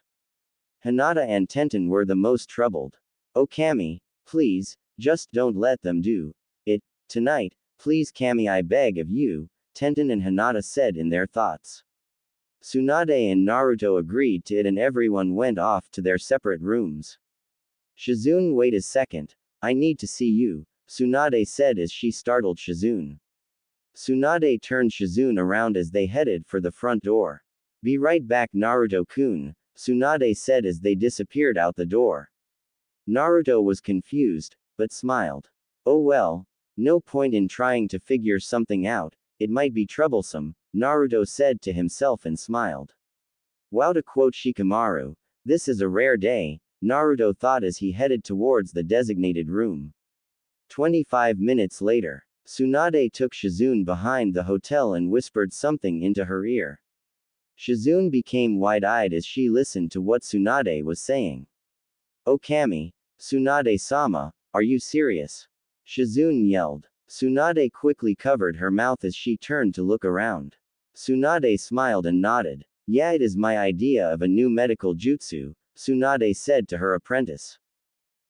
Hinata and Tenten were the most troubled. Oh Kami, please, just don't let them do it tonight, please Kami I beg of you, Tenten and Hinata said in their thoughts. Tsunade and Naruto agreed to it and everyone went off to their separate rooms. Shizune, wait a second. I need to see you, Tsunade said as she startled Shizune. Tsunade turned Shizune around as they headed for the front door. Be right back, Naruto-kun, Tsunade said as they disappeared out the door. Naruto was confused, but smiled. Oh well, no point in trying to figure something out, it might be troublesome, Naruto said to himself and smiled. Wow, to quote Shikamaru, this is a rare day, Naruto thought as he headed towards the designated room. 25 minutes later, Tsunade took Shizune behind the hotel and whispered something into her ear. Shizune became wide-eyed as she listened to what Tsunade was saying. Oh Kami, Tsunade-sama, are you serious? Shizune yelled. Tsunade quickly covered her mouth as she turned to look around. Tsunade smiled and nodded. Yeah, it is my idea of a new medical jutsu, Tsunade said to her apprentice.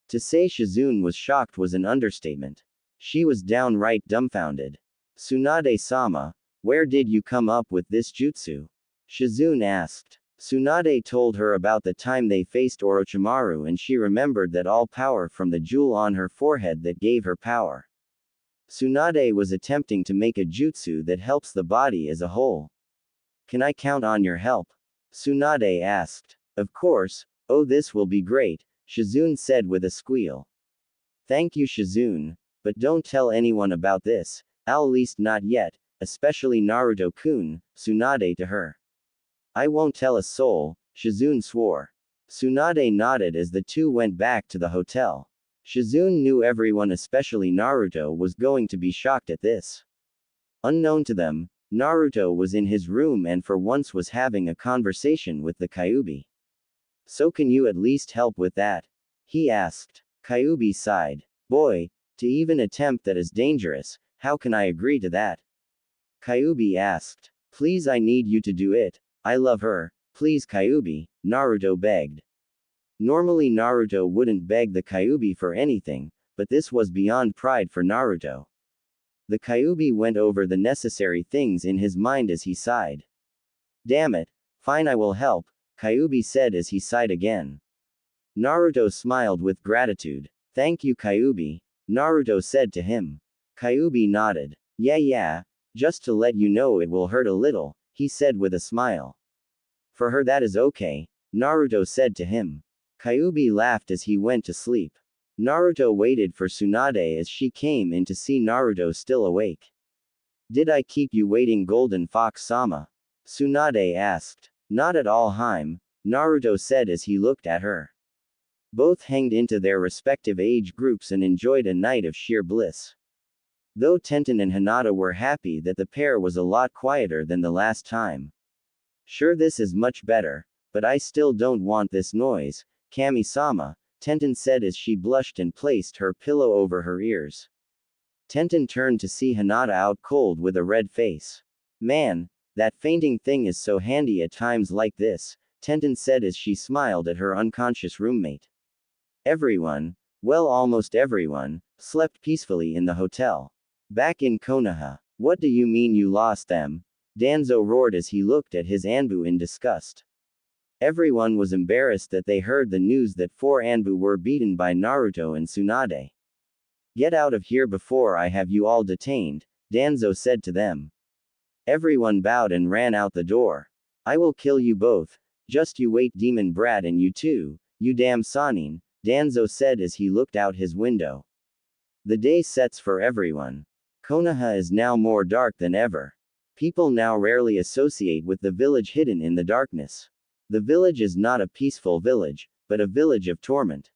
To say Shizune was shocked was an understatement. She was downright dumbfounded. Tsunade-sama, where did you come up with this jutsu? Shizune asked. Tsunade told her about the time they faced Orochimaru and she remembered that all power from the jewel on her forehead that gave her power. Tsunade was attempting to make a jutsu that helps the body as a whole. Can I count on your help? Tsunade asked. Of course, oh this will be great, Shizune said with a squeal. Thank you Shizune, but don't tell anyone about this, at least not yet, especially Naruto-kun, Tsunade to her. I won't tell a soul, Shizune swore. Tsunade nodded as the two went back to the hotel. Shizune knew everyone, especially Naruto, was going to be shocked at this. Unknown to them, Naruto was in his room and for once was having a conversation with the Kyuubi. So can you at least help with that? He asked. Kyuubi sighed. Boy, to even attempt that is dangerous, how can I agree to that? Kyuubi asked. Please, I need you to do it. I love her, please Kyuubi, Naruto begged. Normally Naruto wouldn't beg the Kyuubi for anything, but this was beyond pride for Naruto. The Kyuubi went over the necessary things in his mind as he sighed. Damn it, fine I will help, Kyuubi said as he sighed again. Naruto smiled with gratitude. Thank you Kyuubi, Naruto said to him. Kyuubi nodded. Yeah, just to let you know it will hurt a little, he said with a smile. For her that is okay, Naruto said to him. Kyuubi laughed as he went to sleep. Naruto waited for Tsunade as she came in to see Naruto still awake. Did I keep you waiting Golden Fox-sama? Tsunade asked. Not at all Haim, Naruto said as he looked at her. Both hanged into their respective age groups and enjoyed a night of sheer bliss. Though Tenten and Hinata were happy that the pair was a lot quieter than the last time. Sure, this is much better, but I still don't want this noise, Kami-sama, Tenten said as she blushed and placed her pillow over her ears. Tenten turned to see Hinata out cold with a red face. Man, that fainting thing is so handy at times like this, Tenten said as she smiled at her unconscious roommate. Everyone, well almost everyone, slept peacefully in the hotel. Back in Konoha. What do you mean you lost them? Danzo roared as he looked at his Anbu in disgust. Everyone was embarrassed that they heard the news that 4 Anbu were beaten by Naruto and Tsunade. Get out of here before I have you all detained, Danzo said to them. Everyone bowed and ran out the door. I will kill you both, just you wait demon brat, and you too, you damn Sanin, Danzo said as he looked out his window. The day sets for everyone. Konoha is now more dark than ever. People now rarely associate with the village hidden in the darkness. The village is not a peaceful village, but a village of torment.